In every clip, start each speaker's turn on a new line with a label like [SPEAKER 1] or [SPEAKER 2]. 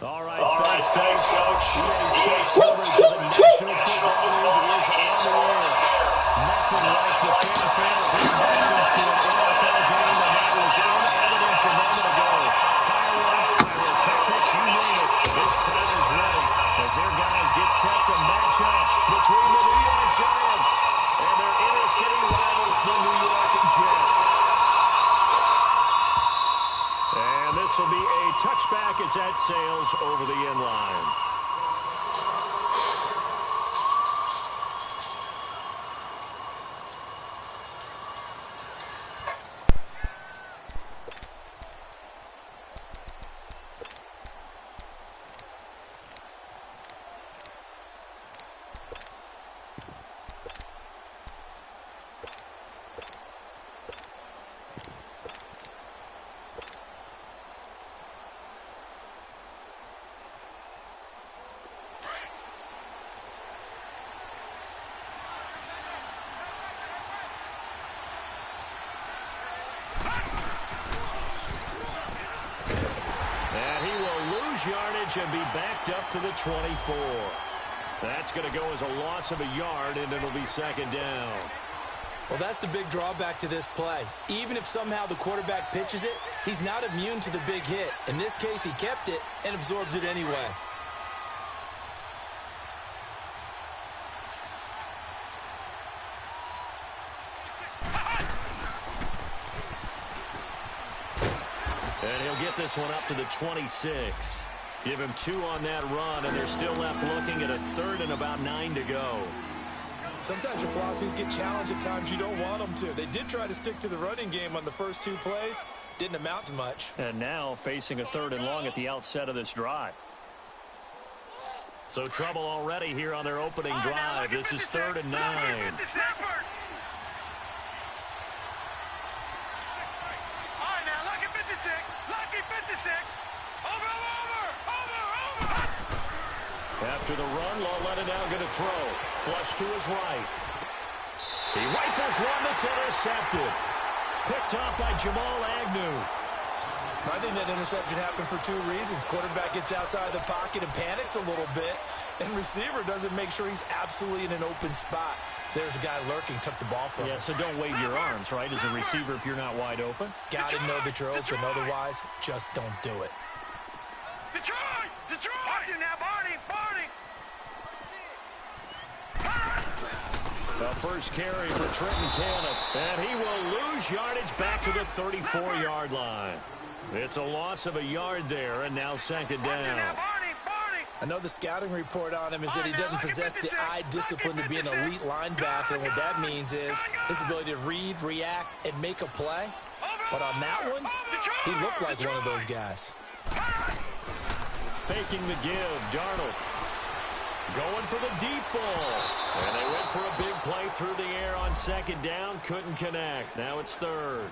[SPEAKER 1] All right, thanks, Coach. EA Sports coverage of the National Football League is on the air. Nothing like the fanfare of introductions to an NFL game, and that was in evidence a moment ago. Fireworks, pyrotechnics, you name it. This crowd is ready as their guys get set to match up between the New York Giants and their inner-city rivals, the New York Jets. And this will be a touchback as that sails over the end line. Yardage and be backed up to the 24. That's going to go as a loss of a yard, and it'll be second down.
[SPEAKER 2] Well, that's the big drawback to this play. Even if somehow the quarterback pitches it, he's not immune to the big hit. In this case, he kept it and absorbed it anyway.
[SPEAKER 1] And he'll get this one up to the 26. Give him 2 on that run, and they're still left looking at a third and about 9 to go.
[SPEAKER 2] Sometimes your philosophies get challenged at times you don't want them to. They did try to stick to the running game on the first 2 plays. Didn't amount to much.
[SPEAKER 1] And now facing a third and long at the outset of this drive. So trouble already here on their opening drive. This is 3rd and 9. After the run, Lauletta now going to throw. Flush to his right. He rifles one that's intercepted. Picked off by Jamal Agnew.
[SPEAKER 2] I think that interception happened for 2 reasons. Quarterback gets outside the pocket and panics a little bit. And receiver doesn't make sure he's absolutely in an open spot. So there's a guy lurking, took the ball from him.
[SPEAKER 1] Yeah, so don't wave your arms, right, as a receiver if you're not wide open.
[SPEAKER 2] Got to know that you're open. Otherwise, just don't do it.
[SPEAKER 3] Detroit! Detroit! Watch it now, Barney! Barney!
[SPEAKER 1] The first carry for Trenton Cannon, and he will lose yardage back to the 34-yard line. It's a loss of a yard there, and now second down.
[SPEAKER 2] I know the scouting report on him is that he doesn't possess the eye discipline to be an elite linebacker, and what that means is his ability to read, react, and make a play. But on that one, he looked like one of those guys.
[SPEAKER 1] Faking the give, Darnold. Going for the deep ball. And they went for a big play through the air on second down. Couldn't connect. Now it's third.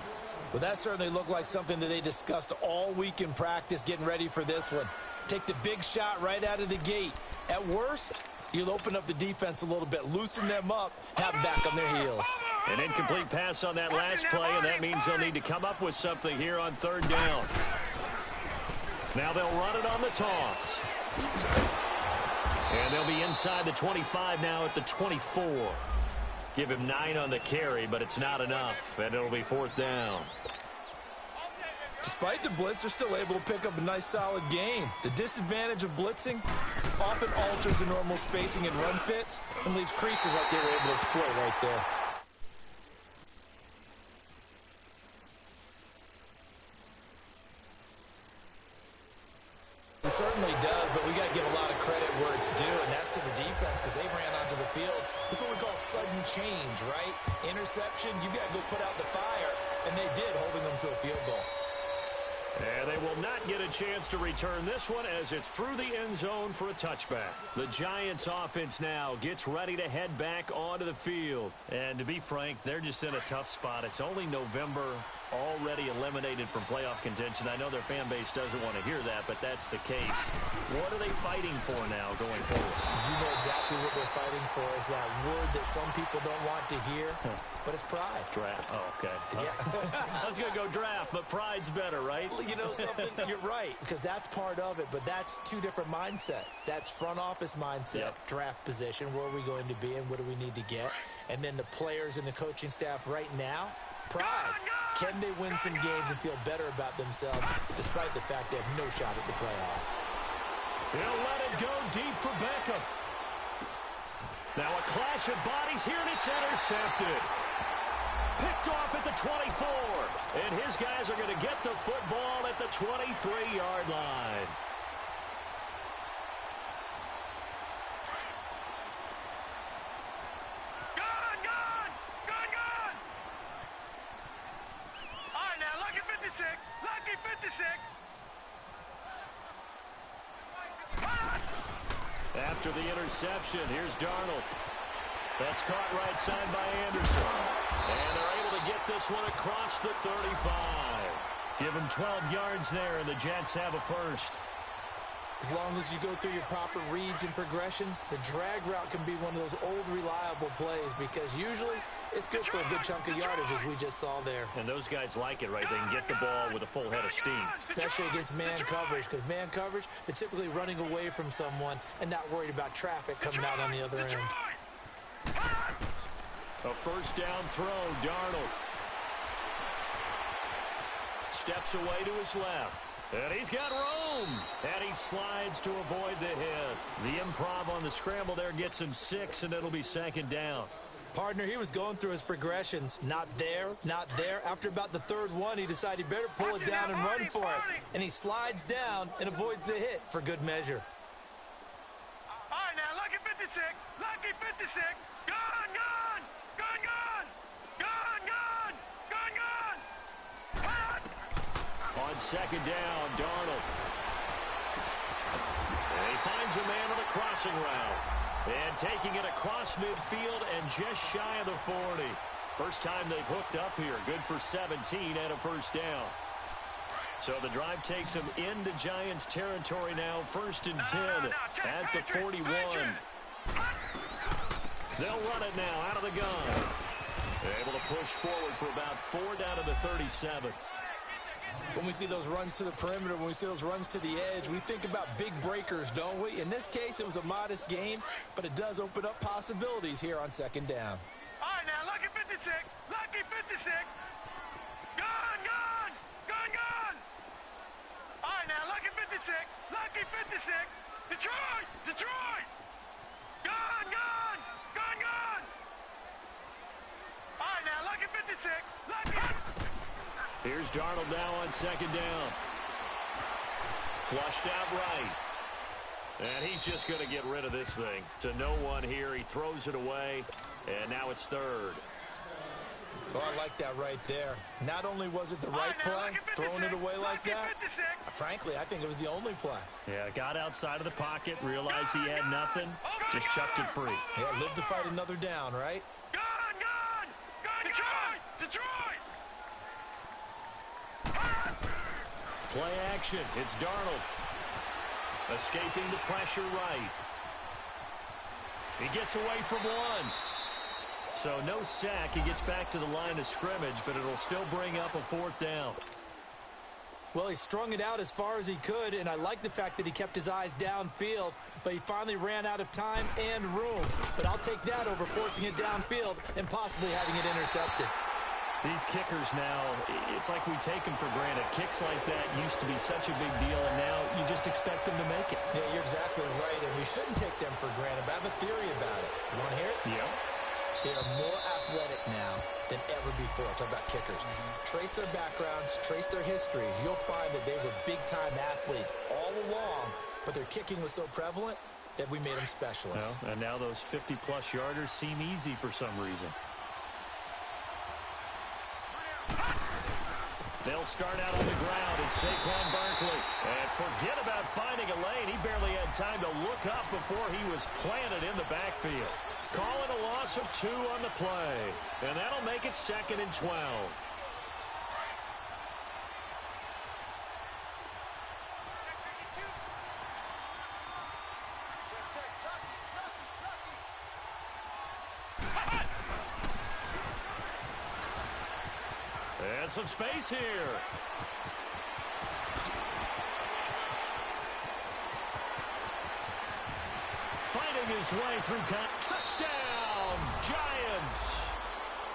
[SPEAKER 2] Well, that certainly looked like something that they discussed all week in practice getting ready for this one. Take the big shot right out of the gate. At worst, you'll open up the defense a little bit, loosen them up, have them back on their heels.
[SPEAKER 1] An incomplete pass on that last play, and that means they'll need to come up with something here on third down. Now they'll run it on the toss. And they'll be inside the 25 now at the 24. Give him 9 on the carry, but it's not enough, and it'll be fourth down.
[SPEAKER 2] Despite the blitz, they're still able to pick up a nice, solid gain. The disadvantage of blitzing often alters the normal spacing and run fits and leaves creases like they were able to exploit right there. It certainly does, but we got to give a lot of credit where it's due, and that's to the defense because they ran onto the field. This is what we call sudden change, right? Interception, you got to go put out the fire, and they did, holding them to a field goal.
[SPEAKER 1] And they will not get a chance to return this one as it's through the end zone for a touchback. The Giants offense now gets ready to head back onto the field. And to be frank, they're just in a tough spot. It's only November, already eliminated from playoff contention. I know their fan base doesn't want to hear that, but that's the case. What are they fighting for now going forward?
[SPEAKER 2] You know exactly what they're fighting for is that word that some people don't want to hear, but it's pride.
[SPEAKER 1] Draft. Oh, okay.
[SPEAKER 2] Yeah.
[SPEAKER 1] I was going to go draft, but pride's better, right?
[SPEAKER 2] You know something? You're right, because that's part of it, but that's two different mindsets. That's front office mindset, draft position, where are we going to be and what do we need to get? And then the players and the coaching staff right now, pride. Can they win some games and feel better about themselves despite the fact they have no shot at the playoffs?
[SPEAKER 1] He'll let it go deep for Beckham. Now a clash of bodies here, and it's intercepted. Picked off at the 24. And his guys are going to get the football at the 23-yard line.
[SPEAKER 3] Gone! All right, now, lucky 56. Lucky 56.
[SPEAKER 1] After the interception, here's Darnold. That's caught right side by Anderson. And they're able to get this one across the 35. Give them 12 yards there, and the Jets have a first.
[SPEAKER 2] As long as you go through your proper reads and progressions, the drag route can be one of those old reliable plays because usually it's good for a good chunk of yardage, as we just saw there.
[SPEAKER 1] And those guys like it, right? They can get the ball with a full head of steam.
[SPEAKER 2] Especially against man coverage, because man coverage, they're typically running away from someone and not worried about traffic coming out on the other end.
[SPEAKER 1] A first down throw, Darnold. Steps away to his left. And he's got room. And he slides to avoid the hit. The improv on the scramble there gets him 6, and it'll be second down.
[SPEAKER 2] Partner, he was going through his progressions. Not there, not there. After about the third one, he decided he better pull it down and run for it. And he slides down and avoids the hit for good measure.
[SPEAKER 3] All right, now, lucky 56. Lucky 56. Gone!
[SPEAKER 1] On second down, Darnold. And he finds a man on the crossing route. And taking it across midfield and just shy of the 40. First time they've hooked up here. Good for 17 and a first down. So the drive takes them into Giants territory now. First and 10 at the 41. They'll run it now out of the gun. Able to push forward for about 4 down to the 37.
[SPEAKER 2] When we see those runs to the perimeter, when we see those runs to the edge, we think about big breakers, don't we? In this case, it was a modest gain, but it does open up possibilities here on second down.
[SPEAKER 3] All right, now, lucky 56. Lucky 56. Gone! All right, now, lucky 56. Lucky 56. Detroit! Gone! All right, now, lucky 56. Lucky.
[SPEAKER 1] Here's Darnold now on second down. Flushed out right. And he's just going to get rid of this thing. To no one here. He throws it away. And now it's third.
[SPEAKER 2] Oh, I like that right there. Not only was it the right play, throwing it away like that, frankly, I think it was the only play.
[SPEAKER 1] Yeah, got outside of the pocket, realized he had nothing, just chucked it free.
[SPEAKER 2] Yeah, live to fight another down, right?
[SPEAKER 3] Gone! Detroit!
[SPEAKER 1] Play action. It's Darnold. Escaping the pressure right. He gets away from one. So no sack. He gets back to the line of scrimmage, but it'll still bring up a fourth down.
[SPEAKER 2] Well, he strung it out as far as he could, and I like the fact that he kept his eyes downfield, but he finally ran out of time and room. But I'll take that over forcing it downfield and possibly having it intercepted.
[SPEAKER 1] These kickers now, it's like we take them for granted. Kicks like that used to be such a big deal, and now you just expect them to make it.
[SPEAKER 2] Yeah, you're exactly right, and we shouldn't take them for granted, but I have a theory about it. You want to hear it?
[SPEAKER 1] Yeah.
[SPEAKER 2] They are more athletic now than ever before. Talk about kickers. Trace their backgrounds, trace their histories. You'll find that they were big-time athletes all along, but their kicking was so prevalent, that we made them specialists.
[SPEAKER 1] Well, and now those 50-plus yarders seem easy for some reason. They'll start out on the ground, and Saquon Barkley. And forget about finding a lane. He barely had time to look up before he was planted in the backfield. Calling a loss of 2 on the play. And that'll make it 2nd and 12. And some space here. Fighting his way through. Touchdown, Giants.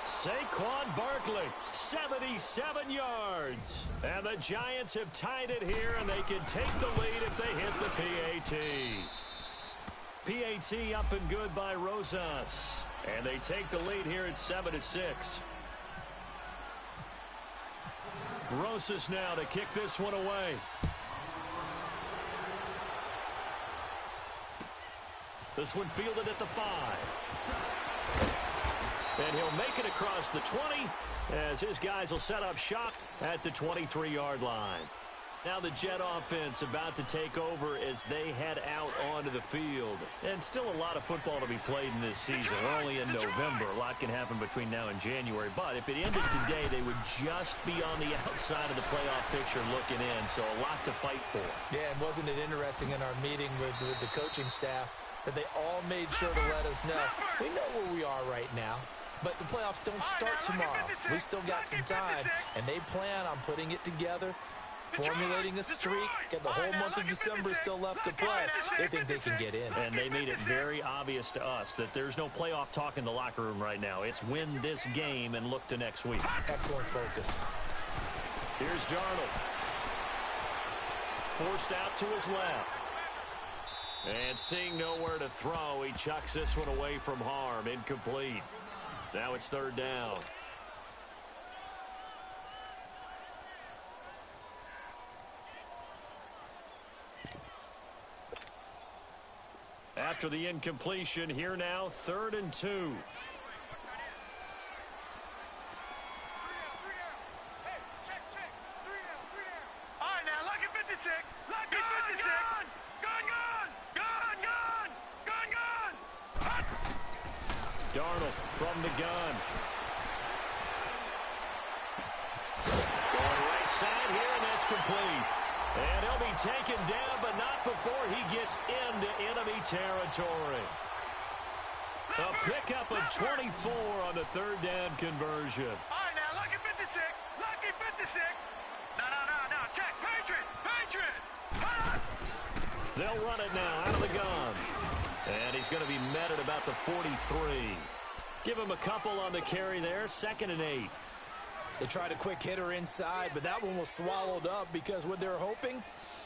[SPEAKER 1] Saquon Barkley, 77 yards. And the Giants have tied it here, and they can take the lead if they hit the PAT. PAT up and good by Rosas. And they take the lead here at 7-6. Rosas now to kick this one away. This one fielded at the 5. And he'll make it across the 20 as his guys will set up shop at the 23-yard line. Now the Jet offense about to take over as they head out onto the field. And still a lot of football to be played in this season. We're only in November. A lot can happen between now and January. But if it ended today, they would just be on the outside of the playoff picture looking in. So a lot to fight for.
[SPEAKER 2] Yeah, and wasn't it interesting in our meeting with the coaching staff that they all made sure to let us know, we know where we are right now, but the playoffs don't start tomorrow. We still got some time, and they plan on putting it together, formulating a streak, get the whole month of December still left to play. They think they can get in.
[SPEAKER 1] And they made it very obvious to us that there's no playoff talk in the locker room right now. It's win this game and look to next week.
[SPEAKER 2] Excellent focus.
[SPEAKER 1] Here's Darnold. Forced out to his left. And seeing nowhere to throw, he chucks this one away from harm. Incomplete. Now it's 3rd down. After the incompletion, here now, 3rd and 2.
[SPEAKER 3] All right, now, lucky 56. Lucky 56. Gun.
[SPEAKER 1] Darnold from the gun. Going right side here, and that's complete. And he'll be taken down, but not before he gets into enemy territory. A pickup of 24 on the 3rd down conversion.
[SPEAKER 3] All right, now, lucky 56. Lucky 56. No. Check. Patriot.
[SPEAKER 1] They'll run it now out of the gun. And he's going to be met at about the 43. Give him a couple on the carry there. 2nd and 8.
[SPEAKER 2] They tried a quick hitter inside, but that one was swallowed up because what they're hoping,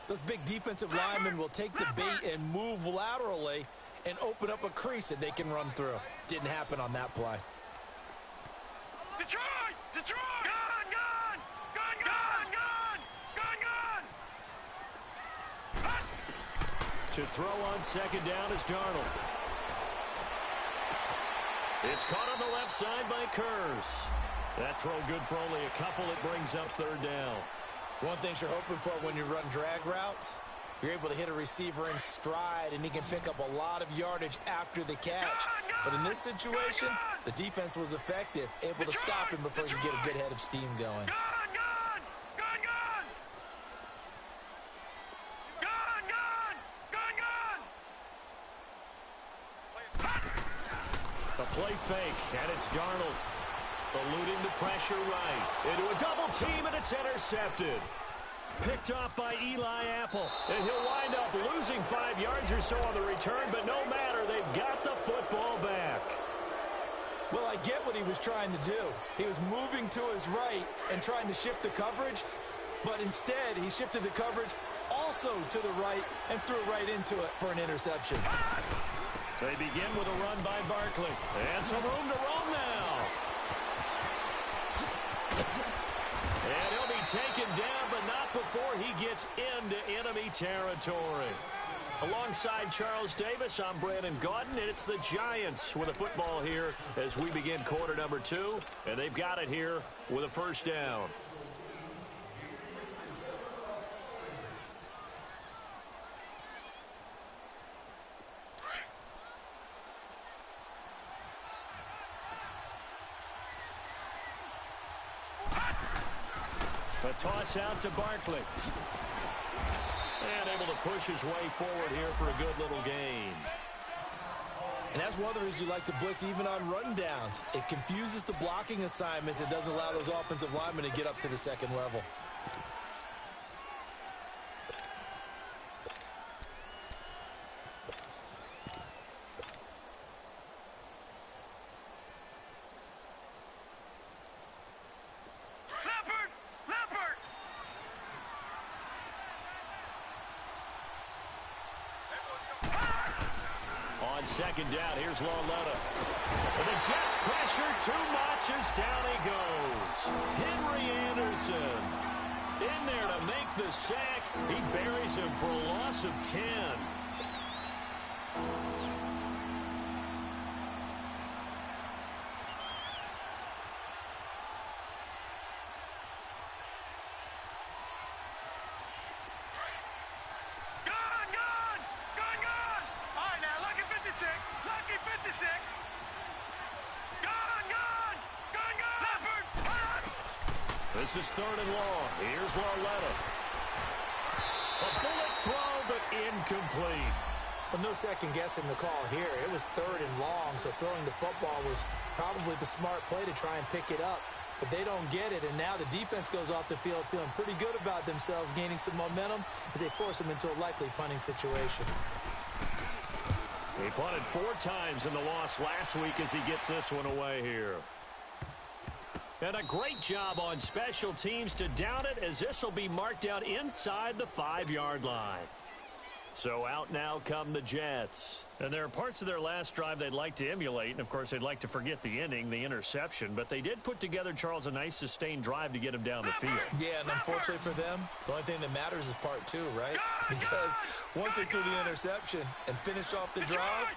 [SPEAKER 2] those big defensive linemen will take the bait and move laterally and open up a crease that they can run through. Didn't happen on that play.
[SPEAKER 3] Detroit! Gun!
[SPEAKER 1] To throw on 2nd down is Darnold. It's caught on the left side by Kurz. That throw good for only a couple. It brings up 3rd down.
[SPEAKER 2] One thing you're hoping for when you run drag routes, you're able to hit a receiver in stride, and he can pick up a lot of yardage after the catch. But in this situation, the defense was effective, able to stop him before you get a good head of steam going.
[SPEAKER 3] Gun!
[SPEAKER 1] A play fake, and it's Darnold. Eluding the pressure right. Into a double team, and it's intercepted. Picked off by Eli Apple. And he'll wind up losing 5 yards or so on the return, but no matter, they've got the football back.
[SPEAKER 2] Well, I get what he was trying to do. He was moving to his right and trying to shift the coverage, but instead he shifted the coverage also to the right and threw right into it for an interception.
[SPEAKER 1] They begin with a run by Barkley. And some room to roam now. And he'll be taken down, but not before he gets into enemy territory. Alongside Charles Davis, I'm Brandon Gaudin, and it's the Giants with the football here as we begin quarter number 2, and they've got it here with a first down. A toss out to Barkley. And able to push his way forward here for a good little gain.
[SPEAKER 2] And that's one of the reasons you like to blitz even on run downs. It confuses the blocking assignments. It doesn't allow those offensive linemen to get up to the second level.
[SPEAKER 1] On second down, here's Lauletta. And the Jets pressure too much as down he goes. Henry Anderson in there to make the sack. He buries him for a loss of 10. This is third and long. Here's Lauletta. A bullet throw, but incomplete.
[SPEAKER 2] Well, no second guessing the call here. It was third and long, so throwing the football was probably the smart play to try and pick it up. But they don't get it, and now the defense goes off the field feeling pretty good about themselves, gaining some momentum as they force them into a likely punting situation.
[SPEAKER 1] He punted 4 times in the loss last week as he gets this one away here. And a great job on special teams to down it, as this will be marked out inside the 5-yard line. So out now come the Jets. And there are parts of their last drive they'd like to emulate, and of course they'd like to forget the ending, the interception, but they did put together, Charles, a nice sustained drive to get him down the field.
[SPEAKER 2] Yeah, and unfortunately for them, the only thing that matters is part 2, right? Because once they threw the interception and finished off the drive,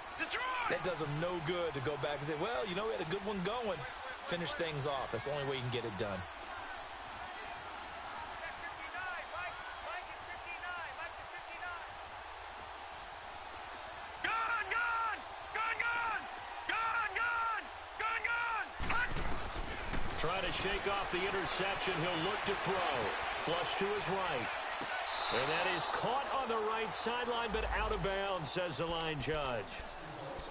[SPEAKER 2] that does them no good to go back and say, well, you know, we had a good one going. Finish things off. That's the only way you can get it done.
[SPEAKER 1] Trying to shake off the interception. He'll look to throw. Flush to his right. And that is caught on the right sideline, but out of bounds, says the line judge.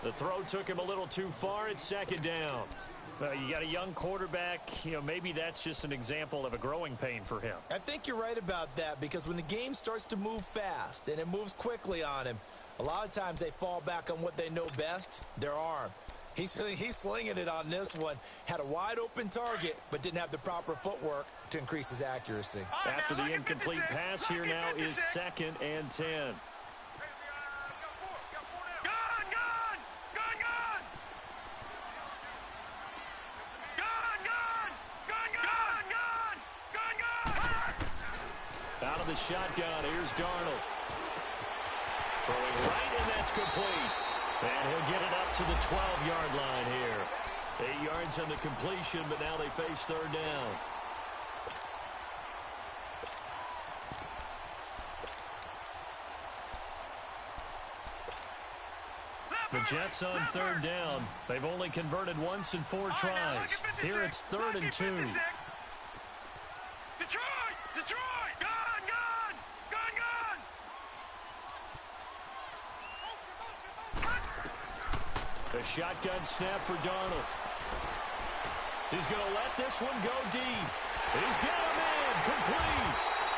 [SPEAKER 1] The throw took him a little too far. It's second down. You got a young quarterback, you know, maybe that's just an example of a growing pain for him.
[SPEAKER 2] I think you're right about that, because when the game starts to move fast and it moves quickly on him, a lot of times they fall back on what they know best, their arm. He's slinging it on this one. Had a wide open target, but didn't have the proper footwork to increase his accuracy.
[SPEAKER 1] After the incomplete pass, here now is 2nd and 10. Out of the shotgun, here's Darnold. Throwing right, and that's complete. And he'll get it up to the 12-yard line here. 8 yards on the completion, but now they face third down. The Jets on third down. They've only converted once in 4 tries. Here it's 3rd and 2.
[SPEAKER 3] Detroit!
[SPEAKER 1] A shotgun snap for Darnold. He's going to let this one go deep. He's got him in, complete.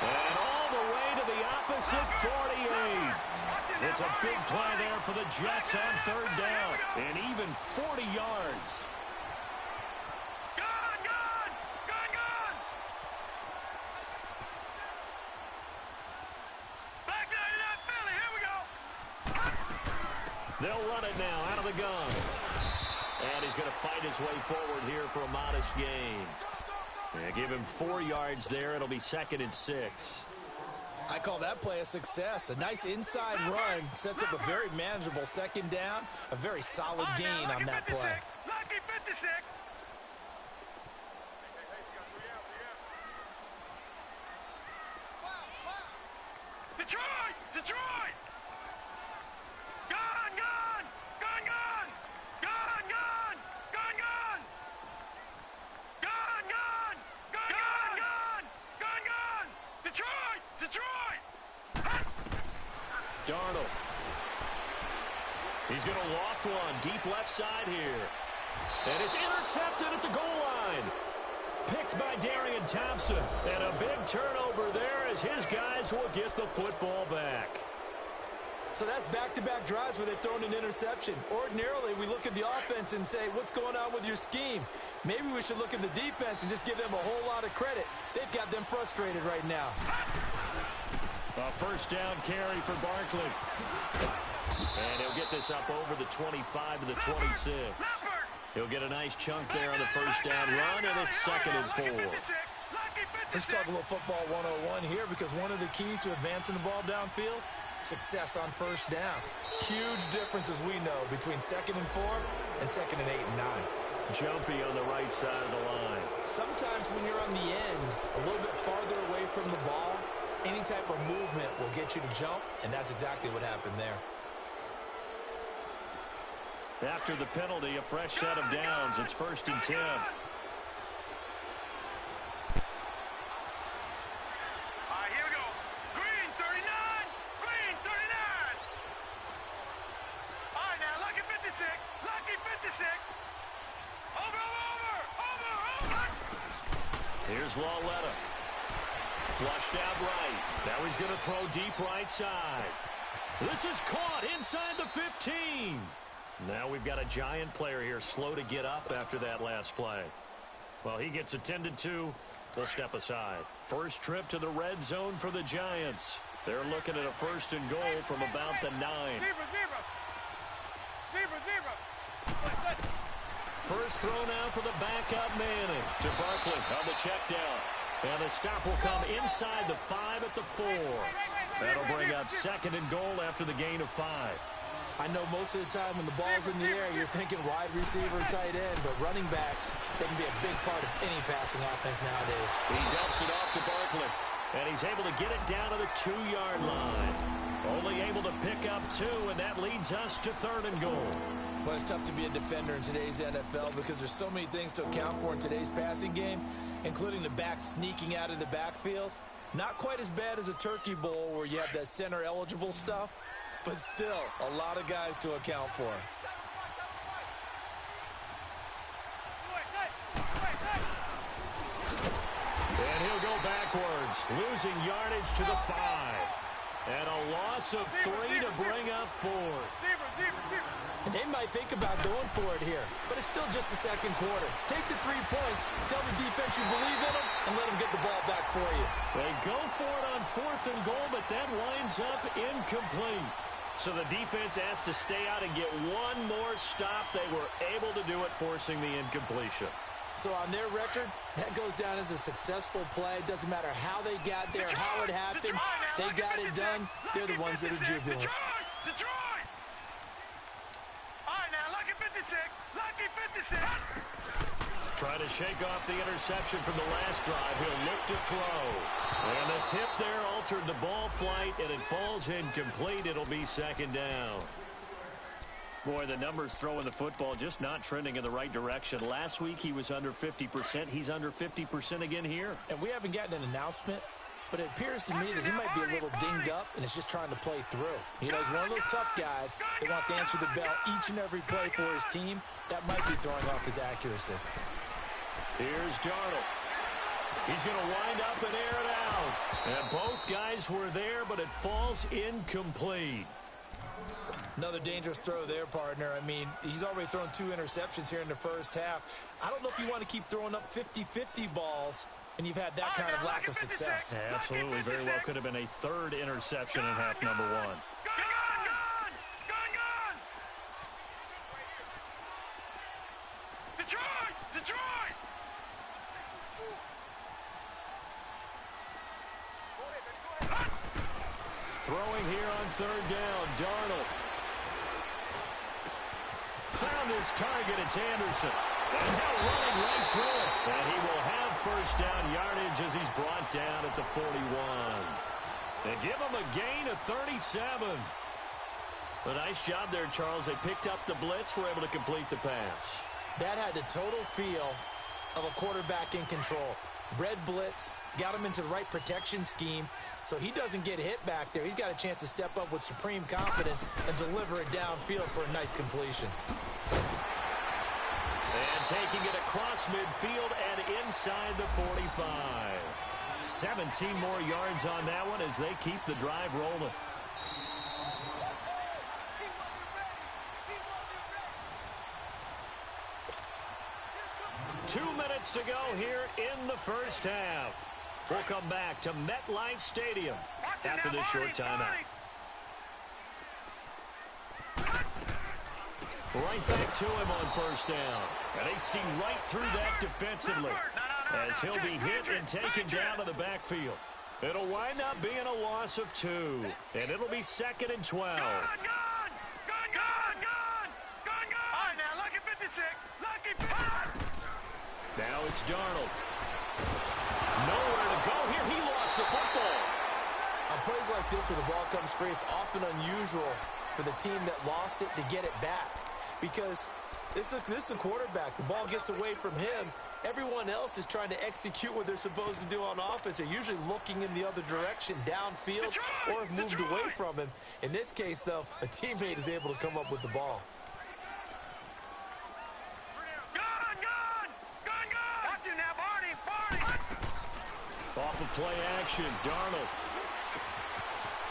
[SPEAKER 1] And all the way to the opposite 48. It's a big play there for the Jets on third down. And even 40 yards. They'll run it now out of the gun. And he's going to fight his way forward here for a modest gain. Yeah, give him 4 yards there. It'll be 2nd and 6.
[SPEAKER 2] I call that play a success. A nice inside run sets up a very manageable second down, a very solid gain on that play.
[SPEAKER 3] Lucky 56. Detroit! Detroit! Gone, gone! Gone, gone! Gone, gone! Gone, gone! Gone, gone! Gone, gone! Gone! Gone, gone! Detroit! Detroit!
[SPEAKER 1] Darnold. He's going to loft one deep left side here. And it's intercepted at the goal line. Picked by Darian Thompson. And a big turnover there as his guys will get the football back.
[SPEAKER 2] So that's back-to-back drives where they've thrown an interception. Ordinarily, we look at the offense and say, what's going on with your scheme? Maybe we should look at the defense and just give them a whole lot of credit. They've got them frustrated right now.
[SPEAKER 1] A first down carry for Barkley. And he'll get this up over the 25 to the 26. He'll get a nice chunk there on the first down run, and it's 2nd and 4.
[SPEAKER 2] Let's talk a little football 101 here, because one of the keys to advancing the ball downfield, success on first down. Huge difference, as we know, between 2nd and 4 and 2nd and 8 and 9.
[SPEAKER 1] Jumpy on the right side of the line.
[SPEAKER 2] Sometimes when you're on the end, a little bit farther away from the ball, any type of movement will get you to jump, and that's exactly what happened there.
[SPEAKER 1] After the penalty, a fresh set of downs. It's 1st and 10.
[SPEAKER 3] All right, here we go. Green 39. Green 39. All right, now, lucky 56. Lucky 56. Over.
[SPEAKER 1] Here's Lawletta. Flushed out right. Now he's going to throw deep right side. This is caught inside the 15. Now we've got a giant player here slow to get up after that last play. Well, he gets attended to. They'll step aside. First trip to the red zone for the Giants. They're looking at a 1st and goal from about the 9.
[SPEAKER 3] Zebra.
[SPEAKER 1] First throw now for the backup Manning to Barkley on the check down. And the stop will come inside the 5 at the 4. That'll bring up 2nd and goal after the gain of 5.
[SPEAKER 2] I know most of the time when the ball's in the air, you're thinking wide receiver, tight end, but running backs, they can be a big part of any passing offense nowadays.
[SPEAKER 1] He dumps it off to Barkley, and he's able to get it down to the 2-yard line. Only able to pick up 2, and that leads us to 3rd and goal.
[SPEAKER 2] Well, it's tough to be a defender in today's NFL because there's so many things to account for in today's passing game, including the back sneaking out of the backfield. Not quite as bad as a turkey bowl where you have that center-eligible stuff, but still a lot of guys to account for.
[SPEAKER 1] And he'll go backwards, losing yardage to the 5. And a loss of 3 to bring up 4.
[SPEAKER 2] And they might think about going for it here, but it's still just the 2nd quarter. Take the 3 points, tell the defense you believe in them, and let them get the ball back for you.
[SPEAKER 1] They go for it on 4th and goal, but that winds up incomplete. So the defense has to stay out and get one more stop. They were able to do it, forcing the incompletion.
[SPEAKER 2] So on their record, that goes down as a successful play. Doesn't matter how they got there, how it happened. They got it done. They're the ones that are jubilant.
[SPEAKER 3] Detroit! All right, now, lucky 56. Lucky 56.
[SPEAKER 1] Trying to shake off the interception from the last drive. He'll look to throw. And the tip there altered the ball flight, and it falls incomplete. It'll be 2nd down. Boy, the numbers throwing the football just not trending in the right direction. Last week he was under 50%. He's under 50% again here.
[SPEAKER 2] And we haven't gotten an announcement, but it appears to me that he might be a little dinged up and is just trying to play through. You know, he's one of those tough guys that wants to answer the bell each and every play for his team. That might be throwing off his accuracy.
[SPEAKER 1] Here's Darnold. He's going to wind up and air it out. And both guys were there, but it falls incomplete.
[SPEAKER 2] Another dangerous throw there, partner. I mean, he's already thrown 2 interceptions here in the first half. I don't know if you want to keep throwing up 50-50 balls, and you've had that kind of lack of success.
[SPEAKER 1] Yeah, absolutely. Very well could have been a 3rd interception in half number 1.
[SPEAKER 3] Detroit!
[SPEAKER 1] Throwing here on third down, Darnold. Found his target, it's Anderson. And now running right through it. And he will have first down yardage as he's brought down at the 41. They give him a gain of 37. A nice job there, Charles. They picked up the blitz, were able to complete the pass.
[SPEAKER 2] That had the total feel of a quarterback in control. Red blitz, got him into the right protection scheme, so he doesn't get hit back there. He's got a chance to step up with supreme confidence and deliver it downfield for a nice completion.
[SPEAKER 1] And taking it across midfield and inside the 45. 17 more yards on that one as they keep the drive rolling. Two minutes to go here in the first half. We'll come back to MetLife Stadium after this short timeout. Right back to him on first down. And they see right through that defensively as he'll be hit and taken down to the backfield. It'll wind up being a loss of 2. And it'll be 2nd and 12.
[SPEAKER 3] Gone! All right, now, lucky 56. Lucky 56.
[SPEAKER 1] Now it's Darnold. Nowhere to go here. He lost the football.
[SPEAKER 2] On plays like this where the ball comes free, it's often unusual for the team that lost it to get it back. Because this is a quarterback. The ball gets away from him. Everyone else is trying to execute what they're supposed to do on offense. They're usually looking in the other direction, downfield, or have moved away from him. In this case, though, a teammate is able to come up with the ball.
[SPEAKER 3] Watch him now, Barney.
[SPEAKER 1] Off of play action, Darnold.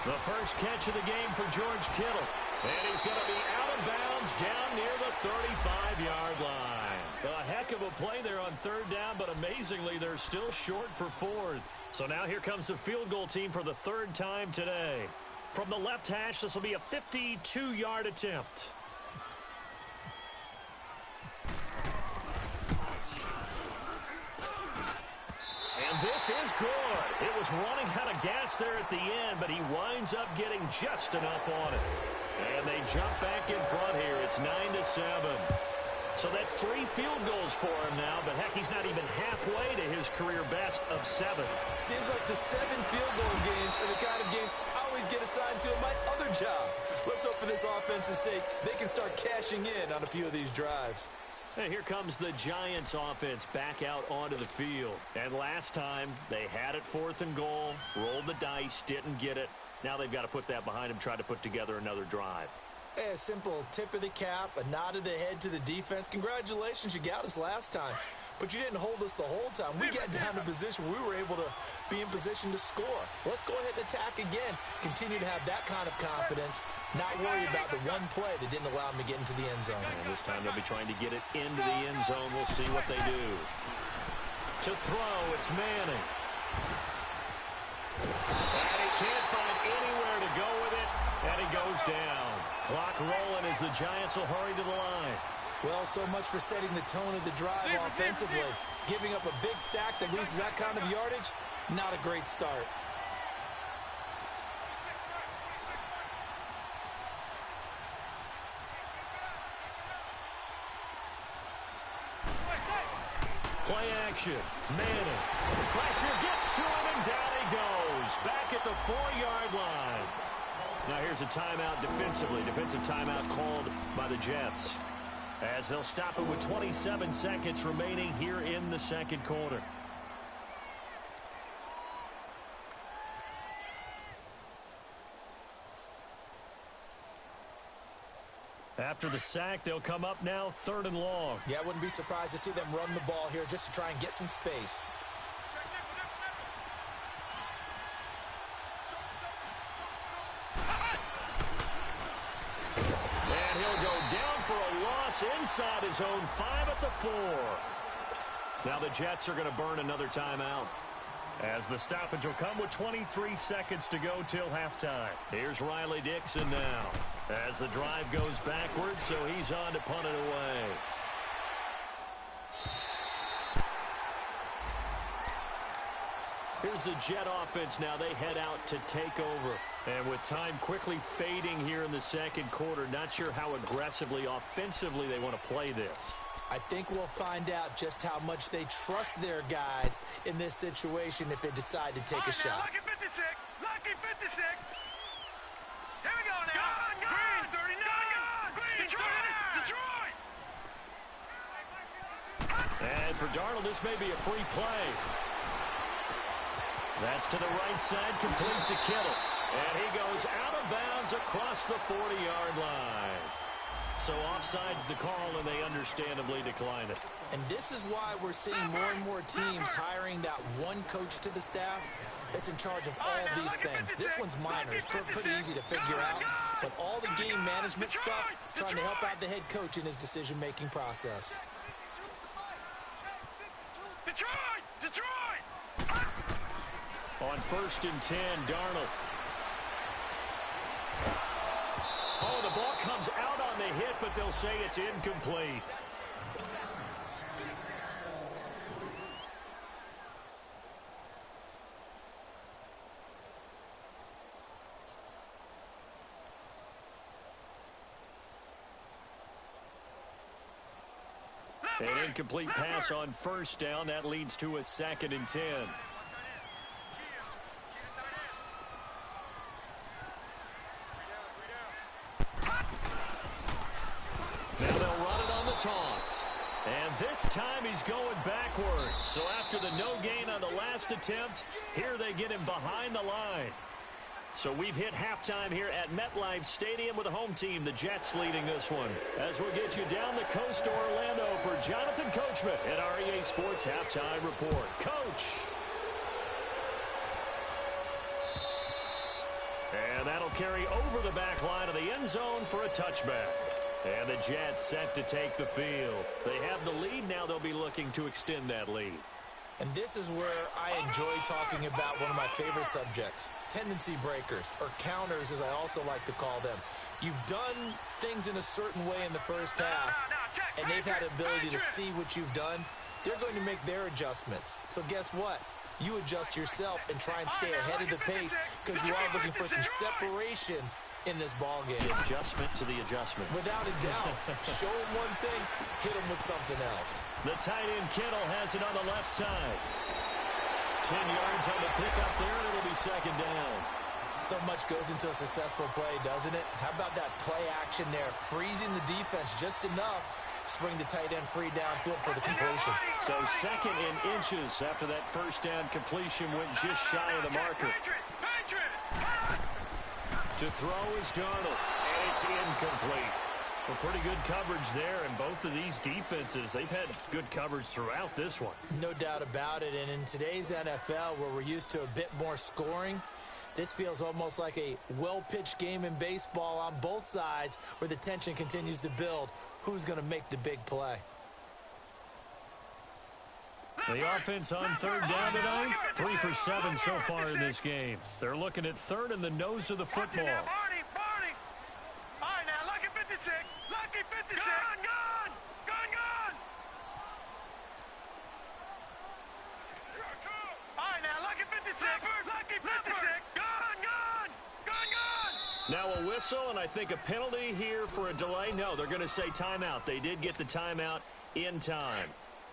[SPEAKER 1] The first catch of the game for George Kittle. And he's going to be out of bounds down near the 35-yard line. A heck of a play there on third down, but amazingly, they're still short for 4th. So now here comes the field goal team for the 3rd time today. From the left hash, this will be a 52-yard attempt. And this is good. It was running out of gas there at the end, but he winds up getting just enough on it. And they jump back in front here. It's 9-7. So that's 3 field goals for him now, but heck, he's not even halfway to his career best of 7.
[SPEAKER 2] Seems like the 7 field goal games are the kind of games I always get assigned to in my other job. Let's hope for this offense's sake they can start cashing in on a few of these drives.
[SPEAKER 1] And here comes the Giants offense back out onto the field. And last time, they had it 4th and goal, rolled the dice, didn't get it. Now they've got to put that behind them, try to put together another drive.
[SPEAKER 2] A simple tip of the cap, a nod of the head to the defense. Congratulations, you got us last time. But you didn't hold us the whole time. We got down to position where we were able to be in position to score. Let's go ahead and attack again. Continue to have that kind of confidence. Not worry about the one play that didn't allow them to get into the end zone.
[SPEAKER 1] And this time they'll be trying to get it into the end zone. We'll see what they do. To throw, it's Manning. And he can't find anywhere to go with it. And he goes down. Clock rolling as the Giants will hurry to the line.
[SPEAKER 2] Well, so much for setting the tone of the drive offensively. Giving up a big sack that loses that kind of yardage, not a great start.
[SPEAKER 1] Play action. Manning. Pressure gets to him, and down he goes. Back at the 4-yard line. Now here's a timeout defensively. Defensive timeout called by the Jets. As they'll stop it with 27 seconds remaining here in the 2nd quarter. After the sack, they'll come up now 3rd and long.
[SPEAKER 2] Yeah, I wouldn't be surprised to see them run the ball here just to try and get some space.
[SPEAKER 1] And he'll go down for a loss inside his own 5 at the 4. Now the Jets are going to burn another timeout. As the stoppage will come with 23 seconds to go till halftime. Here's Riley Dixon now. As the drive goes backwards, so he's on to punt it away. Here's the Jet offense now. They head out to take over. And with time quickly fading here in the second quarter, not sure how aggressively, offensively they want to play this.
[SPEAKER 2] I think we'll find out just how much they trust their guys in this situation if they decide to take a shot.
[SPEAKER 3] Lucky 56. Lucky 56. Here we go now. Green 39. Green Detroit.
[SPEAKER 1] And for Darnold, this may be a free play. That's to the right side, complete to Kittle. And he goes out of bounds across the 40-yard line. So offsides the call, and they understandably decline it.
[SPEAKER 2] And this is why we're seeing more and more teams hiring that one coach to the staff that's in charge of all these things. This one's minor. It's pretty easy to figure out. But all the game management stuff, trying to help out the head coach in his decision-making process.
[SPEAKER 3] Detroit!
[SPEAKER 1] On 1st and 10, Darnold. Oh, the ball comes out on the hit, but they'll say it's incomplete. An incomplete pass on 1st down. That leads to a 2nd and 10. Now they'll run it on the toss. And this time he's going backwards. So after the no gain on the last attempt, here they get him behind the line. So we've hit halftime here at MetLife Stadium with the home team, the Jets, leading this one. As we'll get you down the coast to Orlando for Jonathan Coachman at our EA Sports Halftime Report. Coach. And that'll carry over the back line of the end zone for a touchback. And the Jets set to take the field. They have the lead. Now they'll be looking to extend that lead.
[SPEAKER 2] And this is where I enjoy talking about one of my favorite subjects, tendency breakers, or counters as I also like to call them. You've done things in a certain way in the first half, and they've had the ability to see what you've done. They're going to make their adjustments. So guess what? You adjust yourself and try and stay ahead of the pace because you are looking for some separation in this ball game.
[SPEAKER 1] The adjustment to the adjustment.
[SPEAKER 2] Without a doubt. Show him one thing, hit him with something else.
[SPEAKER 1] The tight end Kittle has it on the left side. 10 yards on the pickup there, and it'll be 2nd down.
[SPEAKER 2] So much goes into a successful play, doesn't it? How about that play action there? Freezing the defense just enough to bring the tight end free downfield for the completion.
[SPEAKER 1] So 2nd in inches after that 1st down completion went just shy of the marker. To throw is Darnold, and it's incomplete. Well, pretty good coverage there, and both of these defenses, they've had good coverage throughout this one.
[SPEAKER 2] No doubt about it, and in today's NFL, where we're used to a bit more scoring, this feels almost like a well-pitched game in baseball on both sides where the tension continues to build. Who's going to make the big play?
[SPEAKER 1] The offense on 3rd down tonight, 3 for 7 so far in this game. They're looking at 3rd in the nose of the football.
[SPEAKER 3] Barney. All right, now, lucky 56. Lucky 56. Gone. All right, now, lucky 56. Lucky 56. Gone.
[SPEAKER 1] Now a whistle, and I think a penalty here for a delay. No, they're going to say timeout. They did get the timeout in time.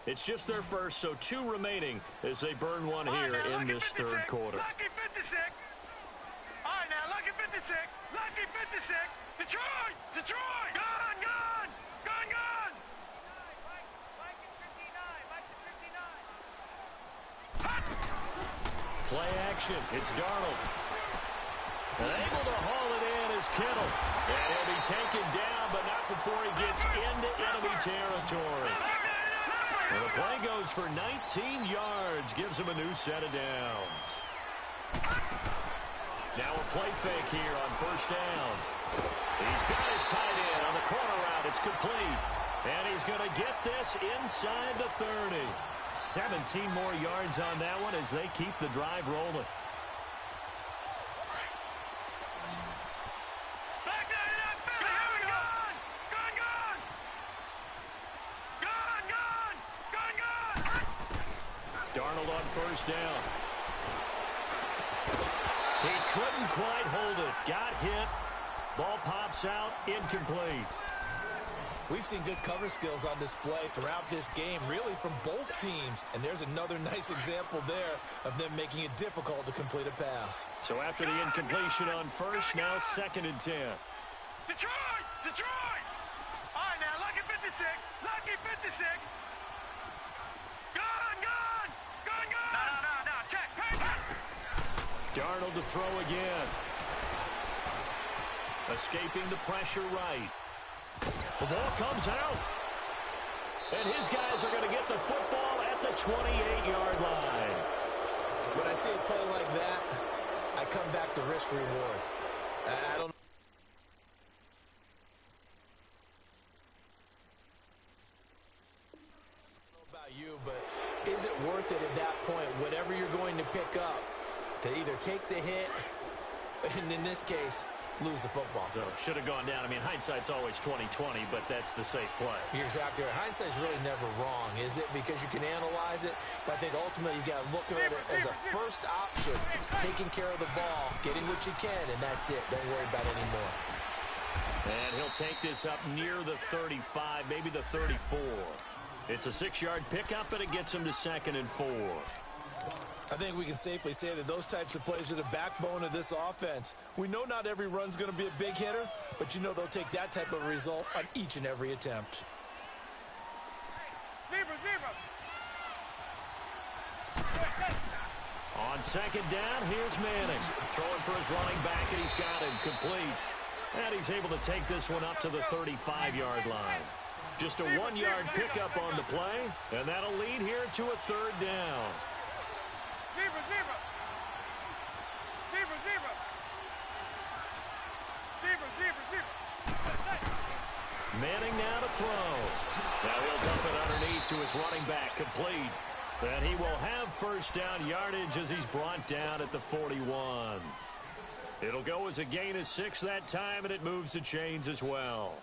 [SPEAKER 1] It's just their first, so 2 remaining as they burn one here in this 3rd quarter.
[SPEAKER 3] Lucky 56. All right, now, lucky 56. Lucky 56. Detroit. Gone.
[SPEAKER 1] Play action. It's Darnold. And able to haul it in is Kittle. And he'll be taken down, but not before he gets into enemy territory. And the play goes for 19 yards, gives him a new set of downs. Now a play fake here on 1st down. He's got his tight end on the corner route. It's complete. And he's going to get this inside the 30. 17 more yards on that one as they keep the drive rolling. Darnold on 1st down. He couldn't quite hold it. Got hit. Ball pops out, incomplete.
[SPEAKER 2] We've seen good cover skills on display throughout this game, really from both teams. And there's another nice example there of them making it difficult to complete a pass.
[SPEAKER 1] So after the incompletion on first, now 2nd and 10.
[SPEAKER 3] Detroit! Detroit! All right, now, lucky 56. Lucky 56. Gone! Gone! Gone! Gone! No. Check.
[SPEAKER 1] Darnold to throw again. Escaping the pressure right. The ball comes out. And his guys are going to get the football at the 28-yard line.
[SPEAKER 2] When I see a play like that, I come back to risk reward. I don't know about you, but is it worth it at that point, whatever you're going to pick up, to either take the hit, and in this case, lose the football?
[SPEAKER 1] So should have gone down. I mean, hindsight's always 20/20, but that's the safe play.
[SPEAKER 2] You're exactly right. Hindsight's really never wrong, is it? Because you can analyze it, but I think ultimately you got to look at it as a first option, taking care of the ball, getting what you can, and that's it. Don't worry about it anymore.
[SPEAKER 1] And he'll take this up near the 35, maybe the 34. It's a 6-yard pickup, and it gets him to 2nd and 4.
[SPEAKER 2] I think we can safely say that those types of plays are the backbone of this offense. We know not every run's going to be a big hitter, but you know they'll take that type of result on each and every attempt.
[SPEAKER 3] Zebra.
[SPEAKER 1] On 2nd down, here's Manning. Throwing for his running back, and he's got him complete. And he's able to take this one up to the 35-yard line. Just a 1-yard pickup on the play, and that'll lead here to a 3rd down.
[SPEAKER 3] Zebra.
[SPEAKER 1] Manning now to throw. Now he'll dump it underneath to his running back, complete. And he will have 1st down yardage as he's brought down at the 41. It'll go as a gain of 6 that time, and it moves the chains as well.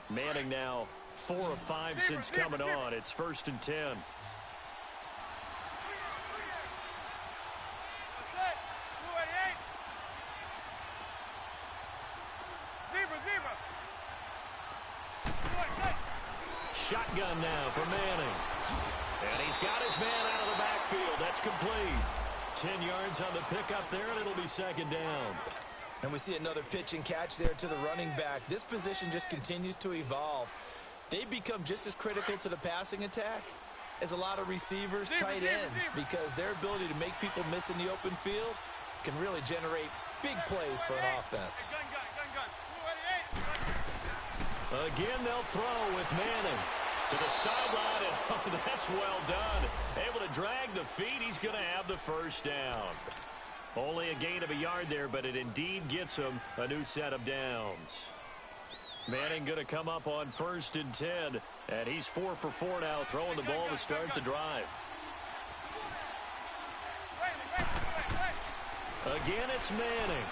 [SPEAKER 1] Manning now 4 of 5 since coming on. It's 1st and 10. Shotgun now for Manning. And he's got his man out of the backfield. That's complete. 10 yards on the pickup there, and it'll be 2nd down.
[SPEAKER 2] And we see another pitch and catch there to the running back. This position just continues to evolve. They become just as critical to the passing attack as a lot of receivers, tight ends, because their ability to make people miss in the open field can really generate big plays for an offense.
[SPEAKER 1] Again, they'll throw with Manning to the sideline, and oh, that's well done. Able to drag the feet. He's going to have the 1st down. Only a gain of a yard there, but it indeed gets him a new set of downs. Manning going to come up on 1st and 10, and he's 4 for 4 now, throwing the ball to start the drive. Again, it's Manning.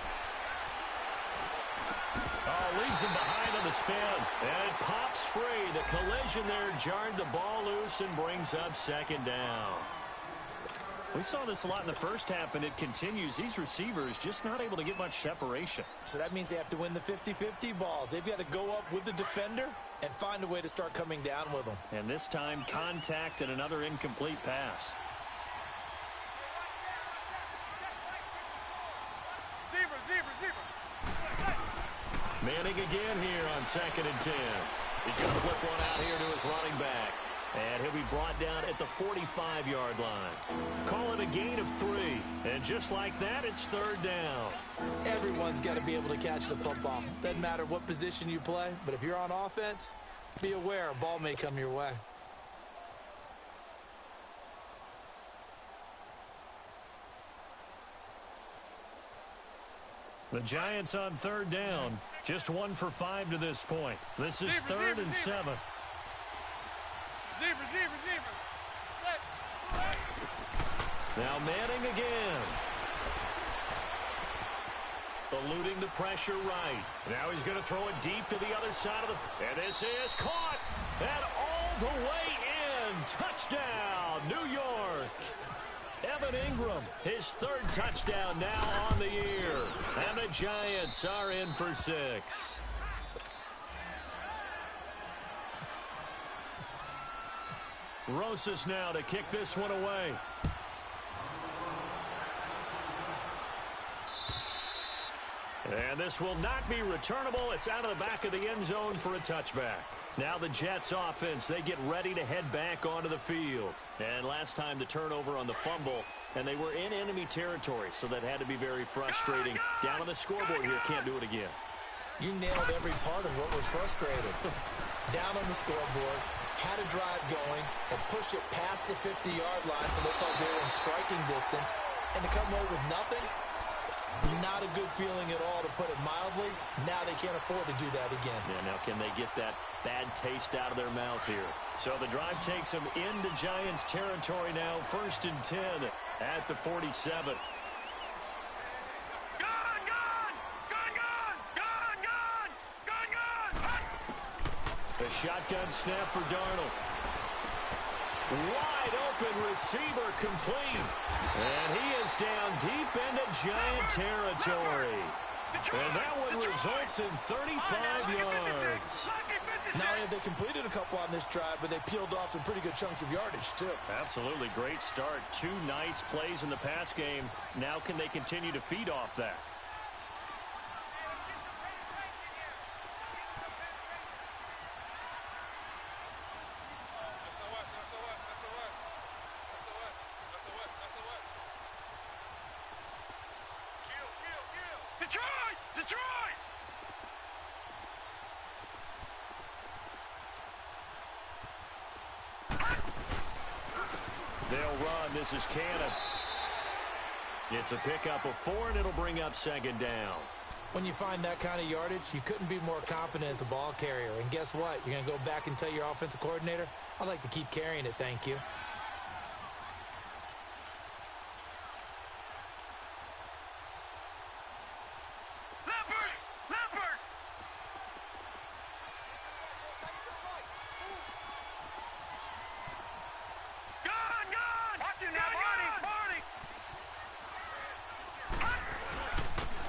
[SPEAKER 1] Oh, leaves him behind on the spin, and it pops free. The collision there jarred the ball loose and brings up 2nd down. We saw this a lot in the first half, and it continues. These receivers just not able to get much separation.
[SPEAKER 2] So that means they have to win the 50-50 balls. They've got to go up with the defender and find a way to start coming down with them.
[SPEAKER 1] And this time, contact and another incomplete pass. Manning again here on 2nd and 10. He's going to flip one out here to his running back. And he'll be brought down at the 45-yard line. Call it a gain of 3. And just like that, it's 3rd down.
[SPEAKER 2] Everyone's got to be able to catch the football. Doesn't matter what position you play, but if you're on offense, be aware a ball may come your way.
[SPEAKER 1] The Giants on 3rd down. Just 1 for 5 to this point. This is 3rd and 7. Now Manning again. Eluding the pressure right. Now he's going to throw it deep to the other side of the... And this is caught. And all the way in. Touchdown, New York. Evan Ingram, his third touchdown now on the year. And the Giants are in for 6. Rosas now to kick this one away. And this will not be returnable. It's out of the back of the end zone for a touchback. Now the Jets offense, they get ready to head back onto the field. And last time the turnover on the fumble, and they were in enemy territory, so that had to be very frustrating. Down on the scoreboard here, can't do it again.
[SPEAKER 2] You nailed every part of what was frustrating. Down on the scoreboard, had a drive going, and pushed it past the 50-yard line so they felt they were in striking distance, and to come away with nothing, not a good feeling at all, to put it mildly. Now they can't afford to do that again.
[SPEAKER 1] Yeah, now can they get that bad taste out of their mouth here? So the drive takes them into Giants territory now, 1st and 10 at the 47. The shotgun snap for Darnold. Wide open receiver complete. And he is down deep into Giant territory. And that one results in 35 yards.
[SPEAKER 2] Not only have they completed a couple on this drive, but they peeled off some pretty good chunks of yardage, too.
[SPEAKER 1] Absolutely great start. 2 nice plays in the pass game. Now can they continue to feed off that? They'll run. This is Cannon. It's a pickup of 4, and it'll bring up 2nd down.
[SPEAKER 2] When you find that kind of yardage, you couldn't be more confident as a ball carrier. And guess what? You're going to go back and tell your offensive coordinator, I'd like to keep carrying it, thank you.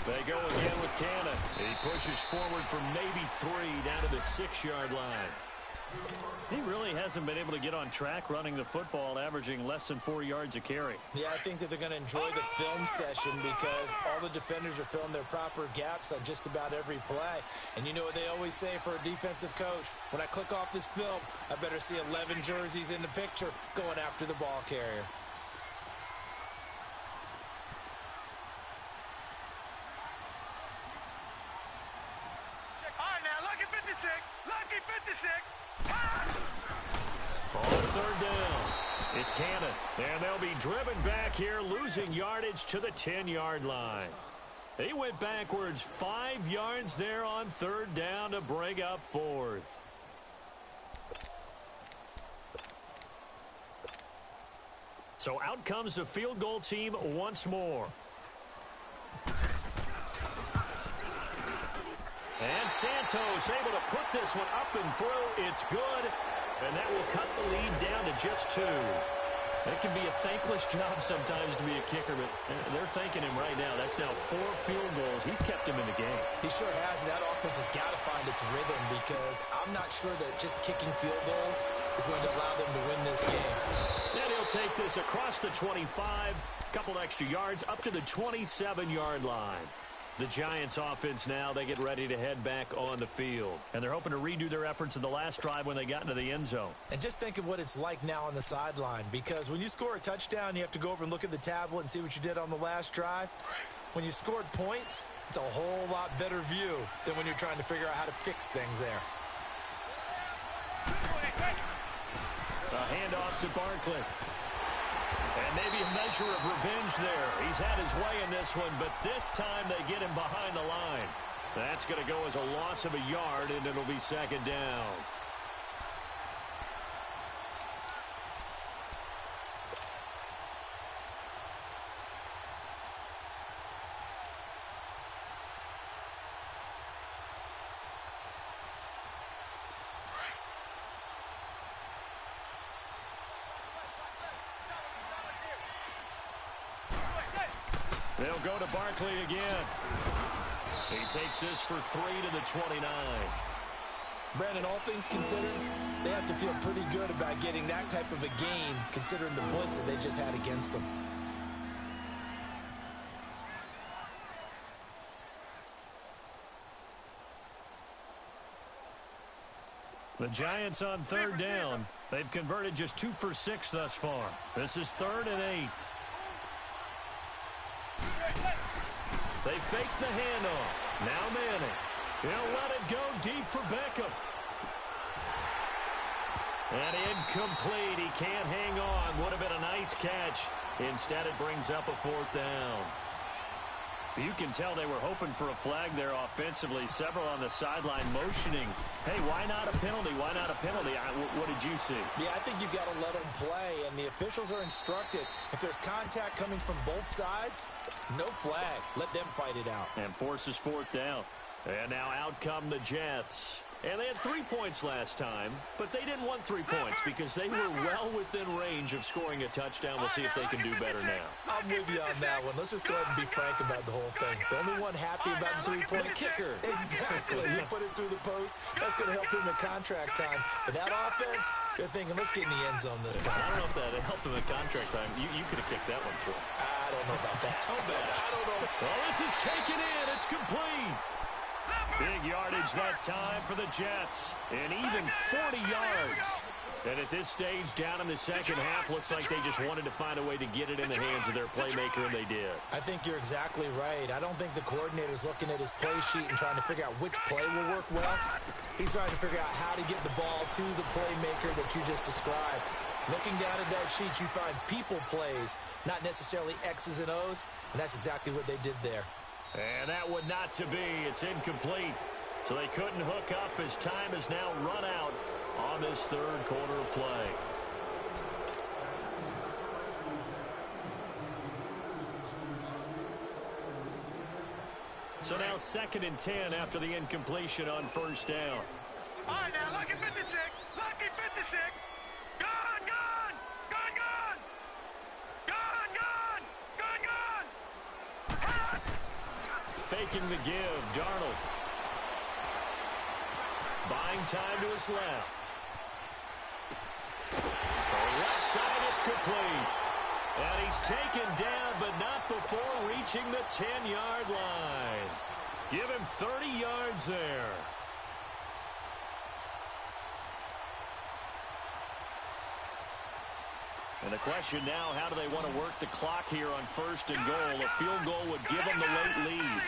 [SPEAKER 1] They go again with Cannon. He pushes forward from maybe 3 down to the 6-yard line. He really hasn't been able to get on track running the football, averaging less than 4 yards a carry.
[SPEAKER 2] Yeah, I think that they're going to enjoy the film session because all the defenders are filling their proper gaps on just about every play. And you know what they always say for a defensive coach? When I click off this film, I better see 11 jerseys in the picture going after the ball carrier.
[SPEAKER 1] On 3rd down, it's Cannon. And they'll be driven back here, losing yardage to the 10-yard line. He went backwards 5 yards there on 3rd down to bring up 4th. So out comes the field goal team once more. And Santos able to put this one up and through. It's good. And that will cut the lead down to just 2. It can be a thankless job sometimes to be a kicker, but they're thanking him right now. That's now 4 field goals. He's kept him in the game.
[SPEAKER 2] He sure has. That offense has got to find its rhythm because I'm not sure that just kicking field goals is going to allow them to win this game.
[SPEAKER 1] And he'll take this across the 25, a couple extra yards, up to the 27-yard line. The Giants offense now, they get ready to head back on the field. And they're hoping to redo their efforts in the last drive when they got into the end zone.
[SPEAKER 2] And just think of what it's like now on the sideline, because when you score a touchdown, you have to go over and look at the tablet and see what you did on the last drive. When you scored points, it's a whole lot better view than when you're trying to figure out how to fix things there.
[SPEAKER 1] A handoff to Barkley. And maybe a measure of revenge there. He's had his way in this one, but this time they get him behind the line. That's going to go as a loss of a yard, and it'll be 2nd down. They'll go to Barkley again. He takes this for 3 to the 29.
[SPEAKER 2] Brandon, all things considered, they have to feel pretty good about getting that type of a gain, considering the blitz that they just had against them.
[SPEAKER 1] The Giants on third down. They've converted just 2 for 6 thus far. This is 3rd and 8. They fake the handoff. Now Manning. He'll let it go deep for Beckham. And incomplete. He can't hang on. Would have been a nice catch. Instead, it brings up a 4th down. You can tell they were hoping for a flag there offensively. Several on the sideline motioning. Hey, why not a penalty? Why not a penalty? What did you see?
[SPEAKER 2] Yeah, I think you've got to let them play, and the officials are instructed. If there's contact coming from both sides, no flag. Let them fight it out.
[SPEAKER 1] And forces 4th down. And now out come the Jets. And they had 3 points last time, but they didn't want 3 points because they were well within range of scoring a touchdown. We'll see if they can do better now.
[SPEAKER 2] I'm with you on that one. Let's just go ahead and be frank about the whole thing. The only one happy about the 3-point
[SPEAKER 1] kicker.
[SPEAKER 2] Exactly. You put it through the post. That's going to help him in contract time. But that offense, they're thinking, let's get in the end zone this time.
[SPEAKER 1] I don't know if that helped him in contract time. You could have kicked that one through.
[SPEAKER 2] I don't know about that. I don't know.
[SPEAKER 1] Well, this is taken in. It's complete. Big yardage that time for the Jets. And even 40 yards. And at this stage, down in the second half, looks like they just wanted to find a way to get it in the hands of their playmaker, and they did.
[SPEAKER 2] I think you're exactly right. I don't think the coordinator's looking at his play sheet and trying to figure out which play will work well. He's trying to figure out how to get the ball to the playmaker that you just described. Looking down at that sheet, you find people plays, not necessarily X's and O's, and that's exactly what they did there.
[SPEAKER 1] And that would not to be. It's incomplete. So they couldn't hook up as time has now run out on this third quarter of play. So now 2nd and 10 after the incompletion on 1st down.
[SPEAKER 3] All right, now, lucky 56. Lucky 56. Gone, gone. Gone, gone. Gone, gone. Gone, gone.
[SPEAKER 1] Faking the give, Darnold. Buying time to his left. For left side, it's complete. And he's taken down, but not before reaching the 10-yard line. Give him 30 yards there. And the question now, how do they want to work the clock here on 1st and goal? A field goal would give them the late lead.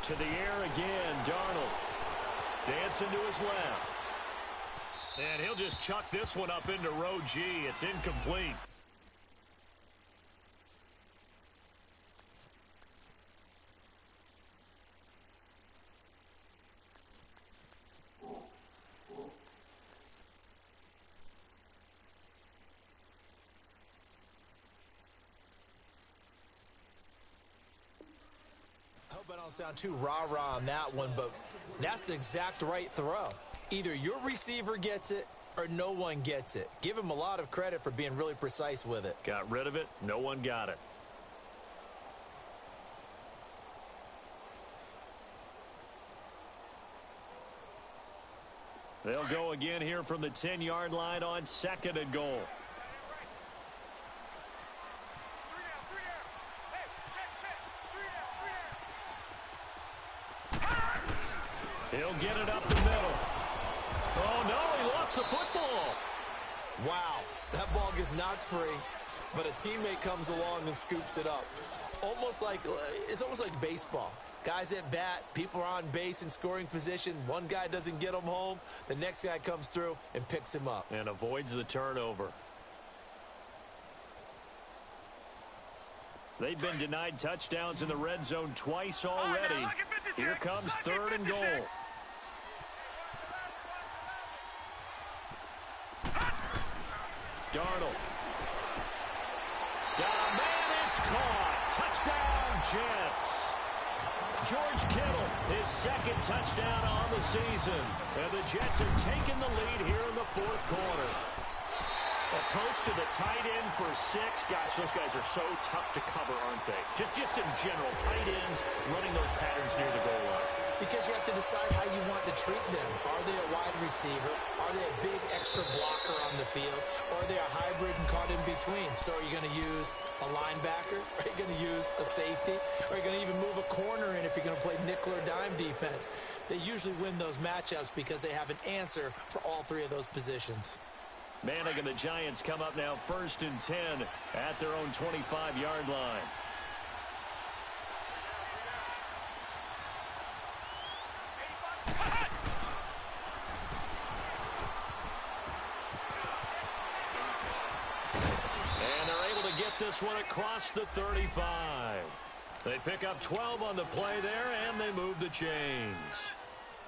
[SPEAKER 1] To the air again, Darnold. Dancing to his left. And he'll just chuck this one up into row G. It's incomplete.
[SPEAKER 2] I don't sound too rah-rah on that one, but that's the exact right throw. Either your receiver gets it or no one gets it. Give him a lot of credit for being really precise with it.
[SPEAKER 1] Got rid of it. No one got it. They'll go again here from the 10-yard line on 2nd and goal. He'll get it up the middle. Oh, no, he lost the football.
[SPEAKER 2] Wow, that ball gets knocked free, but a teammate comes along and scoops it up. It's almost like baseball. Guys at bat, people are on base in scoring position. One guy doesn't get him home. The next guy comes through and picks him up.
[SPEAKER 1] And avoids the turnover. They've been denied touchdowns in the red zone twice already. Here comes 3rd and goal. Darnold. Got a man, it's caught. Touchdown, Jets. George Kittle, his 2nd touchdown on the season. And the Jets have taken the lead here in the 4th quarter. A post to the tight end for 6. Gosh, those guys are so tough to cover, aren't they? Just in general, tight ends running those patterns near the goal line.
[SPEAKER 2] Because you have to decide how you want to treat them. Are they a wide receiver? Are they a big extra blocker on the field? Or are they a hybrid and caught in between? So are you going to use a linebacker? Are you going to use a safety? Are you going to even move a corner in if you're going to play nickel or dime defense? They usually win those matchups because they have an answer for all 3 of those positions.
[SPEAKER 1] Manning and the Giants come up now 1st and 10 at their own 25-yard line. And they're able to get this one across the 35. They pick up 12 on the play there, and they move the chains.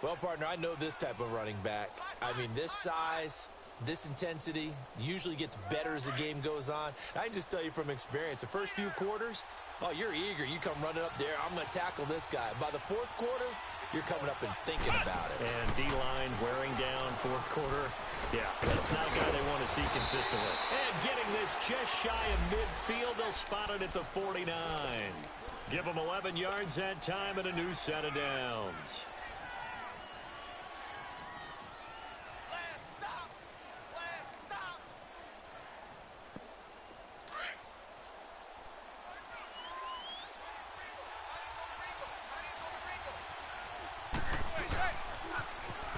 [SPEAKER 2] Well, partner, I know this type of running back. I mean, this size, this intensity usually gets better as the game goes on. I can just tell you from experience, the first few quarters, oh, you're eager. You come running up there, I'm going to tackle this guy. By the 4th quarter, you're coming up and thinking about it.
[SPEAKER 1] And D-line wearing down 4th quarter. Yeah, that's not a guy they want to see consistently. And getting this just shy of midfield, they'll spot it at the 49. Give them 11 yards that time and a new set of downs.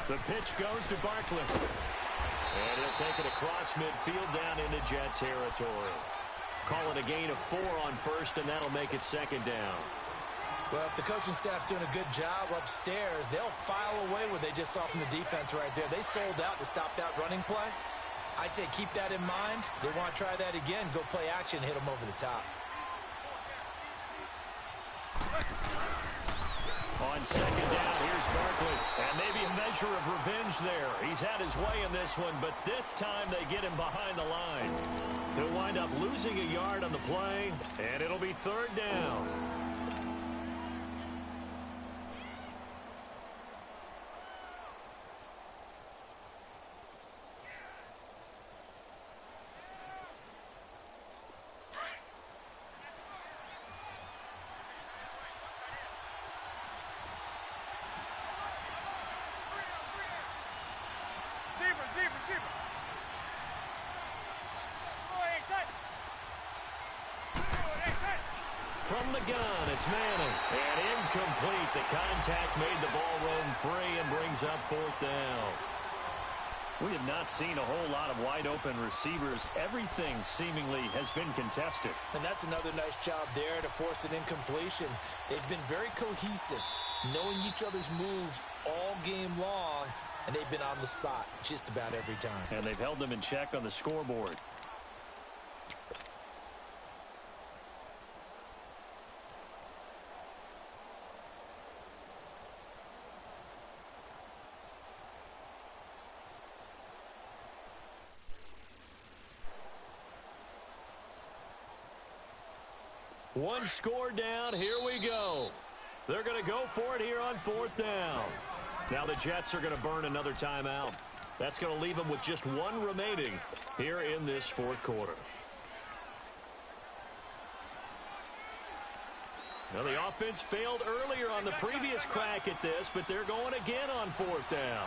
[SPEAKER 1] The pitch goes to Barkley. And he'll take it across midfield down into Jet territory. Call it a gain of 4 on 1st, and that'll make it 2nd down.
[SPEAKER 2] Well, if the coaching staff's doing a good job upstairs, they'll file away what they just saw from the defense right there. They sold out to stop that running play. I'd say keep that in mind. They want to try that again. Go play action, hit them over the top.
[SPEAKER 1] On 2nd down, here's Barkley. And maybe a measure of revenge there. He's had his way in this one, but this time they get him behind the line. He'll wind up losing a yard on the play, and it'll be 3rd down. From the gun, it's Manning. And incomplete. The contact made the ball roam free and brings up 4th down. We have not seen a whole lot of wide-open receivers. Everything seemingly has been contested.
[SPEAKER 2] And that's another nice job there to force an incompletion. They've been very cohesive, knowing each other's moves all game long, and they've been on the spot just about every time.
[SPEAKER 1] And they've held them in check on the scoreboard. One score down. Here we go. They're going to go for it here on 4th down. Now the Jets are going to burn another timeout. That's going to leave them with just 1 remaining here in this 4th quarter. Now the offense failed earlier on the previous crack at this, but they're going again on 4th down.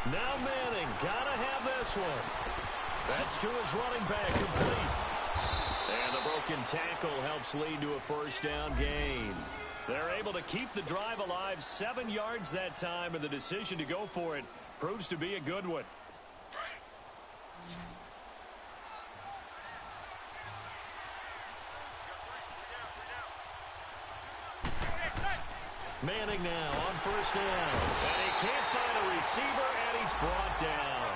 [SPEAKER 1] Now Manning, gotta have this one. That's to his running back, complete. And the broken tackle helps lead to a 1st down gain. They're able to keep the drive alive, 7 yards that time, and the decision to go for it proves to be a good one. Manning now on 1st down. And he can't find a receiver, and he's brought down.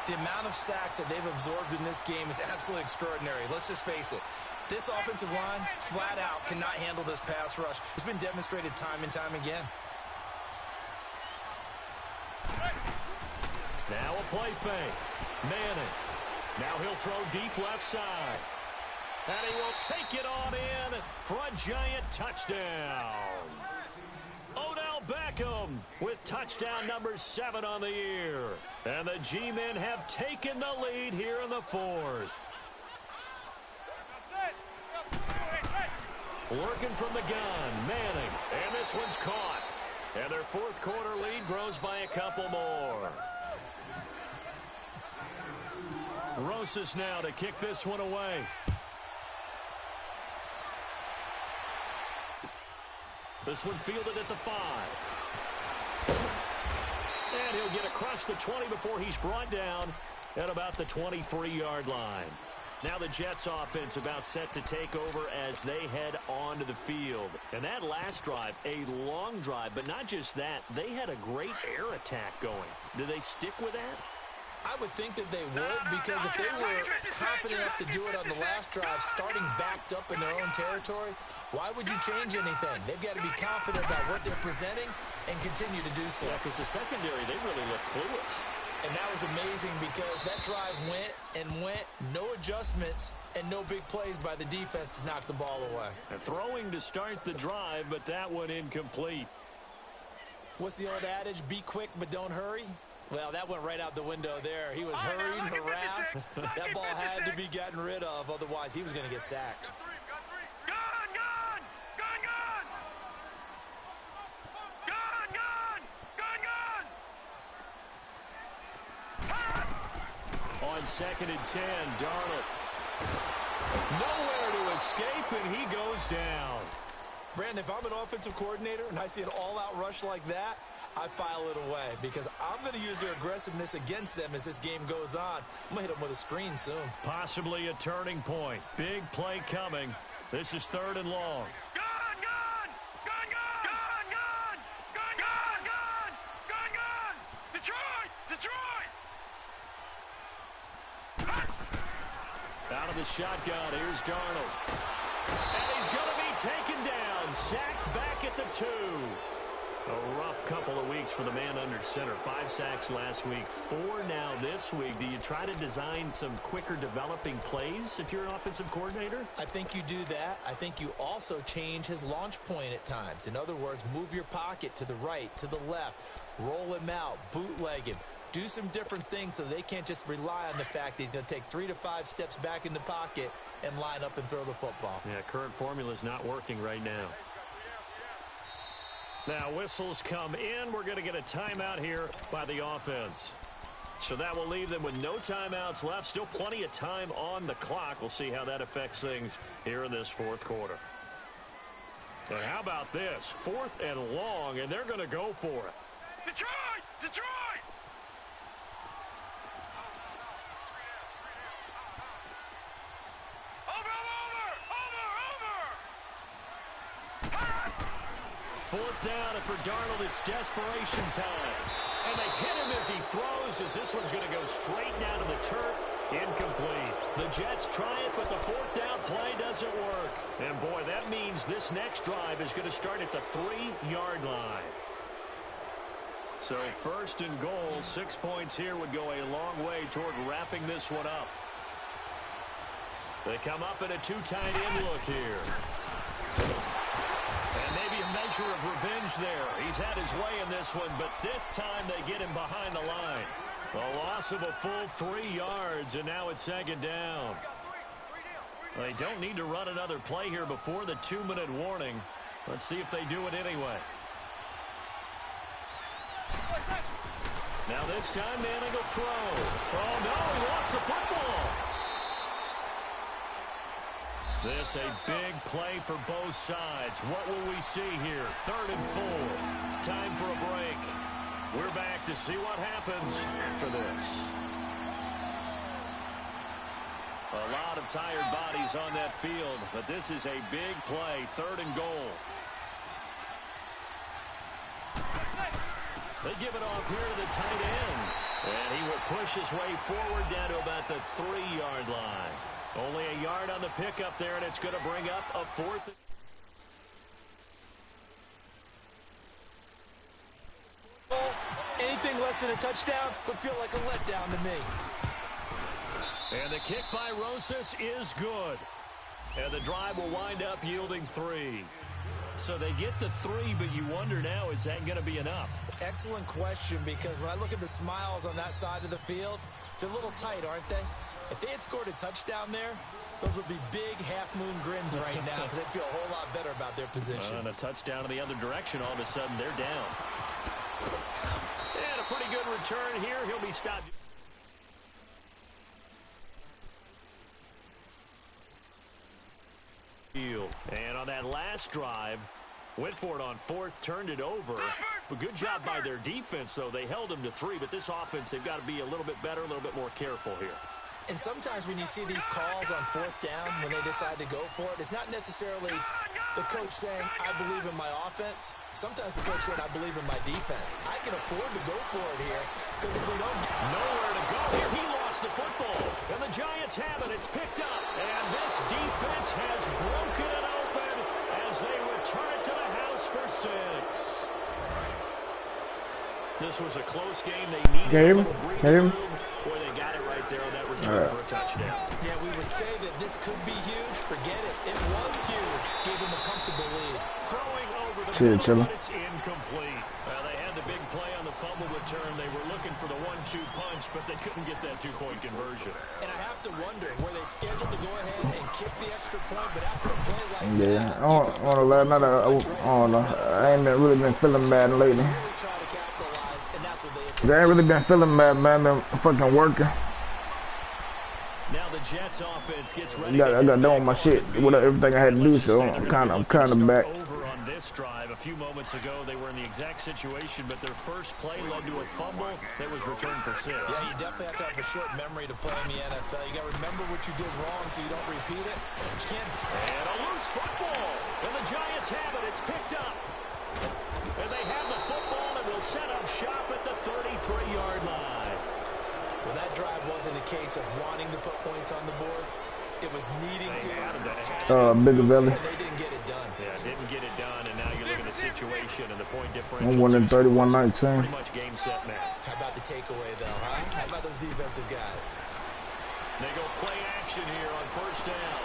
[SPEAKER 2] The amount of sacks that they've absorbed in this game is absolutely extraordinary. Let's just face it. This offensive line, flat out, cannot handle this pass rush. It's been demonstrated time and time again.
[SPEAKER 1] Now a play fake. Manning. Now he'll throw deep left side. And he will take it on in for a giant touchdown. Odell Beckham with touchdown number 7 on the year. And the G-men have taken the lead here in the fourth. Working from the gun, Manning. And this one's caught. And their fourth quarter lead grows by a couple more. Rosas now to kick this one away. This one fielded at the 5. And he'll get across the 20 before he's brought down at about the 23-yard line. Now the Jets offense about set to take over as they head onto the field. And that last drive, a long drive, but not just that, they had a great air attack going. Do they stick with that?
[SPEAKER 2] I would think that they would, because if they were confident enough to do it on the last drive, starting backed up in their own territory, why would you change anything? They've got to be confident about what they're presenting and continue to do so.
[SPEAKER 1] Yeah, because the secondary, they really look clueless.
[SPEAKER 2] And that was amazing because that drive went and went, no adjustments, and no big plays by the defense to knock the ball away.
[SPEAKER 1] And throwing to start the drive, but that one incomplete.
[SPEAKER 2] What's the old adage? Be quick, but don't hurry. Well, that went right out the window there. He was hurried, harassed. That ball had to be gotten rid of, otherwise he was going to get sacked.
[SPEAKER 1] On 2nd and 10, Darnold. Nowhere to escape, and he goes down.
[SPEAKER 2] Brandon, if I'm an offensive coordinator and I see an all-out rush like that, I file it away because I'm going to use their aggressiveness against them as this game goes on. I'm going to hit them with a screen soon.
[SPEAKER 1] Possibly a turning point. Big play coming. This is 3rd and long. Out of the shotgun, here's Darnold. And he's going to be taken down, sacked back at the 2. A rough couple of weeks for the man under center. 5 sacks last week, 4 now this week. Do you try to design some quicker developing plays if you're an offensive coordinator?
[SPEAKER 2] I think you do that. I think you also change his launch point at times. In other words, move your pocket to the right, to the left, roll him out, bootleg him. Do some different things so they can't just rely on the fact that he's going to take 3 to 5 steps back in the pocket and line up and throw the football.
[SPEAKER 1] Yeah, current formula is not working right now. Now whistles come in. We're going to get a timeout here by the offense. So that will leave them with no timeouts left. Still plenty of time on the clock. We'll see how that affects things here in this fourth quarter. And how about this? 4th and long, and they're going to go for it.
[SPEAKER 3] Detroit! Detroit!
[SPEAKER 1] Fourth down, and for Darnold, it's desperation time. And they hit him as he throws, as this one's going to go straight down to the turf. Incomplete. The Jets try it, but the 4th down play doesn't work. And boy, that means this next drive is going to start at the 3-yard line. So 1st and goal, 6 points here would go a long way toward wrapping this one up. They come up in a 2 tight end look here. And maybe a measure of revenge there. He's had his way in this one, but this time they get him behind the line. A loss of a full 3 yards, and now it's 2nd down. They don't need to run another play here before the 2-minute warning. Let's see if they do it anyway. Now this time, Manning will throw. Oh, no, he lost the football. This a big play for both sides. What will we see here? 3rd and 4. Time for a break. We're back to see what happens after this. A lot of tired bodies on that field, but this is a big play. 3rd and goal. They give it off here to the tight end. And he will push his way forward down to about the 3-yard line. Only a yard on the pickup there, and it's going to bring up a 4th.
[SPEAKER 2] Anything less than a touchdown would feel like a letdown to me.
[SPEAKER 1] And the kick by Rosas is good. And the drive will wind up yielding 3. So they get the 3, but you wonder now, is that going to be enough?
[SPEAKER 2] Excellent question, because when I look at the smiles on that side of the field, they're a little tight, aren't they? If they had scored a touchdown there, those would be big half-moon grins right now because they'd feel a whole lot better about their position.
[SPEAKER 1] And a touchdown in the other direction, all of a sudden they're down. And a pretty good return here. He'll be stopped. And on that last drive, went for it on 4th, turned it over. But good job by their defense, though. They held them to 3, but this offense, they've got to be a little bit better, a little bit more careful here.
[SPEAKER 2] And sometimes when you see these calls on 4th down, when they decide to go for it, it's not necessarily the coach saying, I believe in my offense. Sometimes the coach saying, I believe in my defense. I can afford to go for it here, because if we don't...
[SPEAKER 1] Nowhere to go here. He lost the football. And the Giants have it. It's picked up. And this defense has broken it open as they return it to the house for 6. This was a close game. They needed a little breathing room. Boy, they got it right there on that return for a touchdown.
[SPEAKER 2] Yeah, we would say that this could be huge. Forget it. It was huge. Gave him a comfortable lead.
[SPEAKER 1] Throwing over the middle, but it's incomplete. They had the big play on the fumble return. They were looking for the 1-2 punch, but they couldn't get that 2-point conversion.
[SPEAKER 2] And I have to wonder, were they scheduled to go ahead and kick the extra point, but after a play like
[SPEAKER 4] that... I ain't really been feeling Madden lately. I ain't really been feeling Madden, man. I've been fucking working.
[SPEAKER 1] Now the Jets offense gets ready.
[SPEAKER 4] I got done with my shit, with everything I had to do, so I'm kind of back.
[SPEAKER 1] Over on this drive, a few moments ago, they were in the exact situation, but their first play led to a fumble that was returned for 6.
[SPEAKER 2] Yeah, you definitely have to have a short memory to play in the NFL. You got to remember what you did wrong so you don't repeat it. But you can't.
[SPEAKER 1] And a loose football, and the Giants have it. It's picked up, and they have the football and will set up shop at the 33-yard line.
[SPEAKER 2] Well, that drive wasn't a case of wanting to put points on the board. It was needing to.
[SPEAKER 4] Bigger belly.
[SPEAKER 2] They didn't get it done.
[SPEAKER 1] Yeah, didn't get it done, and now you look at the situation and the point differential.
[SPEAKER 4] I'm winning 31-19.
[SPEAKER 1] Pretty much game, set, match.
[SPEAKER 2] How about the takeaway, though, huh? How about those defensive guys?
[SPEAKER 1] They go play action here on 1st down.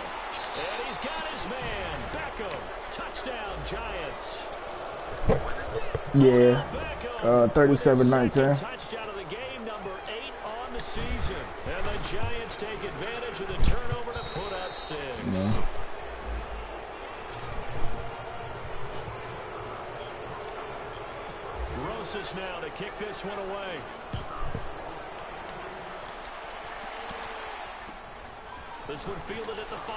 [SPEAKER 1] And he's got his man. Beckham. Touchdown, Giants.
[SPEAKER 4] Yeah. 37-19.
[SPEAKER 1] Touchdown of the game, number 8 on the season. And the Giants take advantage of the turnover to put up 6.
[SPEAKER 4] Yeah.
[SPEAKER 1] Rosas now to kick this one away. This one fielded at the 5.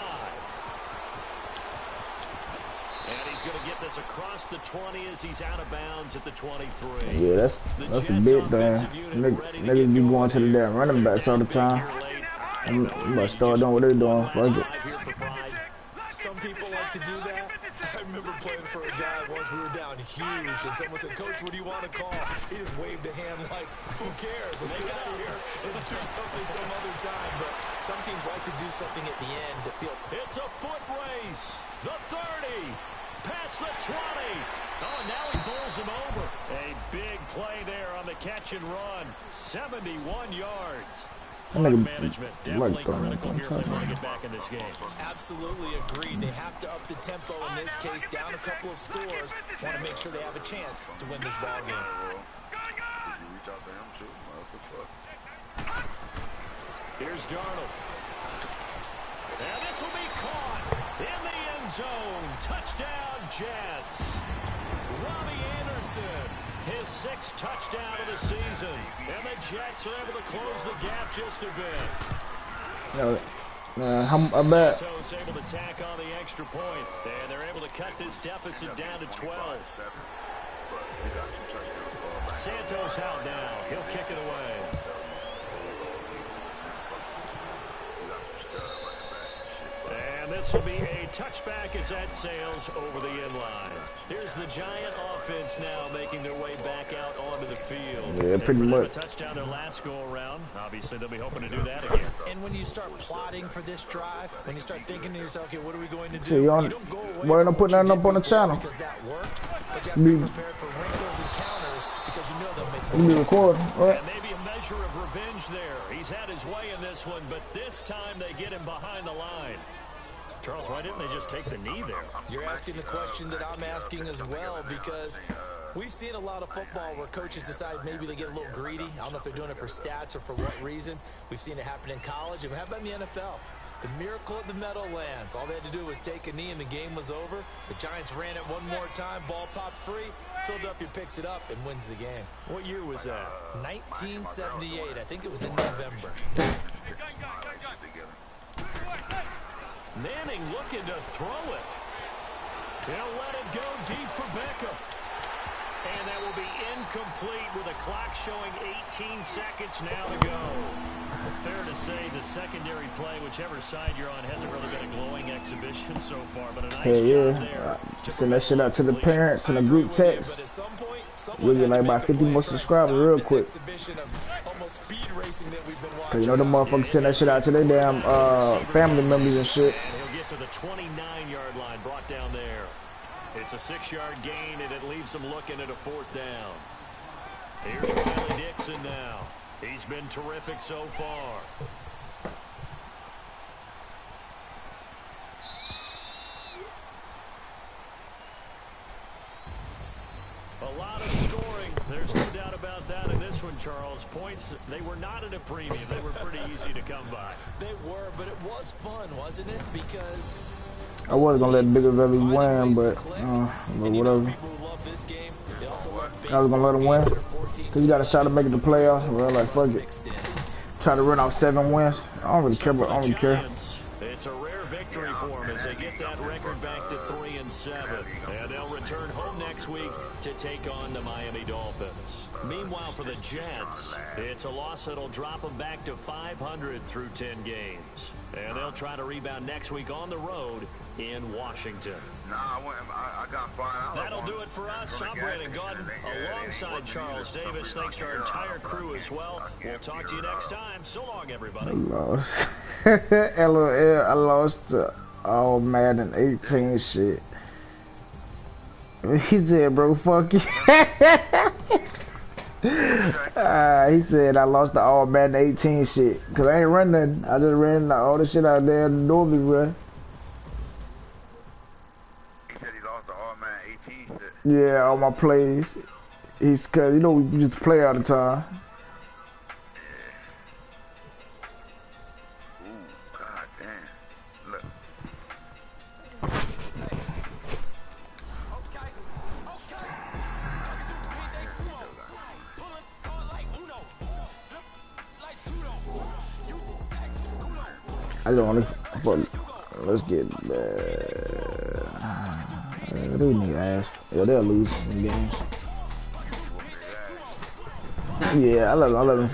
[SPEAKER 1] And he's going to get this across the 20 as he's out of bounds at the 23.
[SPEAKER 4] Yeah, that's the big thing. Niggas be going to the damn running backs all the time. I'm gonna start doing what they're doing. Fuck it.
[SPEAKER 2] Some people like to do that. I remember playing for a guy once. We were down huge, and someone said, "Coach, what do you want to call?" He just waved a hand like, "Who cares? Let's get out of here and do something some other time." But some teams like to do something at the end to feel.
[SPEAKER 1] It's a foot race. The 30. Past the 20. Oh, now he bowls him over. A big play there on the catch and run. 71 yards. Management definitely critical here if they want to get back in this game.
[SPEAKER 2] Absolutely agreed. They have to up the tempo in this case, down a couple of scores. Want to make sure they have a chance to win this ball game.
[SPEAKER 1] Here's Darnold. And this will be caught in the end zone. Touchdown, Jets. Robbie Anderson, his 6th touchdown of the season. And the Jets are able to close the gap just a bit.
[SPEAKER 4] I bet.
[SPEAKER 1] Santos able to tack on the extra point. And they're able to cut this deficit down to 12. Santos held down. He'll kick it away. And this will be a touchback as that sails over the end line. Here's the Giant offense now making their way back out onto the field.
[SPEAKER 4] Yeah, pretty much.
[SPEAKER 1] A touchdown their last go around. Obviously, they'll be hoping to do that again.
[SPEAKER 2] And when you start plotting for this drive, when you start thinking to yourself, okay, what are we going to do?
[SPEAKER 4] See, you don't go away. Why don't put that up on the channel?
[SPEAKER 2] Because that worked, but you have to be prepared for wrinkles and counters because you know they'll make some
[SPEAKER 4] mistakes. Recording, right?
[SPEAKER 1] And maybe a measure of revenge there. He's had his way in this one, but this time they get him behind the line. Charles, why didn't they just take the knee there?
[SPEAKER 2] You're asking the question that I'm asking as well, because we've seen a lot of football where coaches decide maybe they get a little greedy. I don't know if they're doing it for stats or for what reason. We've seen it happen in college, and how about in the NFL? The miracle at the Meadowlands. All they had to do was take a knee, and the game was over. The Giants ran it one more time. Ball popped free. Philadelphia picks it up and wins the game.
[SPEAKER 1] What year was that?
[SPEAKER 2] 1978. I think it was in November.
[SPEAKER 1] Manning looking to throw it. He'll let it go deep for Beckham. And that will be incomplete with a clock showing 18 seconds now to go. Fair to say the secondary play, whichever side you're on, hasn't really been a glowing exhibition so far, but a nice job there.
[SPEAKER 4] Send that shit out to the parents in a group text. We'll get like about 50 more subscribers real quick. Cause you know the motherfuckers send that shit out to their damn family members and shit.
[SPEAKER 1] And he'll get to the 29-yard line, brought down there. It's a 6-yard gain, and it leaves them looking at a 4th down. Here's Riley Dixon now. He's been terrific so far. A lot of scoring. There's no doubt about that in this one, Charles. Points, they were not at a premium. They were pretty easy to come by.
[SPEAKER 2] They were, but it was fun, wasn't it? Because
[SPEAKER 4] I was gonna let Bigger Valley win, but whatever. I was gonna let him win. Cause you got a shot to make it the playoffs. Well, like fuck it. Try to run off 7 wins. I don't really care, but I don't really care.
[SPEAKER 1] It's a rare victory for them as they get that record back to 3-7. And they'll return home next week to take on the Miami Dolphins. Meanwhile, for the Jets, it's a loss that'll drop them back to 500 through 10 games. And they'll try to rebound next week on the road in Washington.
[SPEAKER 3] I got $5.
[SPEAKER 1] That'll do it for us. I'm Brandon Gordon alongside Charles Davis. Thanks to our entire crew as well. We'll talk to you next time. So long, everybody.
[SPEAKER 4] I lost. LOL, I lost all Madden 18 shit. He said, bro, fuck you. He said I lost the all Madden 18 shit. Cause I ain't run nothing. I just ran all the shit out there in the Norby, bro.
[SPEAKER 3] He said he lost the all Madden 18 shit.
[SPEAKER 4] Yeah, all my plays. He's cause you know we used to play all the time. I don't want to. Let's get. They need ass. Yeah, they'll lose in games. Yeah, I love them.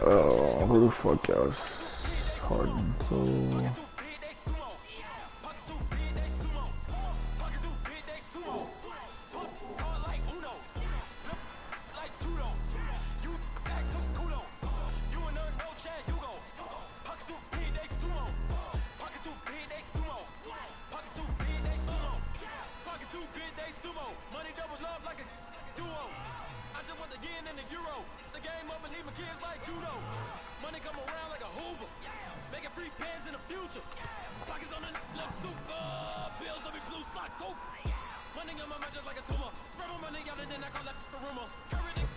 [SPEAKER 4] Oh, who the fuck else? Harden, so...
[SPEAKER 5] Money on my mind just like a tumor. Spread my money out and then I call that a rumor. Heard it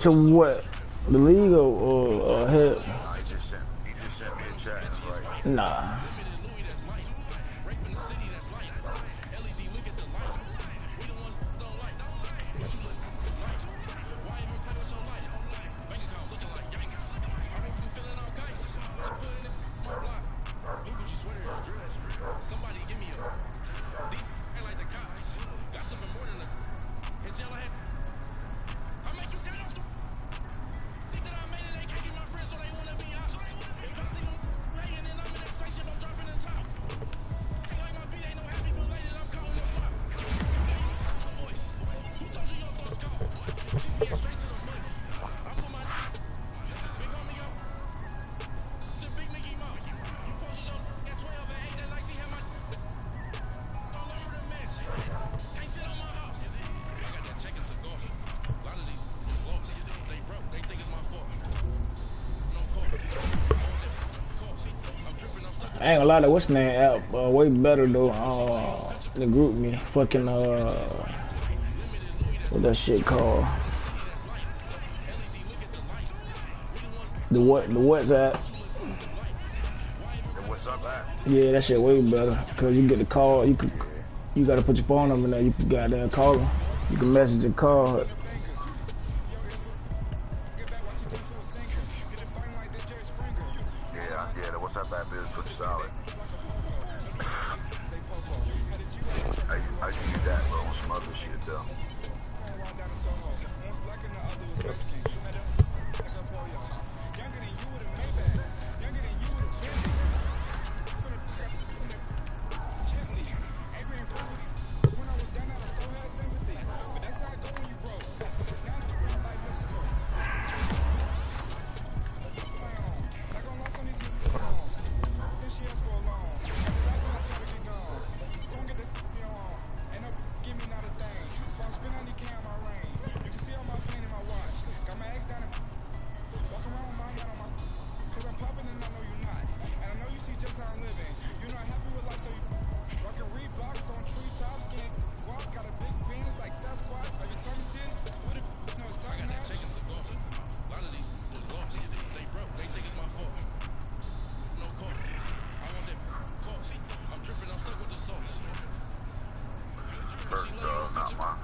[SPEAKER 4] To what? The league or hell?
[SPEAKER 5] Nah, he just sent me a chat. Right.
[SPEAKER 4] Nah. I ain't gonna lie, what's the name app? Way better though. The group me. Fucking what that shit called? The what? The WhatsApp.
[SPEAKER 5] And what's up, at?
[SPEAKER 4] Yeah, that shit way better. Cause you get the call. You gotta put your phone number in there. You gotta call them. You can message and call.
[SPEAKER 5] Yeah, the what's up, at is pretty solid. I use that, bro, on some other shit though. Not mine.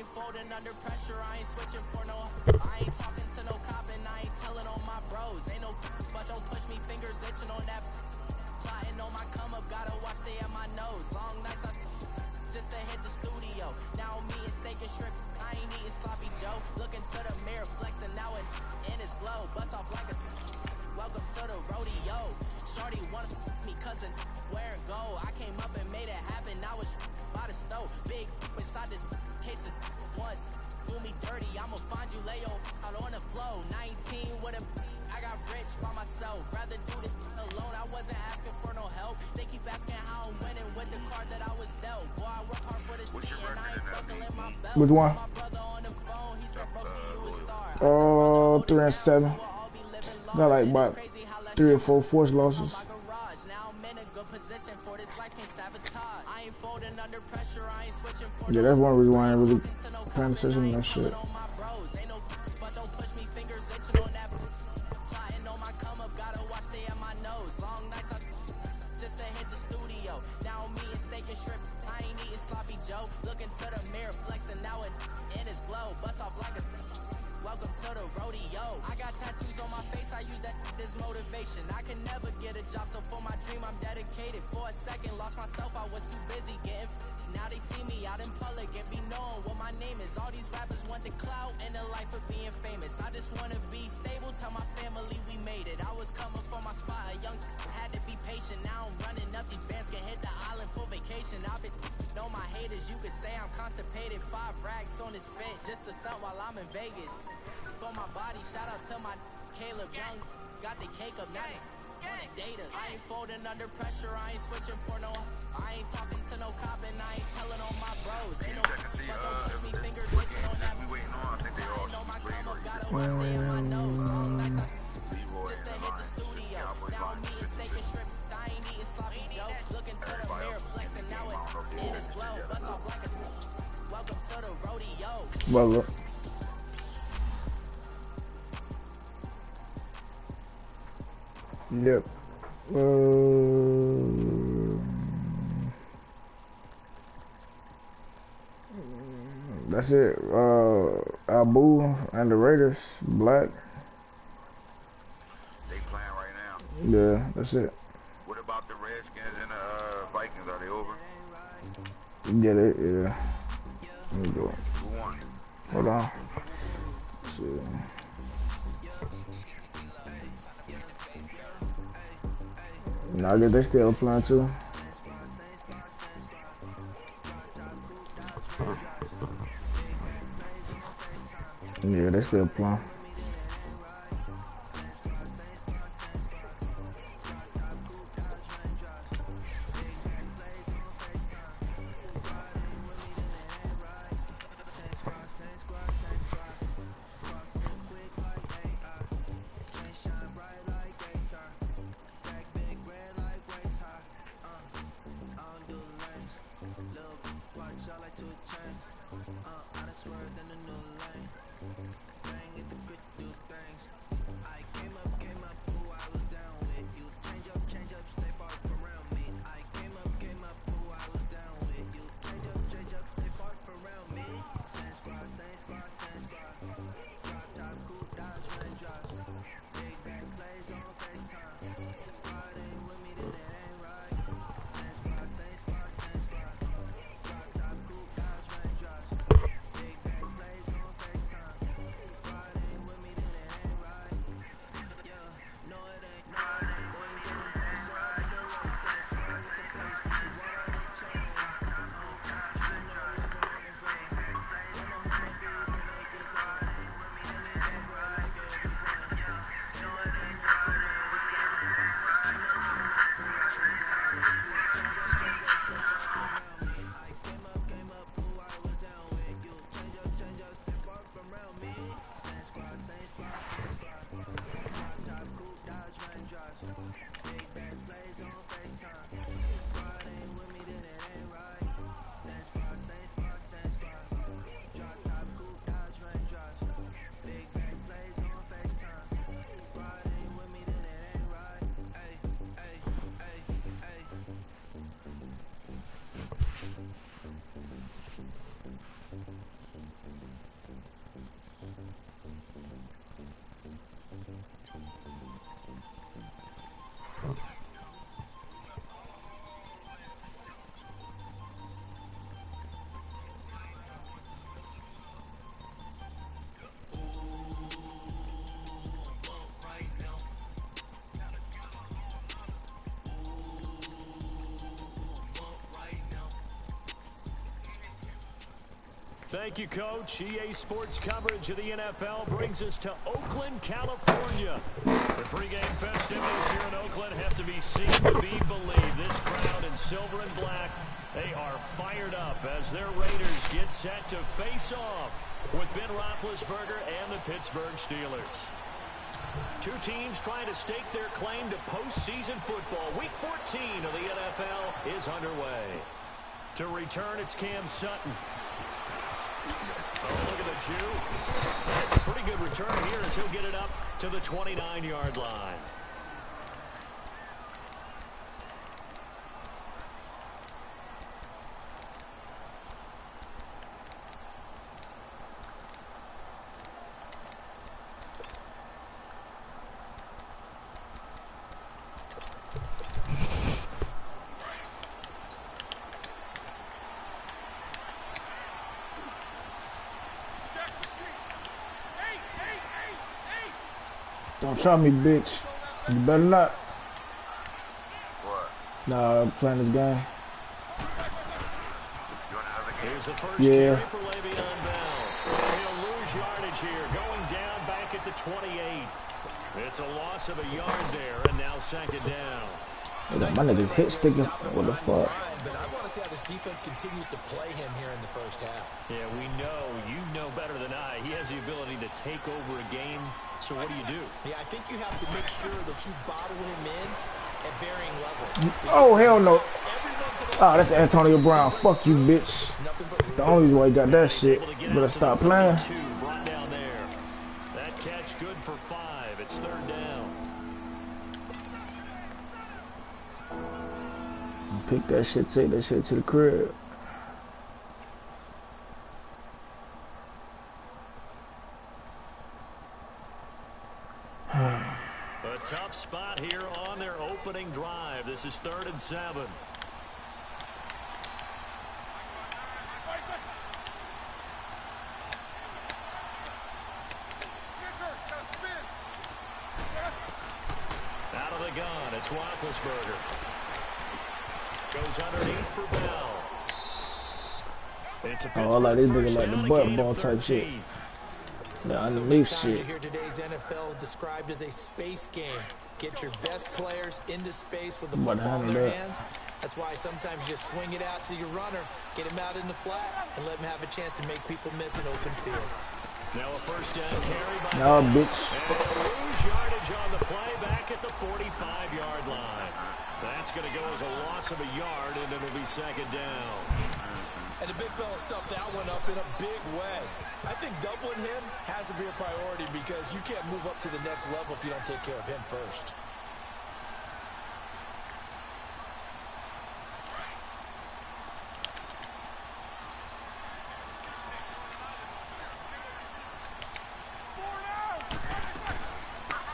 [SPEAKER 6] ain't folding under pressure, I ain't switching for no. I ain't talking to no cop and I ain't telling on my bros. Ain't no but don't push me, fingers itching on that. Plotting on my come up, gotta watch stay at my nose. Long nights I just to hit the studio. Now I'm eating steak and shrimp, I ain't eating sloppy Joe. Looking to the mirror, flexing now it in his glow. Bust off like a welcome to the rodeo. Shorty wanna me cousin wearing gold. I came up and made it happen, now it's by the stove. Big inside this cases one. Do me dirty, I'ma find you Leo out on the flow. 19 with him, I got rich by myself. Rather do this alone, I wasn't asking for no help. They keep asking how I'm winning with the card that I was dealt. Boy, I work hard for this shit and I ain't buckling my belt.
[SPEAKER 4] Which one?
[SPEAKER 6] My brother on the phone, he said, broski, you a star. I said, brother,
[SPEAKER 4] 3 and 7.
[SPEAKER 6] we'll all be living large.
[SPEAKER 4] Got like
[SPEAKER 6] And
[SPEAKER 4] about
[SPEAKER 6] it's crazy how that
[SPEAKER 4] 3 or
[SPEAKER 6] shit
[SPEAKER 4] 4 forced losses.
[SPEAKER 6] my garage. Now I'm in a good position for this life, can't sabotage. I ain't folding under pressure, I ain't switching for
[SPEAKER 4] Yeah, that's one reason why I ain't really paying attention to that shit.
[SPEAKER 6] on my bros. Ain't no but don't push me, fingers itching on that. Plotting on my come up, gotta watch stay at my nose. Long nights I just to hit the studio. Now I'm eating steak and shrimp, I ain't eating sloppy Joe. Looking to the mirror, flexing now it in his glow. Bust off like a welcome to the rodeo. I got tattoos on my face, I use that as motivation. I can never get a job, so for my dream I'm dedicated. For a second, lost myself, I was too busy getting busy. Now they see me out in public and be known what my name is. All these rappers want the clout and the life of being famous. I just wanna be stable, tell my family we made it. I was coming from my spot, a young had to be patient. Now I'm running up, these bands can hit the island for vacation. I've been know my haters, you could say I'm constipated. 5 racks on his fit, just to stunt while I'm in Vegas. On my body, shout out to my Caleb Young. Got the cake up, now it's on a data. I ain't folding under pressure, I ain't switching for no. I ain't talking to no cop and I ain't telling on my bros. Ain't no
[SPEAKER 5] Check and see
[SPEAKER 6] but don't push me, fingers
[SPEAKER 5] what
[SPEAKER 6] itching on
[SPEAKER 5] games
[SPEAKER 6] that.
[SPEAKER 5] we waiting on. I think they all
[SPEAKER 6] Know
[SPEAKER 5] should
[SPEAKER 6] my
[SPEAKER 5] be great
[SPEAKER 6] come
[SPEAKER 5] or
[SPEAKER 6] up, gotta
[SPEAKER 5] either
[SPEAKER 6] watch stay in my nose. Long nights I
[SPEAKER 5] Leroy
[SPEAKER 6] just to
[SPEAKER 5] and the
[SPEAKER 6] hit the
[SPEAKER 5] Lions.
[SPEAKER 6] studio.
[SPEAKER 5] Cowboys,
[SPEAKER 6] Now I'm
[SPEAKER 5] Lions,
[SPEAKER 6] eating steak and shrimp, I ain't eating sloppy Joe. Looking to the
[SPEAKER 5] Everybody
[SPEAKER 6] mirror,
[SPEAKER 5] else was
[SPEAKER 6] flexing
[SPEAKER 5] getting
[SPEAKER 6] now
[SPEAKER 5] the game. I don't know if
[SPEAKER 6] it
[SPEAKER 5] they
[SPEAKER 6] in his
[SPEAKER 5] finished
[SPEAKER 6] glow.
[SPEAKER 5] it yet.
[SPEAKER 6] Bust off like a welcome to the rodeo.
[SPEAKER 4] Well, look. Yep. That's it. Abu and the Raiders, black.
[SPEAKER 5] They playing right now.
[SPEAKER 4] Yeah, that's it.
[SPEAKER 5] What about the Redskins and the Vikings? Are they over?
[SPEAKER 4] Get it? Yeah. Let me go.
[SPEAKER 5] Who won?
[SPEAKER 4] Hold on. Shit. Nah, I guess they still playing too. Yeah, they still playing.
[SPEAKER 6] I done swerved in the new lane. Bang, get the
[SPEAKER 1] Thank you, Coach. EA Sports coverage of the NFL brings us to Oakland, California. The pregame festivities here in Oakland have to be seen to be believed. This crowd in silver and black, they are fired up as their Raiders get set to face off with Ben Roethlisberger and the Pittsburgh Steelers. Two teams trying to stake their claim to postseason football. Week 14 of the NFL is underway. To return, it's Cam Sutton. Oh, look at the Jew. That's a pretty good return here as he'll get it up to the 29-yard line.
[SPEAKER 4] Don't try me, bitch. You better not.
[SPEAKER 5] What?
[SPEAKER 4] Nah, I'm playing this game.
[SPEAKER 5] You want another game?
[SPEAKER 1] Here's the first
[SPEAKER 4] Yeah.
[SPEAKER 1] carry for Le'Veon Bell. He'll lose yardage here, going down back at the 28. It's a loss of a yard there, and now second down.
[SPEAKER 4] My nigga's hit sticking. What the fuck?
[SPEAKER 2] But I want to see how this defense continues to play him here in the first half.
[SPEAKER 1] Yeah, we know. You know better than I. He has the ability to take over a game. So what do you do?
[SPEAKER 2] Yeah, I think you have to make sure that you bottle him in at varying levels.
[SPEAKER 4] Oh, hell no.
[SPEAKER 2] Everyone's
[SPEAKER 4] Oh, that's Antonio Brown. Fuck you, bitch. The only reason why he got that shit. Better stop playing.
[SPEAKER 1] Two brought down there. That catch good for 5. It's third down.
[SPEAKER 4] Pick that shit, take that shit to the crib.
[SPEAKER 1] A tough spot here on their opening drive. This is 3rd and 7. Out of the gun, it's Roethlisberger. Goes underneath for Bell. It's a
[SPEAKER 4] Oh, I like these
[SPEAKER 1] Pittsburgh
[SPEAKER 4] niggas like
[SPEAKER 1] first
[SPEAKER 4] the
[SPEAKER 1] down, a
[SPEAKER 4] butt
[SPEAKER 1] gain
[SPEAKER 4] ball
[SPEAKER 1] of
[SPEAKER 4] type shit.
[SPEAKER 1] 13.
[SPEAKER 4] The
[SPEAKER 2] So many
[SPEAKER 4] underneath
[SPEAKER 2] times
[SPEAKER 4] shit.
[SPEAKER 2] you hear today's NFL described as a space game. Get your best players into space with the
[SPEAKER 4] But
[SPEAKER 2] football in
[SPEAKER 4] handle
[SPEAKER 2] their
[SPEAKER 4] that.
[SPEAKER 2] hands. That's why sometimes you swing it out to your runner, get him out in the flat, and let him have a chance to make people miss an open field.
[SPEAKER 1] Now a first down carry by
[SPEAKER 4] Nah,
[SPEAKER 1] Bell.
[SPEAKER 4] bitch.
[SPEAKER 1] And they'll lose yardage on the play back at the 45-yard line. That's going to go as a loss of a yard, and it'll be second down.
[SPEAKER 2] And the big fella stuffed that one up in a big way. I think doubling him has to be a priority because you can't move up to the next level if you don't take care of him first.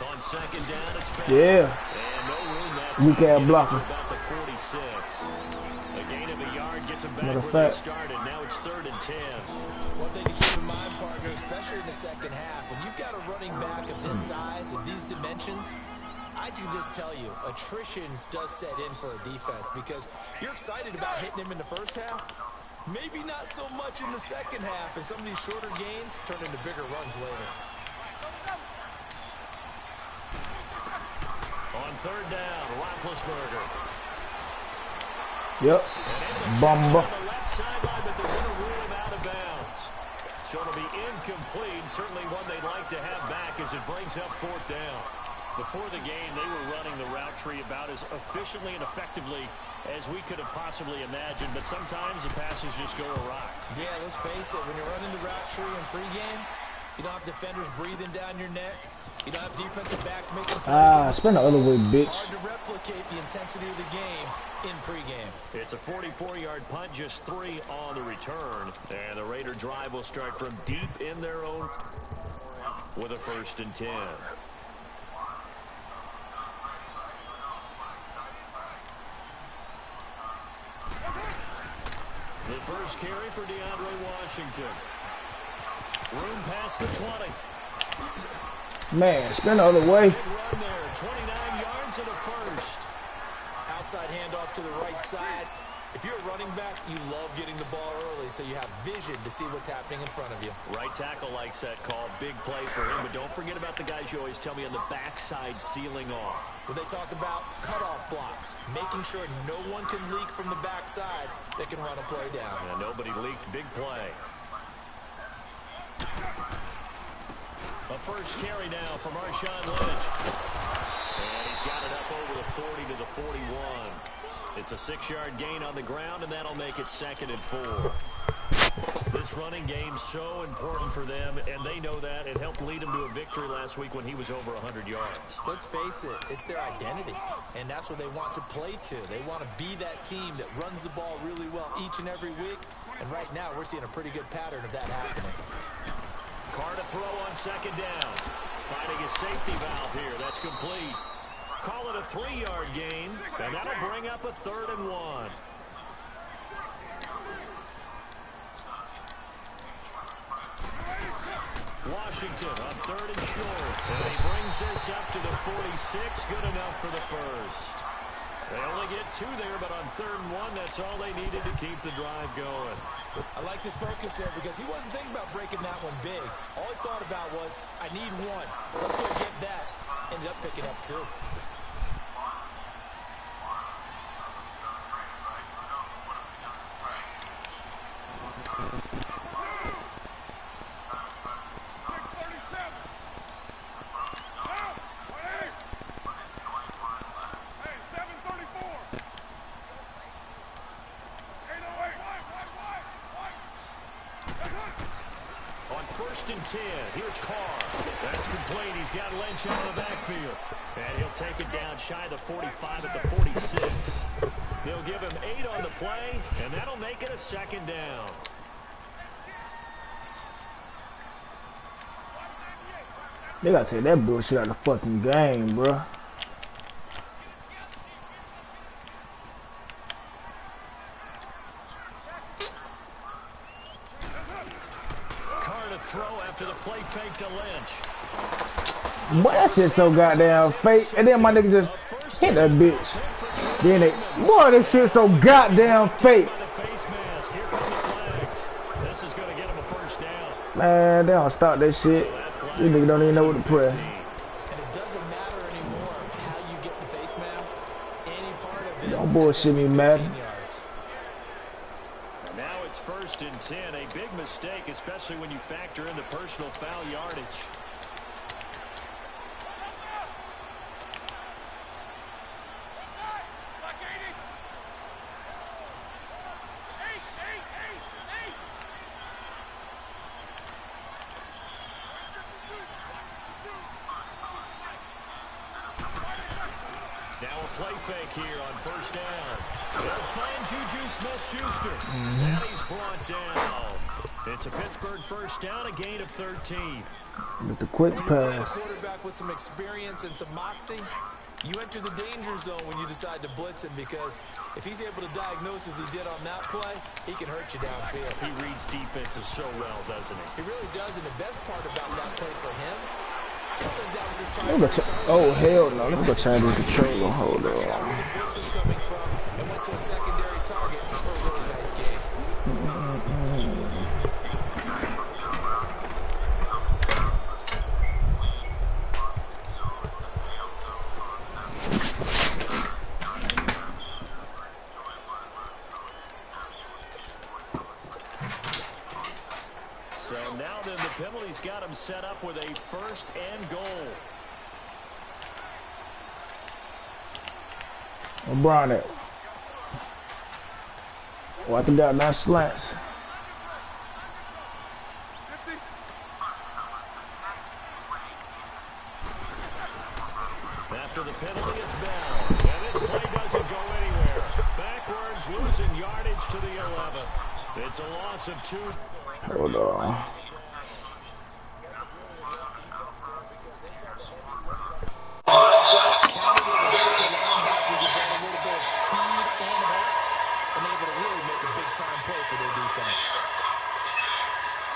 [SPEAKER 1] On second down, it's Bell.
[SPEAKER 4] Yeah.
[SPEAKER 1] And no room that
[SPEAKER 4] Weak
[SPEAKER 1] time.
[SPEAKER 4] ass
[SPEAKER 1] Get
[SPEAKER 4] blocker.
[SPEAKER 1] up to about the 46. A gain of a yard gets him back
[SPEAKER 4] Matter of
[SPEAKER 1] where they
[SPEAKER 4] fact.
[SPEAKER 1] started. Now it's 3rd and 10.
[SPEAKER 2] One thing to keep in mind, partner, especially in the second half, when you've got a running back of this size and these dimensions, I can just tell you, attrition does set in for a defense because you're excited about hitting him in the first half. Maybe not so much in the second half, and some of these shorter gains turn into bigger runs later.
[SPEAKER 1] On 3rd down, Roethlisberger.
[SPEAKER 4] Yep. Bumba.
[SPEAKER 1] On the left sideline, but they're going to rule him out of bounds. So it'll be incomplete. Certainly one they'd like to have back as it brings up 4th down. Before the game, they were running the route tree about as efficiently and effectively as we could have possibly imagined, but sometimes the passes just go awry.
[SPEAKER 2] Yeah, let's face it, when you're running the route tree in pregame, you don't have defenders breathing down your neck. You don't have defensive backs making plays.
[SPEAKER 4] Spin the other way, bitch.
[SPEAKER 2] It's hard to replicate the intensity of the game in pregame.
[SPEAKER 1] It's a 44-yard punt, just 3 on the return. And the Raider drive will start from deep in their own with a 1st and 10. The first carry for DeAndre Washington. Room past the 20.
[SPEAKER 4] Man, spin the other way.
[SPEAKER 1] Big run there, 29 yards and a first.
[SPEAKER 2] Outside handoff to the right side. If you're a running back, you love getting the ball early so you have vision to see what's happening in front of you.
[SPEAKER 1] Right tackle likes that call. Big play for him, but don't forget about the guys you always tell me on the backside sealing off.
[SPEAKER 2] When they talk about cutoff blocks, making sure no one can leak from the backside that can run a play down.
[SPEAKER 1] Yeah, nobody leaked. Big play. A first carry now from Marshawn Lynch. And he's got it up over the 40 to the 41. It's a 6-yard gain on the ground, and that'll make it 2nd and 4. This running game's so important for them, and they know that. It helped lead them to a victory last week when he was over 100 yards.
[SPEAKER 2] Let's face it, it's their identity, and that's what they want to play to. They want to be that team that runs the ball really well each and every week, and right now we're seeing a pretty good pattern of that happening.
[SPEAKER 1] Carr to throw on 2nd down. Finding a safety valve here. That's complete. Call it a 3-yard gain, and that'll bring up a 3rd and 1. Washington on 3rd and short. And he brings this up to the 46. Good enough for the first. They only get 2 there, but on 3rd and 1, that's all they needed to keep the drive going.
[SPEAKER 2] I liked his focus there because he wasn't thinking about breaking that one big. All he thought about was, I need 1. Let's go get that. Ended up picking up 2.
[SPEAKER 1] On 1st and 10, here's Carr. That's complete. He's got Lynch out of the backfield. And he'll take it down shy of the 45 at the 46. They'll give him 8 on the play, and that'll make it a 2nd down.
[SPEAKER 4] They gotta take that bullshit out of the fucking game, bro.
[SPEAKER 1] Throw after the play fake to Lynch.
[SPEAKER 4] Boy, that shit so goddamn fake. And then my nigga just hit that bitch. Then they, boy, this shit so goddamn fake.
[SPEAKER 1] This is going to get him a 1st down.
[SPEAKER 4] Man, they don't stop that shit. These niggas don't even know what to press.
[SPEAKER 2] And it doesn't matter anymore how you get the face mask. Any part of it.
[SPEAKER 4] Don't bullshit me, Madden.
[SPEAKER 1] Now it's 1st and 10. A big mistake, especially when you factor in the personal foul yardage. Now a play fake here on 1st down. They'll find Juju Smith-Schuster. And he's brought down. It's a Pittsburgh 1st down, a gain of 13.
[SPEAKER 4] With the quick
[SPEAKER 2] When you play a
[SPEAKER 4] pass.
[SPEAKER 2] quarterback with some experience and some moxie, you enter the danger zone when you decide to blitz him, because if he's able to diagnose as he did on that play, he can hurt you downfield.
[SPEAKER 1] He reads defenses so well, doesn't he?
[SPEAKER 2] He really does, and the best part about that play for him, I don't think that was his
[SPEAKER 4] Let me
[SPEAKER 2] primary
[SPEAKER 4] go
[SPEAKER 2] target.
[SPEAKER 4] oh, hell no. Let me go change the controller. Hold
[SPEAKER 2] Figured out
[SPEAKER 4] on.
[SPEAKER 2] where the blitz was coming from and went to a secondary target for a really nice game.
[SPEAKER 1] So now then the penalty's got him set up with a 1st and goal.
[SPEAKER 4] LeBron it. Oh, I think that nice slants.
[SPEAKER 1] After the penalty, it's bound. And this play doesn't go anywhere. Backwards, losing yardage to the 11. It's a loss of 2.
[SPEAKER 4] Hold on.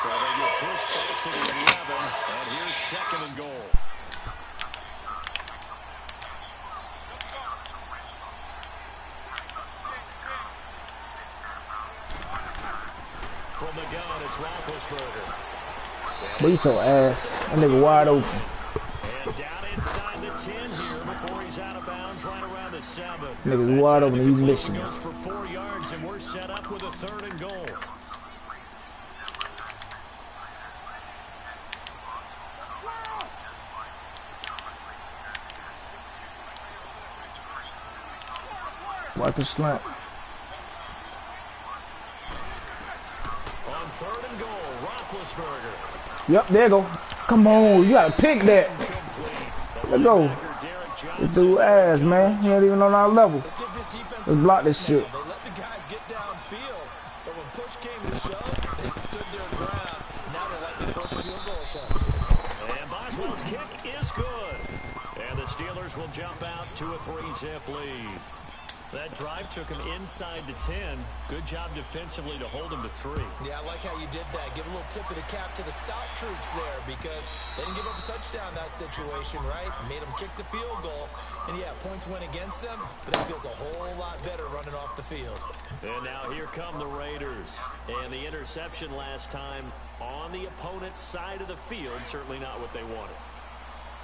[SPEAKER 1] So they get pushed back to the 11, and here's 2nd and goal. from the gun, it's Roethlisberger.
[SPEAKER 4] But he's so ass. That nigga wide open.
[SPEAKER 1] And down inside the 10 here before he's out of bounds, right around the 7.
[SPEAKER 4] Nigga's wide open and he's missing.
[SPEAKER 1] Goes for 4 yards, and we're set up with a 3rd and goal.
[SPEAKER 4] Watch the slant.
[SPEAKER 1] On 3rd and goal, Roethlisberger.
[SPEAKER 4] Yep, there you go. Come on, you gotta pick that. Let's go. This dude ass, man. He ain't even on our level. Let's block this shit.
[SPEAKER 2] They let the guys get downfield, but when push came to shove, they stood their ground. Now they're letting the first field goal attempt.
[SPEAKER 1] And Boswell's kick is good. And the Steelers will jump out to a 3-zip lead. That drive took him inside the 10. Good job defensively to hold him to 3.
[SPEAKER 2] Yeah, I like how you did that. Give a little tip of the cap to the stop troops there because they didn't give up a touchdown in that situation, right? Made them kick the field goal. And, yeah, points went against them, but it feels a whole lot better running off the field.
[SPEAKER 1] And now here come the Raiders. And the interception last time on the opponent's side of the field, certainly not what they wanted.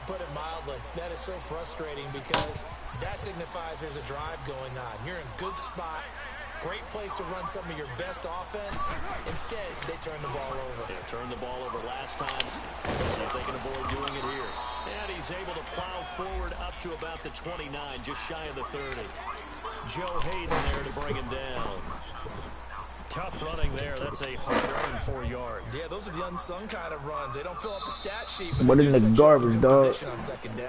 [SPEAKER 2] Put it mildly, that is so frustrating because that signifies there's a drive going on. You're in a good spot, great place to run some of your best offense. Instead, they turn the ball over.
[SPEAKER 1] They turned the ball over last time. Let's see if they can avoid doing it here. And he's able to plow forward up to about the 29, just shy of the 30. Joe Hayden there to bring him down. Tough running there. That's a hard-earned 4 yards.
[SPEAKER 2] Yeah, those are the unsung kind of runs. They don't fill up the stat sheet.
[SPEAKER 4] But in the garbage, dog.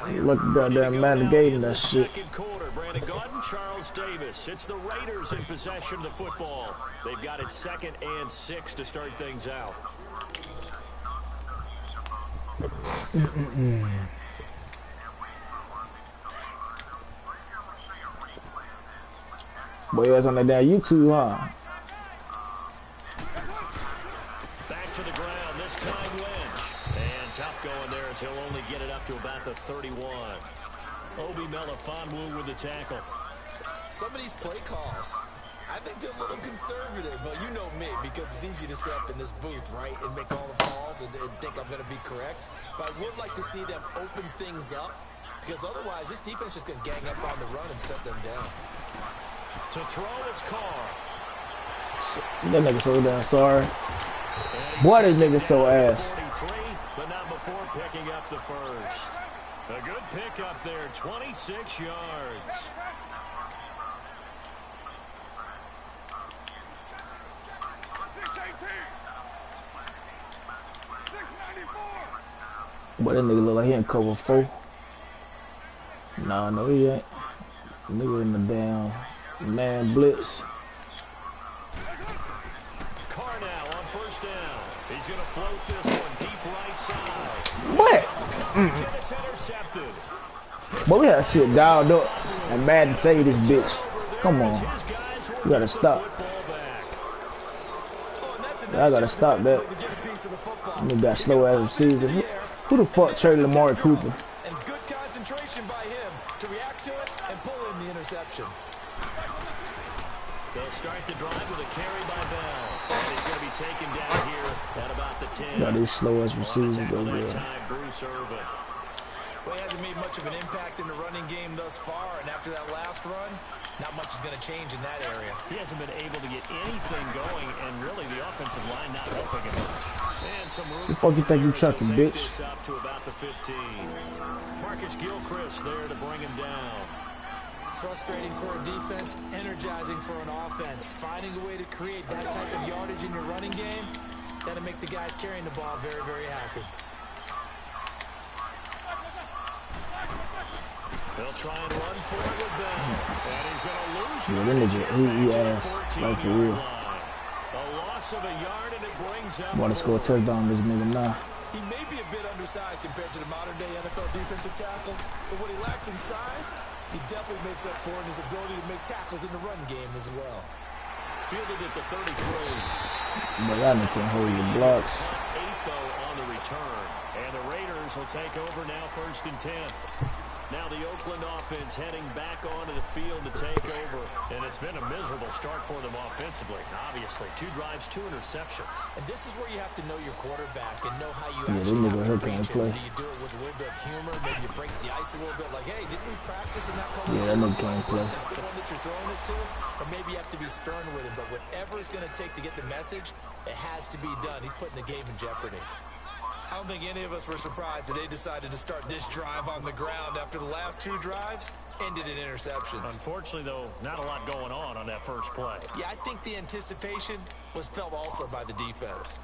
[SPEAKER 4] Look at goddamn Madden gave him that shit.
[SPEAKER 1] Second quarter, Brandon Gaudin, Charles Davis. It's the Raiders in possession of the football. They've got it 2nd and 6 to start things out.
[SPEAKER 4] Boy, that's on that damn YouTube, huh?
[SPEAKER 1] Back to the ground, this time Lynch. And tough going there as he'll only get it up to about the 31. Obi Melifonwu with the tackle.
[SPEAKER 2] Some of these play calls, I think they're a little conservative, but you know me, because it's easy to sit up in this booth, right, and make all the calls and think I'm going to be correct. But I would like to see them open things up, because otherwise this defense is going to gang up on the run and shut them down.
[SPEAKER 1] To throw, it's Carr.
[SPEAKER 4] That nigga so damn sorry. Boy, this nigga so ass.
[SPEAKER 1] 43, but not before picking up the first. A good pick up there, 26 yards.
[SPEAKER 4] Boy, that nigga look like he in cover 4. Nah, no, he ain't. Nigga in the damn man blitz.
[SPEAKER 1] Carr now on first down. He's going to float this one deep right side.
[SPEAKER 4] What?
[SPEAKER 1] And it's intercepted.
[SPEAKER 4] Boy, we had shit dialed up and Madden saved this bitch. Come on. You gotta stop. I gotta stop that. Nigga got slow ass receivers. Who the fuck traded Lamar Cooper?
[SPEAKER 2] And good concentration by him to react to it and pull in the interception.
[SPEAKER 1] They'll start the drive with a carry by Bell. And he's going to be taken down here at about the 10.
[SPEAKER 4] Got these slow ass receivers over there.
[SPEAKER 1] Bruce Irvin.
[SPEAKER 2] Well, he hasn't made much of an impact in the running game thus far, and after that last run, not much is going to change in that area.
[SPEAKER 1] He hasn't been able to get anything going, and really the offensive line not helping him much. And some room.
[SPEAKER 4] The fuck you think you trucking, bitch?
[SPEAKER 1] Up to about the 15. Marcus Gilchrist there to bring him down.
[SPEAKER 2] Frustrating for a defense, energizing for an offense. Finding a way to create that type of yardage in your running game, that'll make the guys carrying the ball very, very happy.
[SPEAKER 1] They'll try and run for it with Bell. And he's going to lose.
[SPEAKER 4] Yeah, that nigga, he ass. Like for real.
[SPEAKER 1] A loss of a yard, and it brings up.
[SPEAKER 4] Want to score a touchdown, this nigga now.
[SPEAKER 2] He may be a bit undersized compared to the modern-day NFL defensive tackle, but what he lacks in size, he definitely makes up for in his ability to make tackles in the run game as well.
[SPEAKER 1] Fielded at the 33.
[SPEAKER 4] But y'all need to hold your blocks.
[SPEAKER 1] 8 though on the return, and the Raiders will take over now, 1st and 10. Now the Oakland offense heading back onto the field to take over. And it's been a miserable start for them offensively. Obviously, 2 drives, 2 interceptions.
[SPEAKER 2] And this is where you have to know your quarterback and know how you
[SPEAKER 4] Yeah,
[SPEAKER 2] actually
[SPEAKER 4] they
[SPEAKER 2] have
[SPEAKER 4] nigga
[SPEAKER 2] to
[SPEAKER 4] can't
[SPEAKER 2] reach
[SPEAKER 4] play.
[SPEAKER 2] him. Do you do it with a little bit of humor? Maybe you break the ice a little bit. Like, hey, didn't we practice in that color?
[SPEAKER 4] Yeah, that nigga can't play.
[SPEAKER 2] That's the one that you're throwing it to. Or maybe you have to be stern with him. But whatever it's going to take to get the message, it has to be done. He's putting the game in jeopardy. I don't think any of us were surprised that they decided to start this drive on the ground after the last 2 drives ended in interceptions.
[SPEAKER 1] Unfortunately, though, not a lot going on that first play.
[SPEAKER 2] Yeah, I think the anticipation was felt also by the defense.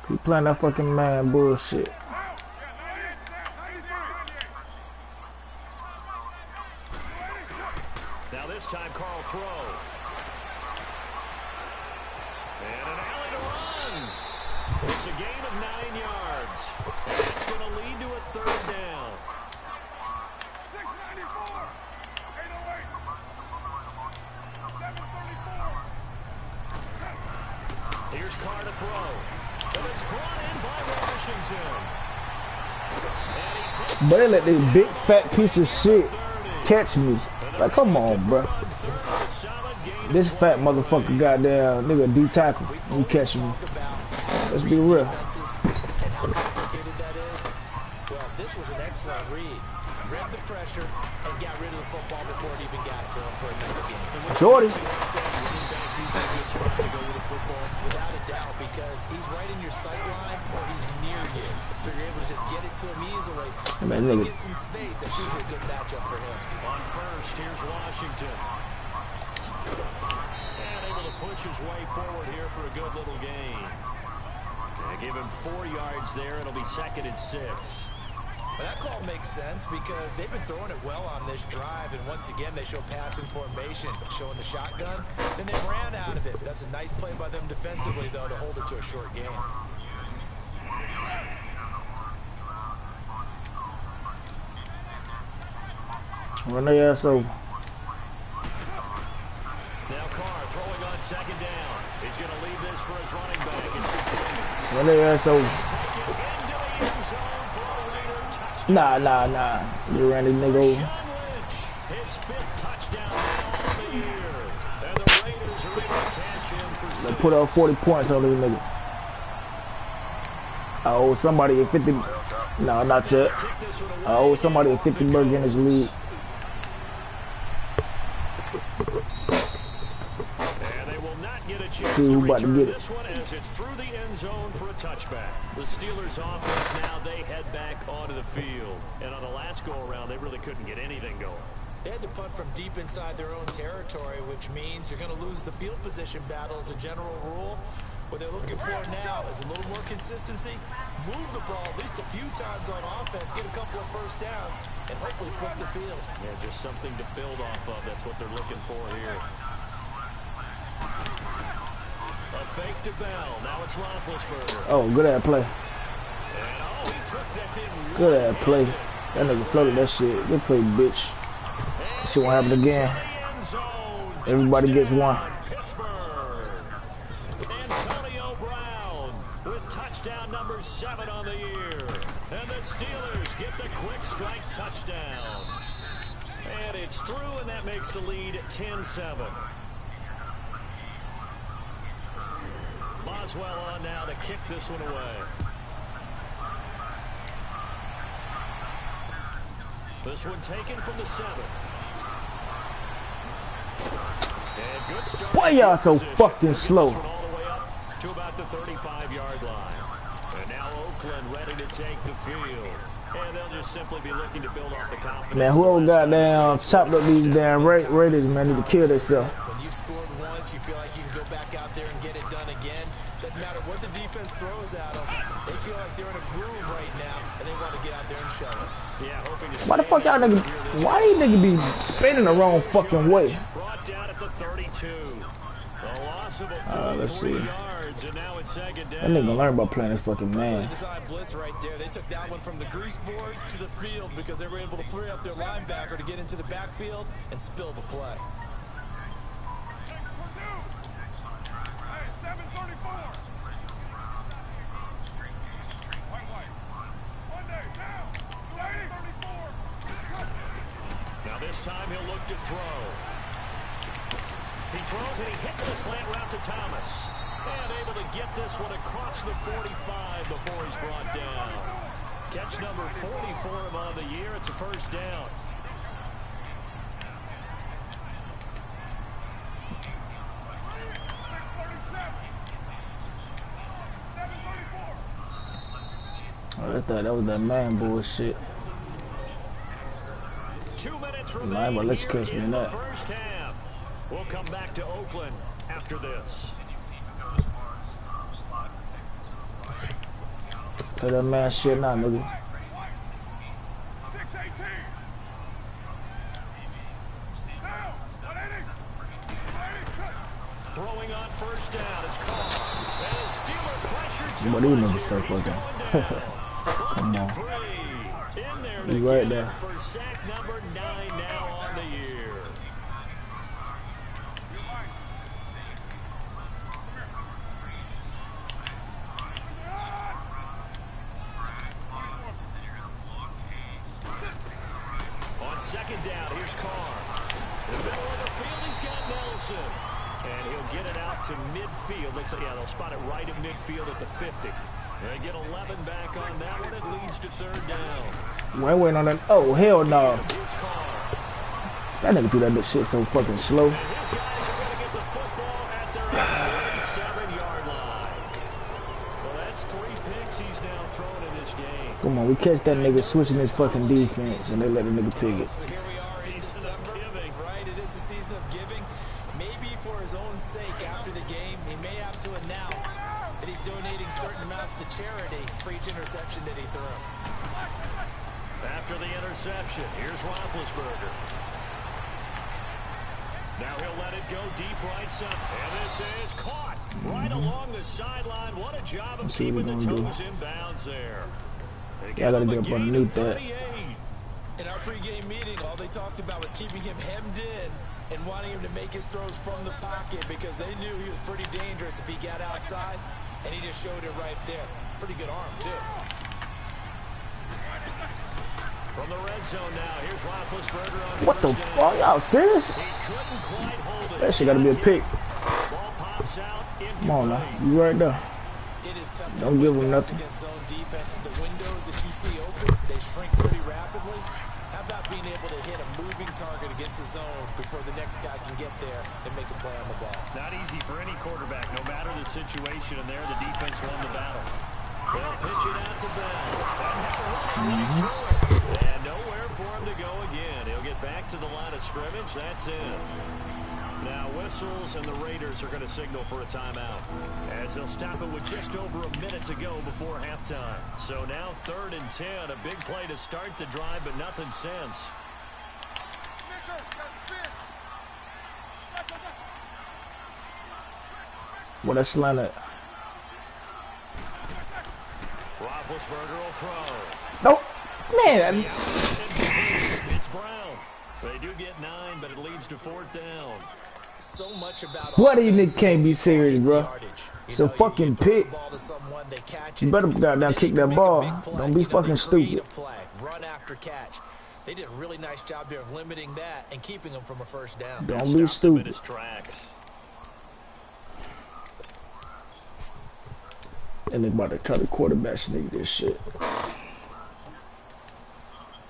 [SPEAKER 4] Keep playing that fucking man bullshit.
[SPEAKER 1] Now this time, Carl throw. And an alley to run. It's a gain of 9 yards. And it's going to lead to a 3rd down.
[SPEAKER 3] 694. 808. 734.
[SPEAKER 1] Here's Carr to throw. And it's brought in by Washington. And he takes
[SPEAKER 4] But they let this big fat piece of shit catch me. Like, come on, bro. This fat motherfucker goddamn nigga D tackle. You catch me. Let's be real.
[SPEAKER 2] And how complicated that is? Well, this was an excellent read. Read the pressure and got rid of the football before it even got to him for a nice game.
[SPEAKER 4] Jordy.
[SPEAKER 2] Without a doubt, because he's right in your sight line or he's near you. So you're able to just get it to him easily. And
[SPEAKER 4] Man,
[SPEAKER 2] once he
[SPEAKER 4] nigga.
[SPEAKER 2] gets in space, that's usually a good matchup for him.
[SPEAKER 1] On first, here's Washington. And able to push his way forward here for a good little gain. They give him 4 yards there. It'll be 2nd and 6.
[SPEAKER 2] But that call makes sense because they've been throwing it well on this drive, and once again they show passing formation, showing the shotgun. Then they ran out of it. That's a nice play by them defensively, though, to hold it to a short game.
[SPEAKER 4] Run their ass over.
[SPEAKER 1] Now Carr throwing on 2nd down. He's going to leave this for his running back. It's complete.
[SPEAKER 4] Run their ass over.
[SPEAKER 1] Take it into the end zone for a Raider touchdown.
[SPEAKER 4] Nah. You ran this nigga over.
[SPEAKER 1] John Lynch, his 5th touchdown now on the year. And the Raiders are able to cash in for
[SPEAKER 4] They
[SPEAKER 1] 6.
[SPEAKER 4] put up 40 points on this nigga. I owe somebody a 50. No, not yet. I owe somebody a 50 burger in this league.
[SPEAKER 1] And they will not get a chance
[SPEAKER 4] See
[SPEAKER 1] to
[SPEAKER 4] who about to
[SPEAKER 1] return
[SPEAKER 4] get it.
[SPEAKER 1] this one as it's through the end zone for a touchback. The Steelers offense now, they head back onto the field. And on the last go-around, they really couldn't get anything going.
[SPEAKER 2] They had to punt from deep inside their own territory, which means you're going to lose the field position battle as a general rule. What they're looking for now is a little more consistency, move the ball at least a few times on offense, get a couple of first downs, and hopefully flip the field.
[SPEAKER 1] Yeah, just something to build off of. That's what they're looking for here. A fake to Bell. Now it's Roethlisberger.
[SPEAKER 4] Oh, good at play.
[SPEAKER 1] And he took that in.
[SPEAKER 4] Good at play. That nigga floated that shit. Good play, bitch. That shit won't happen again. Everybody gets one.
[SPEAKER 1] Antonio Brown with touchdown number 7 on the year. And the Steelers get the quick strike touchdown. And it's through, and that makes the lead 10-7. Boswell on now to kick this one away. This one taken from the 7. And good start.
[SPEAKER 4] Why y'all so fucking
[SPEAKER 1] This
[SPEAKER 4] slow?
[SPEAKER 1] one all the way up to about the 35-yard line. And now Oakland ready to take the field. And they'll just simply be looking to build off the confidence.
[SPEAKER 4] Man, whoever goddamn chopped up these damn Raiders, man, need to kill themselves.
[SPEAKER 2] When you've scored once, you feel like you can go back out there and get it done again. Doesn't matter what the defense throws at them. They feel like they're in a groove right now, and they want to get out there and show it.
[SPEAKER 1] Yeah, hoping to
[SPEAKER 4] Why the fuck y'all niggas? Why these niggas be spinning the wrong fucking way?
[SPEAKER 1] brought down at the 32. A loss of a
[SPEAKER 4] let's
[SPEAKER 1] full 3
[SPEAKER 4] see.
[SPEAKER 1] yards, and now it's 2nd
[SPEAKER 4] That
[SPEAKER 1] down.
[SPEAKER 4] nigga learn about playing this fucking man.
[SPEAKER 2] Design blitz right there. They took that one from the grease board to the field because they were able to free up their linebacker to get into the backfield and spill the play.
[SPEAKER 3] Hey, 734.
[SPEAKER 1] this time he'll look to throw. He throws and he hits the slant route to Thomas. And able to get this one across the 45 before he's brought down. Catch number 40 for him on the year. It's a first down.
[SPEAKER 4] Oh, I thought that was that man bullshit.
[SPEAKER 1] 2 minutes
[SPEAKER 4] Nah,
[SPEAKER 1] remaining
[SPEAKER 4] but let's catch me
[SPEAKER 1] in
[SPEAKER 4] in
[SPEAKER 1] the
[SPEAKER 4] that.
[SPEAKER 1] first half. We'll come back to Oakland after this.
[SPEAKER 4] Play that man shit now, nigga.
[SPEAKER 3] 6-18. Down. 180.
[SPEAKER 1] Throwing on first down is caught. And Steeler pressure too
[SPEAKER 4] But these
[SPEAKER 1] much
[SPEAKER 4] niggas so
[SPEAKER 1] here. He's
[SPEAKER 4] fucking.
[SPEAKER 1] going down.
[SPEAKER 4] Come on.
[SPEAKER 1] In there
[SPEAKER 4] He's
[SPEAKER 1] to
[SPEAKER 4] right
[SPEAKER 1] get
[SPEAKER 4] there.
[SPEAKER 1] it for sack number 9 now on the year. On second down, here's Carr. In the middle of the field, he's got Nelson. And he'll get it out to midfield. Looks like, yeah, they'll spot it right at midfield at the 50. They get 11 back on that one. It leads to third down.
[SPEAKER 4] Why waiting on that? Oh, hell no.
[SPEAKER 1] Here's Carr.
[SPEAKER 4] That nigga do that bitch shit so fucking slow.
[SPEAKER 1] And his guys are going to get the football at their 47-yard line. Well, that's 3 picks he's now thrown in this game.
[SPEAKER 4] Come on, we catch that nigga switching his fucking defense and they let the nigga pick it.
[SPEAKER 2] So here we are in
[SPEAKER 1] Season of
[SPEAKER 2] December,
[SPEAKER 1] giving.
[SPEAKER 2] right? It is the season of giving. Maybe for his own sake after the game, he may have to announce that he's donating certain amounts to charity for each interception that he threw.
[SPEAKER 1] After the interception, here's Roethlisberger. Now he'll let it go deep right side. And this is caught right along the sideline. What a job of
[SPEAKER 4] Let's see what
[SPEAKER 1] keeping
[SPEAKER 4] he
[SPEAKER 1] the
[SPEAKER 4] gonna
[SPEAKER 1] toes in bounds there. They
[SPEAKER 4] Yeah, I
[SPEAKER 1] give
[SPEAKER 4] gotta
[SPEAKER 1] him a
[SPEAKER 4] get up
[SPEAKER 1] gain of
[SPEAKER 4] underneath that.
[SPEAKER 1] 38.
[SPEAKER 2] In our pregame meeting, all they talked about was keeping him hemmed in and wanting him to make his throws from the pocket because they knew he was pretty dangerous if he got outside, and he just showed it right there. Pretty good arm, too.
[SPEAKER 1] From the red zone now, here's Roethlisberger on
[SPEAKER 4] What the
[SPEAKER 1] first down.
[SPEAKER 4] fuck? Y'all serious?
[SPEAKER 1] He couldn't quite hold it.
[SPEAKER 4] That shit gotta be a pick.
[SPEAKER 1] Ball pops out.
[SPEAKER 4] Come on now.
[SPEAKER 1] Incomplete.
[SPEAKER 4] You right there.
[SPEAKER 2] It is tough
[SPEAKER 4] Don't
[SPEAKER 2] to
[SPEAKER 4] give
[SPEAKER 2] avoid
[SPEAKER 4] him
[SPEAKER 2] pass
[SPEAKER 4] nothing.
[SPEAKER 2] against zone defenses. The windows that you see open, they shrink pretty rapidly. How about being able to hit a moving target against a zone before the next guy can get there and make a play on the ball?
[SPEAKER 1] Not easy for any quarterback, no matter the situation, and there the defense won the battle. They'll pitch it out to Bell. Right through it. And nowhere for him to go again. He'll get back to the line of scrimmage. That's it. Now whistles and the Raiders are going to signal for a timeout as they'll stop it with just over a minute to go before halftime. So now 3rd and 10, a big play to start the drive, but nothing since.
[SPEAKER 4] What that slant at?
[SPEAKER 1] Roethlisberger will throw.
[SPEAKER 4] Nope. Man.
[SPEAKER 1] It's Brown. They do get 9, but it leads to 4th down.
[SPEAKER 2] So much about
[SPEAKER 4] What these niggas can't be serious, bro. So fucking pick. You better goddamn kick that ball. Don't be fucking stupid.
[SPEAKER 2] Run after catch. They did a really nice job there of limiting that and keeping them from a first down.
[SPEAKER 4] Don't be
[SPEAKER 1] Stopped him in
[SPEAKER 4] stupid.
[SPEAKER 1] his tracks.
[SPEAKER 4] And they about to try to quarterback sneak this shit.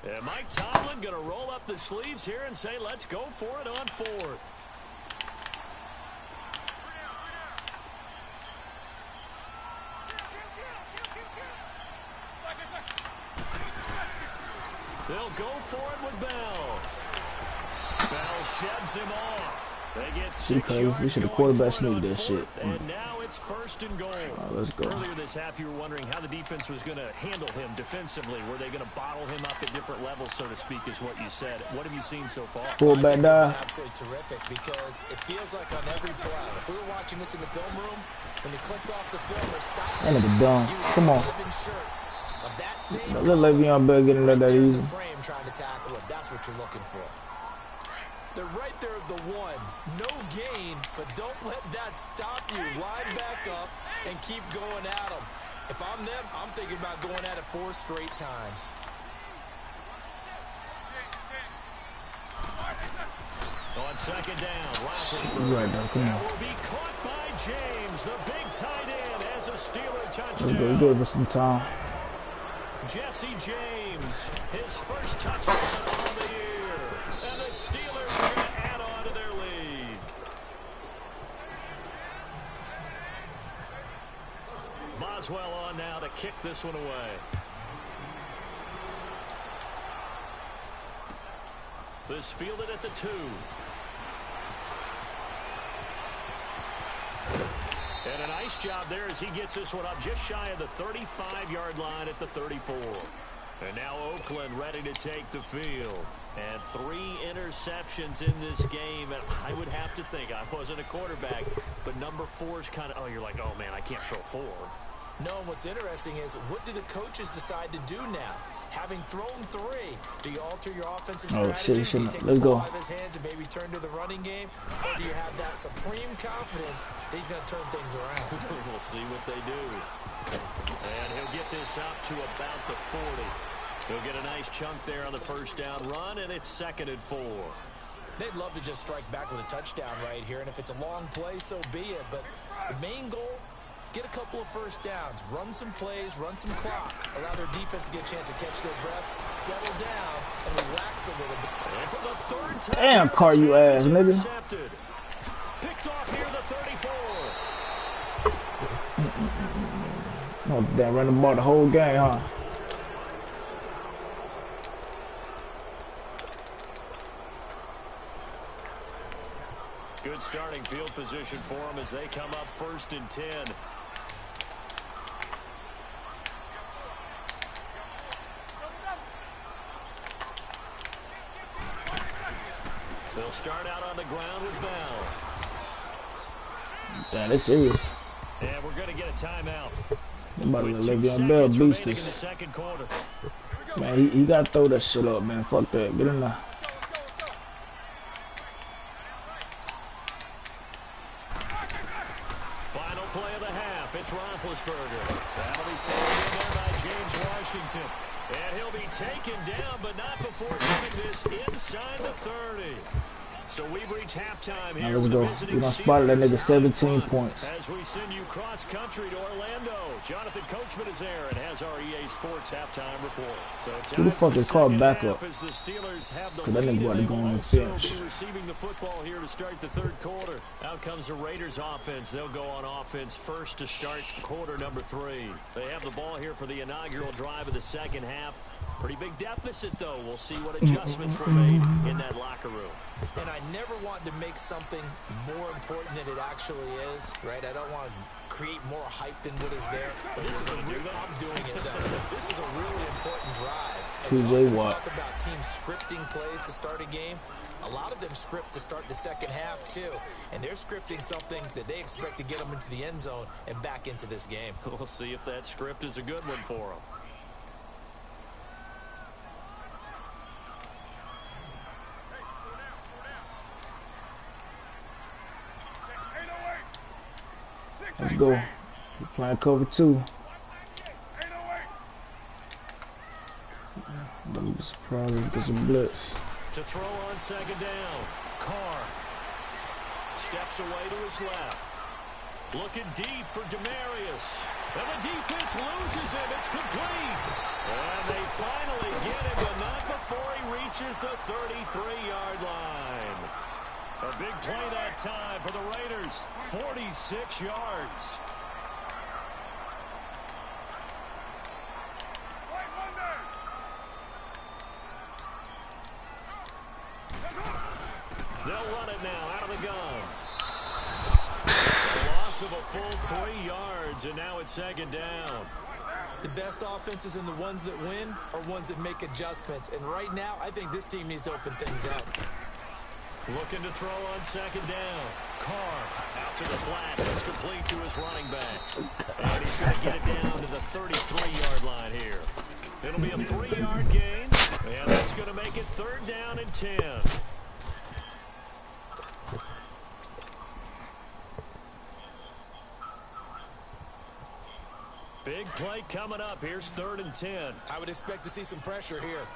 [SPEAKER 1] And Mike Tomlin going to roll up the sleeves here and say, let's go for it on 4th. They'll go for it with Bell. Bell sheds him off. They get 6
[SPEAKER 4] cuz,
[SPEAKER 1] yards
[SPEAKER 4] we should have
[SPEAKER 1] going
[SPEAKER 4] quarterback
[SPEAKER 1] for it on
[SPEAKER 4] sneaked that shit.
[SPEAKER 1] 4th, and now it's 1st and goal.
[SPEAKER 4] Let's go.
[SPEAKER 1] Earlier this half, you were wondering how the defense was going to handle him defensively. Were they going to bottle him up at different levels, so to speak, is what you said. What have you seen so far?
[SPEAKER 4] Fullback dive.
[SPEAKER 2] Absolutely terrific because it feels like on every play, if we were watching this in the film room, when they clicked off the film or stopped
[SPEAKER 4] That nigga dumb. Come on.
[SPEAKER 2] shirts of that same
[SPEAKER 4] Don't let Le'Veon Bell get in there that easy.
[SPEAKER 2] frame trying to tackle it. That's what you're looking for. They're right there at the 1. No gain, but don't let that stop you. Line back up and keep going at them. If I'm them, I'm thinking about going at it 4 straight times.
[SPEAKER 1] On second down,
[SPEAKER 4] You right there, come on.
[SPEAKER 1] will be caught by James, the big tight end, as a Steeler
[SPEAKER 4] Let's go.
[SPEAKER 1] touchdown.
[SPEAKER 4] Give us some time.
[SPEAKER 1] Jesse James, his first touchdown on the year. And the Steelers are going to add on to their lead. Boswell on now to kick this one away. This fielded at the 2. And a nice job there as he gets this one up just shy of the 35-yard line at the 34. And now Oakland ready to take the field. And 3 interceptions in this game. And I would have to think, I wasn't a quarterback, but number 4 is kind of, oh, you're like, oh, man, I can't throw 4.
[SPEAKER 2] No, and what's interesting is, what do the coaches decide to do now? Having thrown 3, do you alter your offensive strategy? Do you take the ball out of his hands and maybe turn to the running game? Or do you have that supreme confidence that he's going to turn things around?
[SPEAKER 1] We'll see what they do. And he'll get this up to about the 40. He'll get a nice chunk there on the first down run, and it's 2nd and 4.
[SPEAKER 2] They'd love to just strike back with a touchdown right here, and if it's a long play, so be it. But the main goal, get a couple of first downs, run some plays, run some clock, allow their defense to get a chance to catch their breath, settle down, and relax a little bit.
[SPEAKER 1] And for the 3rd time,
[SPEAKER 4] Damn, car you ass, nigga.
[SPEAKER 1] Picked off here the 34.
[SPEAKER 4] Oh, damn, run the ball the whole game, huh?
[SPEAKER 1] Good starting field position for them as they come up 1st and 10. They'll start out on the ground with Bell.
[SPEAKER 4] Damn, that's serious.
[SPEAKER 1] And we're going to get a timeout.
[SPEAKER 4] Somebody let Le'Veon Bell beast
[SPEAKER 1] in
[SPEAKER 4] us.
[SPEAKER 1] the 2nd quarter.
[SPEAKER 4] Man, he got to throw that shit up, man. Fuck that. Get in there.
[SPEAKER 1] Final play of the half. It's Roethlisberger. That'll be taken in there by James Washington. And he'll be taken down, but not before getting this inside the 30. So we've reached halftime here.
[SPEAKER 4] Now let's go. We done spotted that nigga 17 points.
[SPEAKER 1] As we send you cross country to Orlando, Jonathan Coachman is there and has our EA Sports halftime report. So
[SPEAKER 4] who the fuck is called backup?
[SPEAKER 1] As the Steelers have the
[SPEAKER 4] Cause that nigga about to go on the bench.
[SPEAKER 1] be receiving the football here to start the 3rd quarter. Out comes the Raiders offense. They'll go on offense first to start quarter number 3. They have the ball here for the inaugural drive of the 2nd half. Pretty big deficit, though. We'll see what adjustments were made in that locker room.
[SPEAKER 2] And I never want to make something more important than it actually is, right? I don't want to create more hype than what is there. But this is a real, I'm doing it, though. This is a really important drive. And we often talk about teams scripting plays to start a game. A lot of them script to start the 2nd half, too. And they're scripting something that they expect to get them into the end zone and back into this game.
[SPEAKER 1] We'll see if that script is a good one for them.
[SPEAKER 4] Let's go. We're playing cover 2. Don't be surprised if there's a blitz.
[SPEAKER 1] To throw on 2nd down. Carr steps away to his left. Looking deep for Demarius. And the defense loses him. It's complete. And they finally get him, but not before he reaches the 33-yard line. A big play that time for the Raiders. 46 yards. They'll run it now out of the gun. A loss of a full 3 yards, and now it's 2nd down.
[SPEAKER 2] The best offenses and the ones that win are ones that make adjustments. And right now, I think this team needs to open things up.
[SPEAKER 1] Looking to throw on 2nd down. Carr out to the flat. It's complete to his running back. And he's going to get it down to the 33-yard line here. It'll be a 3-yard gain. And that's going to make it 3rd down and 10. Big play coming up. Here's 3rd and 10.
[SPEAKER 2] I would expect to see some pressure here.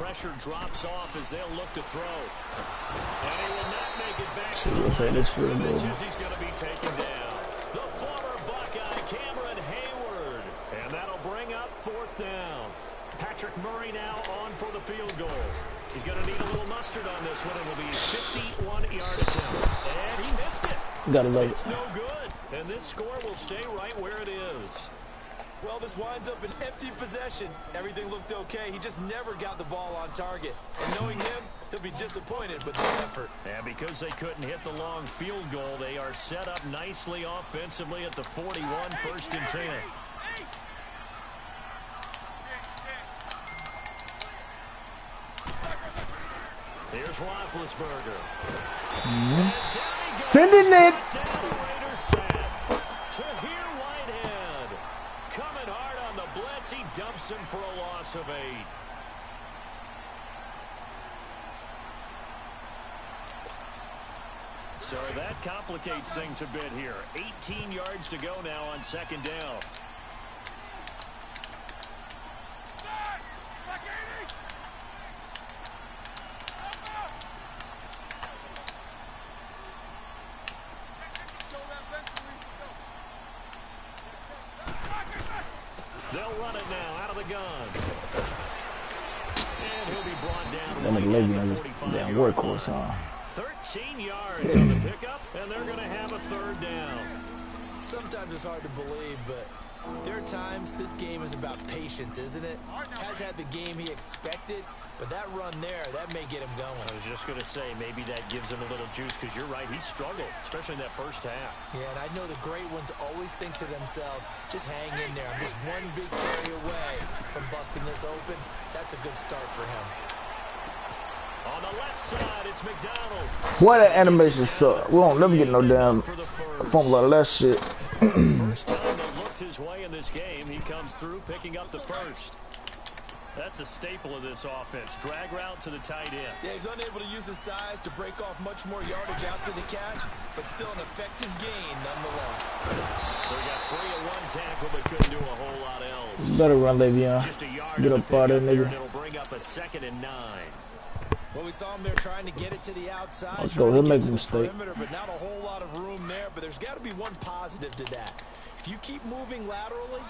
[SPEAKER 1] pressure drops off as they'll look to throw. And he will not make it back to
[SPEAKER 4] Let's say this field goal.
[SPEAKER 1] He's going to be taken down. The former Buckeye, Cameron Hayward. And that'll bring up 4th down. Patrick Murray now on for the field goal. He's going to need a little mustard on this one. It will be a 51-yard attempt. And he missed it.
[SPEAKER 4] Gotta love it.
[SPEAKER 1] It's no good. And this score will stay right where it is.
[SPEAKER 2] Well, this winds up an empty possession. Everything looked okay. He just never got the ball on target. And knowing him, he'll be disappointed with the effort.
[SPEAKER 1] And because they couldn't hit the long field goal, they are set up nicely offensively at the 41, 1st and 10. Here's Roethlisberger.
[SPEAKER 4] Sending it.
[SPEAKER 1] Coming hard on the blitz. He dumps him for a loss of 8. So that complicates things a bit here. 18 yards to go now on 2nd down. They'll run it now out of the gun. And he'll be brought down.
[SPEAKER 4] That nigga Levy on this damn workhorse, huh?
[SPEAKER 1] 13 yards on the pickup, and they're going to have a 3rd down.
[SPEAKER 2] Sometimes it's hard to believe, but there are times this game is about patience, isn't it? Has had the game he expected, but that run there, that may get him going.
[SPEAKER 1] I was just going to say, maybe that gives him a little juice, because you're right, he struggled, especially in that first half.
[SPEAKER 2] Yeah, and I know the great ones always think to themselves, just hang in there. I'm just one big carry away from busting this open. That's a good start for him.
[SPEAKER 1] On the left side, it's McDonald.
[SPEAKER 4] Boy, that animation suck. We won't never get no damn fumble out of that shit.
[SPEAKER 1] First time that looked his way in this game, he comes through picking up the 1st. That's a staple of this offense. Drag route to the tight end.
[SPEAKER 2] Yeah, he's unable to use his size to break off much more yardage after the catch, but still an effective gain nonetheless.
[SPEAKER 1] So he got free of one tackle, but couldn't do a whole lot else.
[SPEAKER 4] Better run, Le'Veon.
[SPEAKER 1] Just a yard
[SPEAKER 4] Get up out of there, nigga.
[SPEAKER 1] It'll bring up a 2nd and 9.
[SPEAKER 2] Well, we saw him there trying to get it to the outside.
[SPEAKER 4] Let's go. He'll make a mistake.
[SPEAKER 2] But not a whole lot of room there. But there's got to be one positive to that. If you keep moving laterally,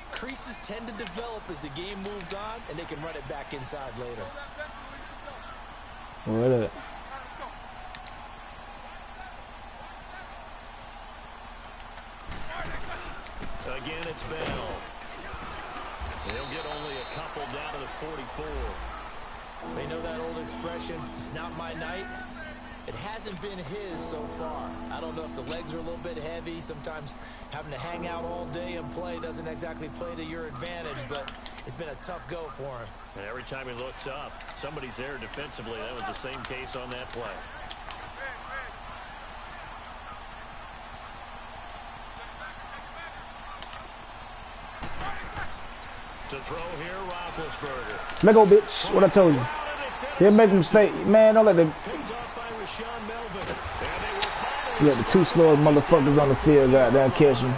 [SPEAKER 2] creases tend to develop as the game moves on, and they can run it back inside later.
[SPEAKER 4] Where at?
[SPEAKER 1] Again, it's Bell. They'll get only a couple down to the 44.
[SPEAKER 2] They know that old expression, it's not my night. It hasn't been his so far. I don't know if the legs are a little bit heavy. Sometimes having to hang out all day and play doesn't exactly play to your advantage, but it's been a tough go for him.
[SPEAKER 1] And every time he looks up, somebody's there defensively. That was the same case on that play. To throw here, Roethlisberger.
[SPEAKER 4] Let go, bitch. What I told you. He'll make a mistake. Man, don't let the... You got the 2 slowest motherfuckers on the field, goddamn catch him.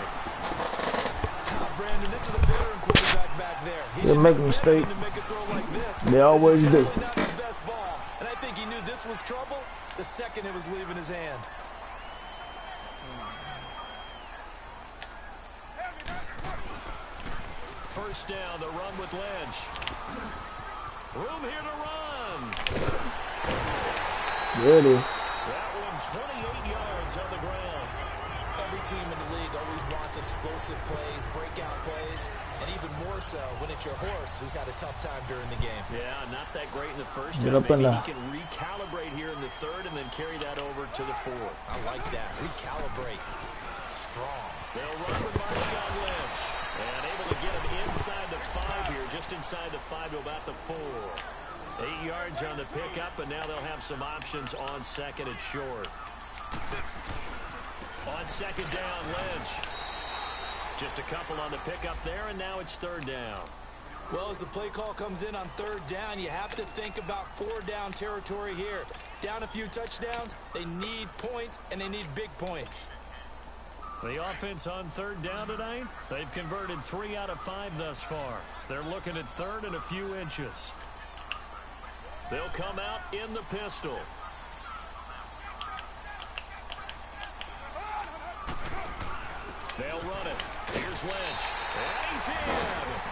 [SPEAKER 2] Brandon, this is a veteran quarterback back there.
[SPEAKER 4] He'll make a mistake. They always do.
[SPEAKER 2] And I think he knew this was trouble the second it was leaving his hand.
[SPEAKER 1] First down, the run with Lynch. Room here to run.
[SPEAKER 4] There it is.
[SPEAKER 1] That one 28 yards on the ground.
[SPEAKER 2] Every team in the league always wants explosive plays, breakout plays, and even more so when it's your horse who's had a tough time during the game.
[SPEAKER 1] Yeah, not that great in the first
[SPEAKER 4] Get
[SPEAKER 1] half.
[SPEAKER 4] up in
[SPEAKER 1] Maybe
[SPEAKER 4] there.
[SPEAKER 1] he can recalibrate here in the 3rd and then carry that over to the 4th.
[SPEAKER 2] I like that. Recalibrate. Strong.
[SPEAKER 1] They'll run with Marshawn Lynch. And able to get him inside the 5 here, just inside the 5 to about the 4. 8 yards on the pickup, and now they'll have some options on 2nd and short. On 2nd down, Lynch. Just a couple on the pickup there, and now it's 3rd down.
[SPEAKER 2] Well, as the play call comes in on 3rd down, you have to think about 4-down territory here. Down a few touchdowns, they need points, and they need big points.
[SPEAKER 1] The offense on 3rd down tonight, they've converted 3 out of 5 thus far. They're looking at 3rd and a few inches. They'll come out in the pistol. They'll run it. Here's Lynch. And he's in.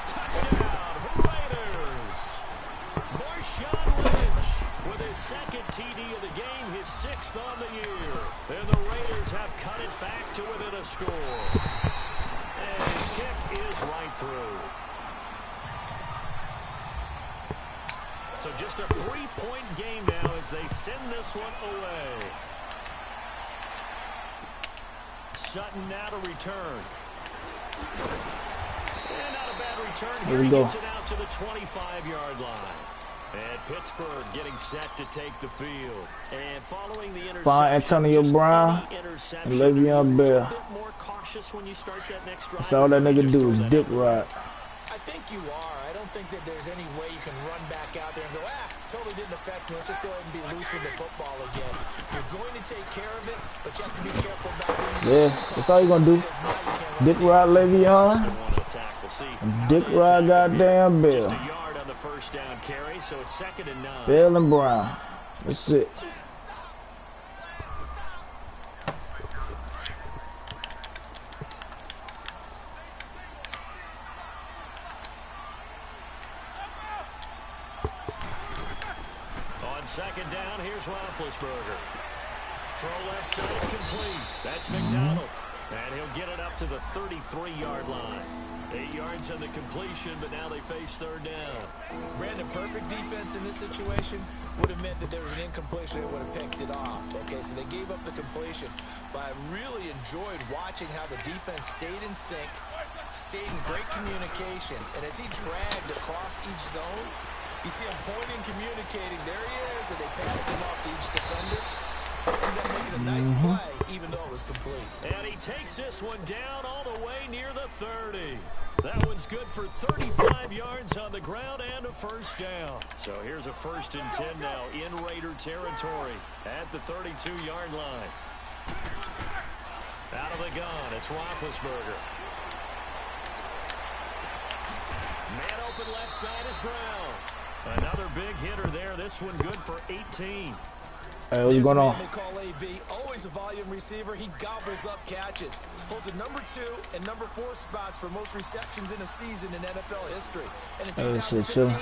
[SPEAKER 1] Touchdown, Raiders. Marshawn Lynch with his second TD of the game, his 6th on the year. And the Raiders have cut it back to within a score. And his kick is right through. So just a 3-point game now as they send this one away. Sutton now to return. And not a bad return here. He gets it out to the 25-yard line. And Pittsburgh getting set to take the field. And following the interception,
[SPEAKER 4] Find Antonio Brown and Le'Veon Bell. That's all that nigga do is dick ride.
[SPEAKER 2] I think you are. I don't think that there's any way you can run back out there and go, totally didn't affect me. Let's just go ahead and be loose with the football again. You're going to take care of it, but you have to be careful about being
[SPEAKER 4] that's all you're going to do. Dick ride Le'Veon. And dick ride goddamn Bell.
[SPEAKER 1] Just a yard on the first down carry, so it's 2nd and 9.
[SPEAKER 4] Bell and Brown. That's it.
[SPEAKER 1] On 2nd down, here's Roethlisberger. Throw left side complete. That's McDonald. And he'll get it up to the 33-yard line. 8 yards on the completion, but now they face 3rd down.
[SPEAKER 2] Brandon, perfect defense in this situation would have meant that there was an incompletion that would have picked it off. Okay, so they gave up the completion. But I really enjoyed watching how the defense stayed in sync, stayed in great communication. And as he dragged across each zone, you see him pointing, communicating. There he is, and they passed him off to each defender. Ended up making a nice play, even though it was complete.
[SPEAKER 1] And he takes this one down all the way near the 30. That one's good for 35 yards on the ground and a first down. So here's a 1st and 10 now in Raider territory at the 32-yard line. Out of the gun, it's Roethlisberger. Man open left side is Brown. Another big hitter there. This one good for 18.
[SPEAKER 4] Hey, what's going on?
[SPEAKER 2] They call AB, always a volume receiver. He gobbles up catches. Holds a number 2 and number 4 spots for most receptions in a season in NFL history. And in 2015,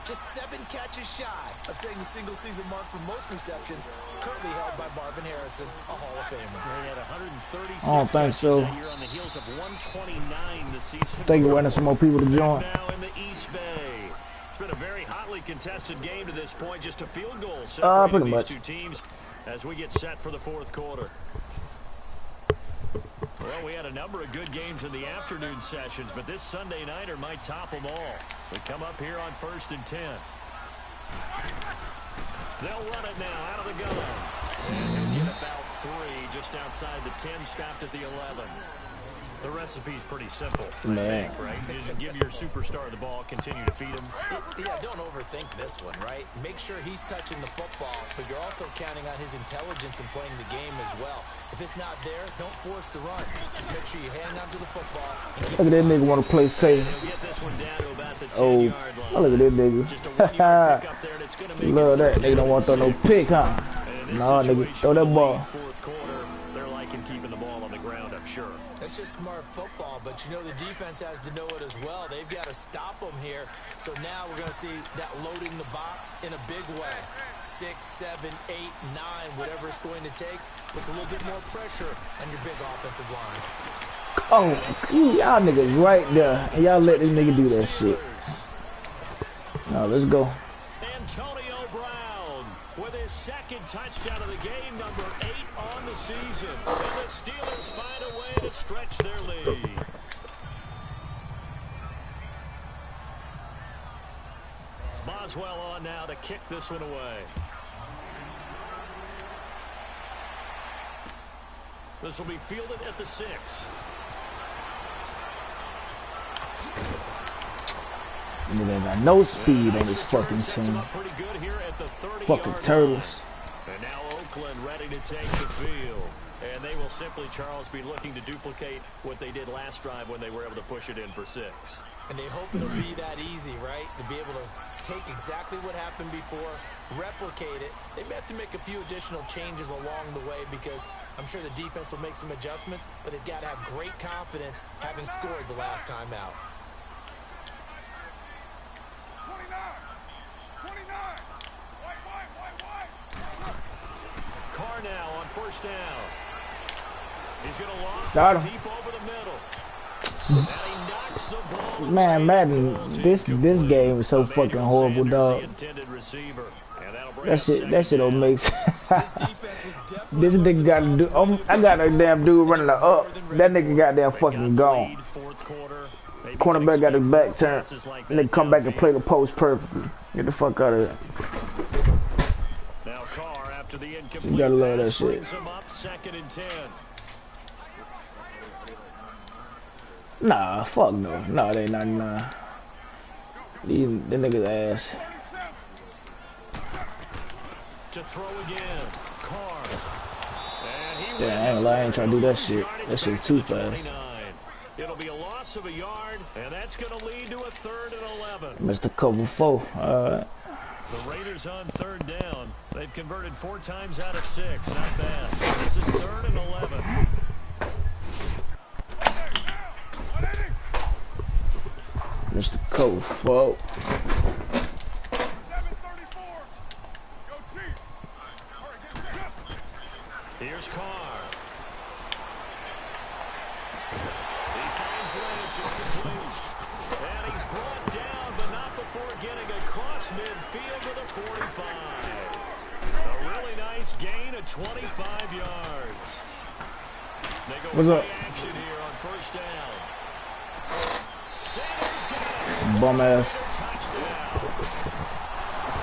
[SPEAKER 2] just 7 catches shy of setting the single-season mark for most receptions, currently held by Marvin Harrison, a Hall of Famer.
[SPEAKER 1] He had 136
[SPEAKER 4] I don't think so.
[SPEAKER 1] that year on the heels of 129 this season.
[SPEAKER 4] I think we're waiting some more people to join.
[SPEAKER 1] Now in the East Bay. It's been a very hotly contested game to this point. Just a field goal
[SPEAKER 4] Pretty
[SPEAKER 1] separating these
[SPEAKER 4] much.
[SPEAKER 1] two teams as we get set for the 4th quarter. Well, we had a number of good games in the afternoon sessions, but this Sunday nighter might top them all. So we come up here on 1st and 10. They'll run it now out of the gun. And he'll get about 3 just outside the 10, stopped at the 11. The recipe's pretty simple, I think, right? Just give your superstar the ball, continue to feed him.
[SPEAKER 2] Yeah, don't overthink this one, right? Make sure he's touching the football, but you're also counting on his intelligence in playing the game as well. If it's not there, don't force the run. Just make sure you hang on to the football.
[SPEAKER 4] Look at that nigga want to play safe. Oh, look at that nigga. Love that. Nigga don't want to throw no pick, huh? Nah, nigga, throw that ball.
[SPEAKER 1] They're liking keeping the ball on the ground, I'm sure.
[SPEAKER 2] It's just smart football, but you know the defense has to know it as well. They've got to stop them here. So now we're going to see that loading the box in a big way. 6, 7, 8, 9, whatever it's going to take, puts a little bit more pressure on your big offensive line.
[SPEAKER 4] Oh, y'all niggas right there. And y'all let this nigga do that shit. Now let's go.
[SPEAKER 1] Antonio Brown with his 2nd touchdown of the game, number 8 on the season. And the Steelers find a way to stretch their lead. Boswell on now to kick this one away. This will be fielded at the 6.
[SPEAKER 4] Nigga ain't got no speed on this fucking team. Fucking turtles.
[SPEAKER 1] And now Oakland ready to take the field. And they will simply, Charles, be looking to duplicate what they did last drive when they were able to push it in for 6.
[SPEAKER 2] And they hope it'll be that easy, right? To be able to take exactly what happened before, replicate it. They may have to make a few additional changes along the way because I'm sure the defense will make some adjustments, but they've got to have great confidence having scored the last time out.
[SPEAKER 3] 29. White.
[SPEAKER 1] Carr now on first down. He's going to launch
[SPEAKER 4] Got him.
[SPEAKER 1] deep over the middle. And he knocks the ball.
[SPEAKER 4] Man, Madden, this game is so fucking horrible, dog. That shit don't make sense. This nigga got to do. I got a damn dude running the up. That nigga got damn fucking gone. Cornerback got his back turned. Nigga come back and play the post perfectly. Get the fuck out of here.
[SPEAKER 1] Now Carr, after the
[SPEAKER 4] You gotta love that shit.
[SPEAKER 1] brings him up 2nd and 10.
[SPEAKER 4] Nah, fuck no. Nah, they 99. These the niggas ass.
[SPEAKER 1] To throw again. Carr. And
[SPEAKER 4] Damn, I ain't lying. I ain't trying to do that shit. That shit too fast.
[SPEAKER 1] It'll be a loss of a yard, and that's going to lead to a 3rd and 11.
[SPEAKER 4] Missed a cover 4. Alright.
[SPEAKER 1] The Raiders on 3rd down. They've converted 4 times out of 6. Not bad. This is 3rd and 11.
[SPEAKER 4] Missed the cover 4.
[SPEAKER 3] 7:34. Go Chiefs.
[SPEAKER 1] Here's Carr. He finds Lynch. It's complete. And he's brought down, but not before getting across midfield to the 45. A really nice gain of 25 yards. They go
[SPEAKER 4] What's up?
[SPEAKER 1] action here on first down. Sanders got it.
[SPEAKER 4] Bum ass.
[SPEAKER 1] Touchdown.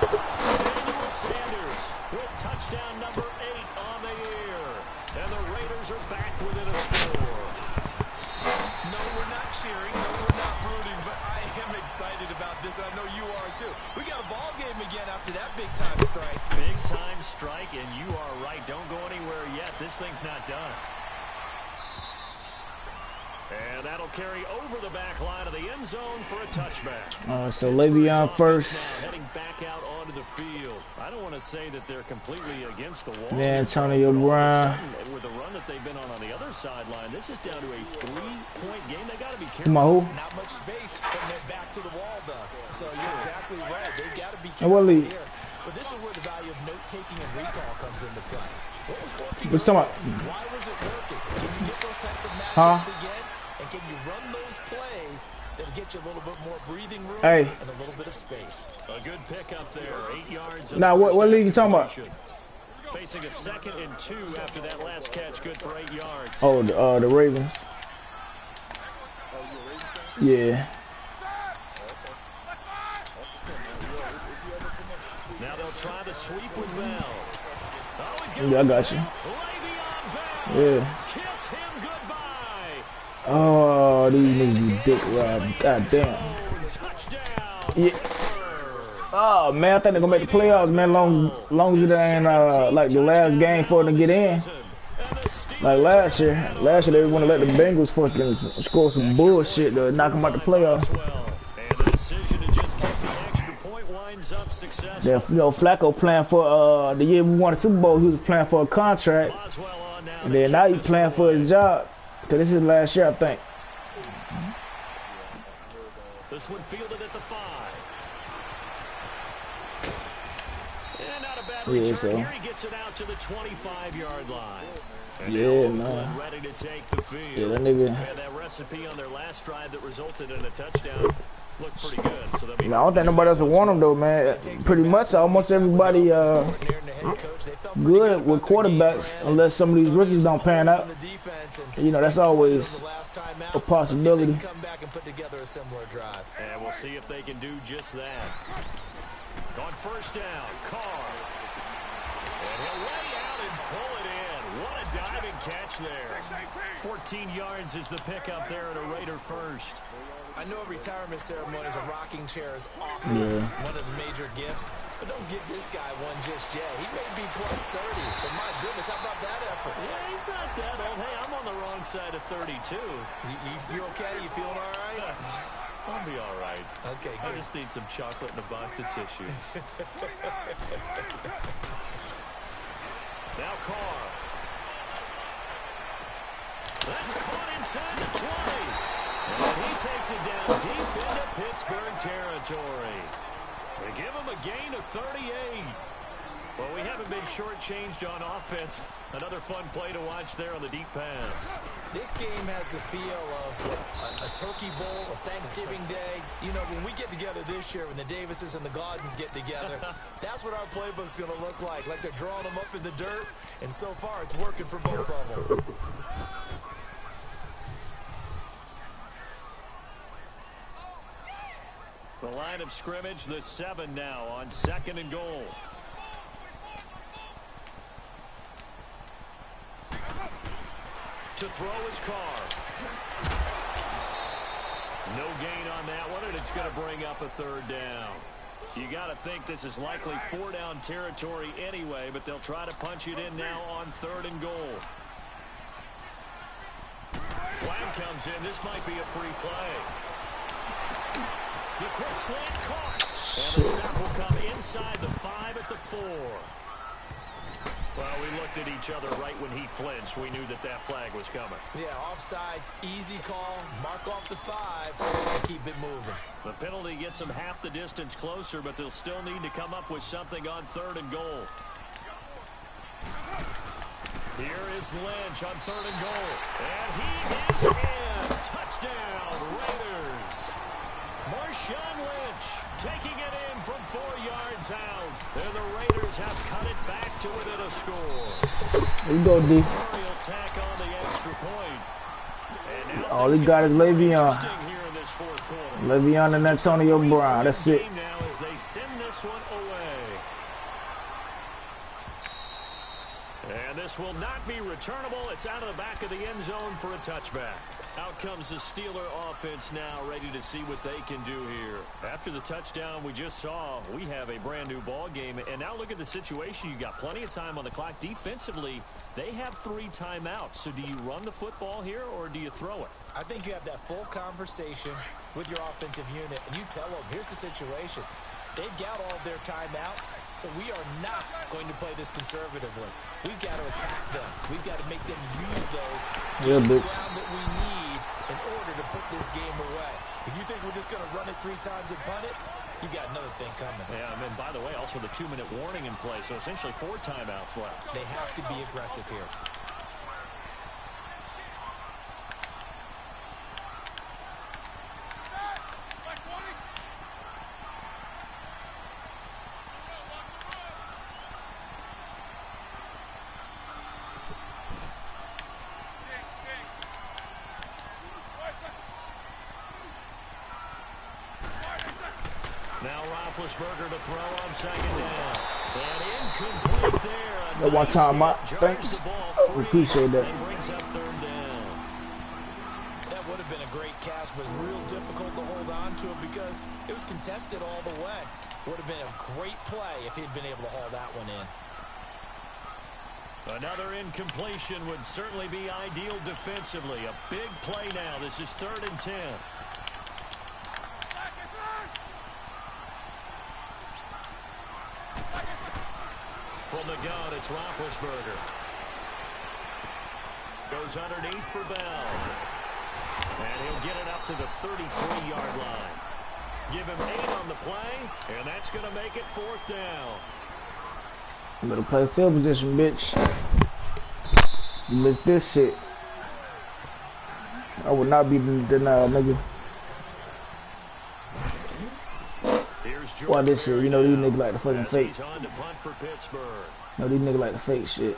[SPEAKER 1] Emmanuel Sanders with touchdown number 8 on the year. And the Raiders are back within a score.
[SPEAKER 2] No, we're not cheering. No, we're not rooting. But I am excited about this, and I know you are too. We got a ball game again after that big-time strike.
[SPEAKER 1] Big-time strike, and you are right. Don't go anywhere yet. This thing's not done. And that'll carry over the back line of the end zone for a touchback.
[SPEAKER 4] So Le'Veon first.
[SPEAKER 1] Heading back out onto the field. I don't want to say that they're completely against the wall.
[SPEAKER 4] Then Antonio Brown.
[SPEAKER 1] With the run that they've been on the other sideline, this is down to a 3-point game. They got to be careful.
[SPEAKER 4] Come on, who?
[SPEAKER 2] Not much space from their back to the wall, though. So you're exactly right. They've got to be
[SPEAKER 4] And what
[SPEAKER 2] careful
[SPEAKER 4] league?
[SPEAKER 2] here. But this is where the value of note-taking and recall comes into play. What was working?
[SPEAKER 4] What's talking about?
[SPEAKER 2] Why was it working? Can you get those types of
[SPEAKER 4] Huh?
[SPEAKER 2] matchups again? And can you run those plays that'll get you a little bit more breathing room
[SPEAKER 4] Hey.
[SPEAKER 2] and a little bit of space?
[SPEAKER 1] A good pickup there. 8 yards.
[SPEAKER 4] Now, what league you talking about?
[SPEAKER 1] Facing a 2nd and 2 after that last catch. Good for 8 yards.
[SPEAKER 4] Oh, the Ravens. Yeah.
[SPEAKER 1] Now they'll try the sweep with Bell. Oh, he's got
[SPEAKER 4] Yeah, I got you.
[SPEAKER 1] Le'Veon Bell.
[SPEAKER 4] Yeah.
[SPEAKER 1] Kiss him goodbye.
[SPEAKER 4] Oh, these niggas be dick robbed. God damn.
[SPEAKER 1] Touchdown.
[SPEAKER 4] Yeah. Oh man, I think they're gonna make the playoffs, man. Long as it ain't like the last game for them to get in. Like last year they want to let the Bengals fucking score some bullshit to knock them out the playoffs.
[SPEAKER 1] And the decision to just kick the extra point winds up successful.
[SPEAKER 4] Yeah, you know, Flacco playing for the year we won the Super Bowl, he was playing for a contract, and then now he's playing for his job. Cause this is last year, I think.
[SPEAKER 1] This one fielded at the 5. And not a bad return
[SPEAKER 4] so.
[SPEAKER 1] here. He gets it out to the 25-yard line. And
[SPEAKER 4] Yeah,
[SPEAKER 1] Oakland
[SPEAKER 4] man.
[SPEAKER 1] ready to take the field.
[SPEAKER 4] Yeah, that nigga.
[SPEAKER 1] And that recipe on their last drive that resulted in a touchdown looked pretty good. So they'll be
[SPEAKER 4] I don't think nobody else will want him though, man. Pretty much, almost everybody good with quarterbacks, unless some of these rookies don't pan out. You know, that's always a possibility.
[SPEAKER 2] Come back and put together a similar drive.
[SPEAKER 1] And we'll see if they can do just that. On first down, Carr. And he'll lay out and pull it in. What a diving catch there. 14 yards is the pickup there at a Raider first.
[SPEAKER 2] I know a retirement ceremony is a rocking chair is often one of the major gifts. But don't give this guy one just yet. He may be plus 30, but my goodness, how about that effort?
[SPEAKER 1] Yeah, he's not that old. Hey, I'm on the wrong side of 32.
[SPEAKER 2] You okay? You feeling all right?
[SPEAKER 1] I'll be all right.
[SPEAKER 2] Okay,
[SPEAKER 1] I
[SPEAKER 2] good.
[SPEAKER 1] just need some chocolate and a box of tissues. Now Carr. That's caught inside the 20. And he takes it down deep into Pittsburgh territory. They give him a gain of 38. Well, we haven't been shortchanged on offense. Another fun play to watch there on the deep pass.
[SPEAKER 2] This game has the feel of a turkey bowl, a Thanksgiving day. You know, when we get together this year, when the Davises and the Gaudens get together, that's what our playbook's going to look like. Like they're drawing them up in the dirt, and so far it's working for both of them.
[SPEAKER 1] The line of scrimmage, the 7 now on 2nd and goal. To throw his Carr. No gain on that one, and it's going to bring up a 3rd down. You got to think this is likely 4-down territory anyway, but they'll try to punch it in now on 3rd and goal. Flag comes in. This might be a free play. The quick slant caught. And the snap will come inside the 5 at the 4. Well, we looked at each other right when he flinched. We knew that that flag was coming.
[SPEAKER 2] Yeah, offsides, easy call. Mark off the 5 and keep it moving.
[SPEAKER 1] The penalty gets them half the distance closer, but they'll still need to come up with something on 3rd and goal. Here is Lynch on 3rd and goal. And he is in. Touchdown, Raiders. Marshawn Lynch taking it in from 4 yards out. And the Raiders have cut it back to within a score.
[SPEAKER 4] There you go, D.
[SPEAKER 1] Tack on the extra point. And now
[SPEAKER 4] All he got is Le'Veon.
[SPEAKER 1] here in this 4th quarter.
[SPEAKER 4] Le'Veon and Antonio Brown. That's it.
[SPEAKER 1] Now as they send this one away. And this will not be returnable. It's out of the back of the end zone for a touchback. Out comes the Steeler offense now, ready to see what they can do here. After the touchdown we just saw, we have a brand new ball game. And now look at the situation. You've got plenty of time on the clock. Defensively, they have 3 timeouts. So do you run the football here or do you throw it?
[SPEAKER 2] I think you have that full conversation with your offensive unit, and you tell them, here's the situation. They've got all their timeouts, so we are not going to play this conservatively. We've got to attack them. We've got to make them use those ground that we need in order to put this game away. If you think we're just going to run it 3 times and punt it, you got another thing coming.
[SPEAKER 1] Yeah, and then, by the way, also the 2-minute warning in play, so essentially 4 timeouts left.
[SPEAKER 2] They have to be aggressive here.
[SPEAKER 1] Now Roethlisberger to throw on 2nd down. And incomplete there.
[SPEAKER 4] That one time, thanks. We appreciate that.
[SPEAKER 1] And brings up 3rd down.
[SPEAKER 2] That would have been a great catch, but real difficult to hold on to it because it was contested all the way. Would have been a great play if he'd been able to haul that one in.
[SPEAKER 1] Another incompletion would certainly be ideal defensively. A big play now. This is 3rd and 10. From the gun, it's Roethlisberger. Goes underneath for Bell. And he'll get it up to the 33-yard line. Give him 8 on the play, and that's going to make it 4th down.
[SPEAKER 4] You better play field position, bitch. You missed this shit. I would not be denied, nigga. Why this shit? You know these niggas like the fucking fake.
[SPEAKER 1] He's on to punt for Pittsburgh.
[SPEAKER 4] No, these niggas like the fake shit.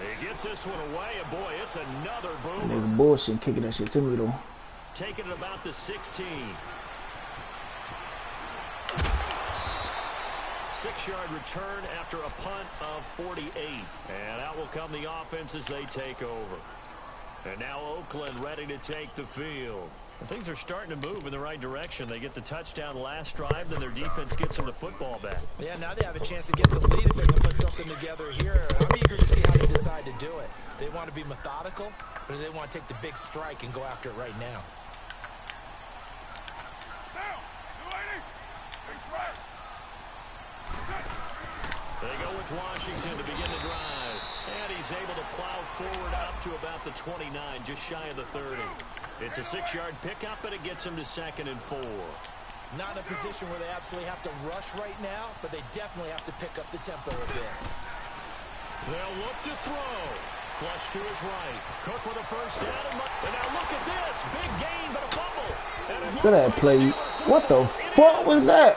[SPEAKER 1] He gets this one away, and boy, it's another boomer.
[SPEAKER 4] Nigga bullshit kicking that shit to me though.
[SPEAKER 1] Taking it about the 16. 6-yard return after a punt of 48. And out will come the offense as they take over. And now Oakland ready to take the field. Things are starting to move in the right direction. They get the touchdown last drive, then their defense gets them the football back.
[SPEAKER 2] Yeah, now they have a chance to get the lead if they can put something together here. I'm eager to see how they decide to do it. Do they want to be methodical, or do they want to take the big strike and go after it right now?
[SPEAKER 1] They go with Washington to begin the drive. And he's able to plow forward up to about the 29, just shy of the 30. It's a 6-yard pickup, and it gets him to 2nd and 4.
[SPEAKER 2] Not in a position where they absolutely have to rush right now, but they definitely have to pick up the tempo a bit.
[SPEAKER 1] They'll look to throw. Flush to his right. Cook with a first down. And now look at this. Big gain, but a fumble.
[SPEAKER 4] Look at that play. What the fuck was that?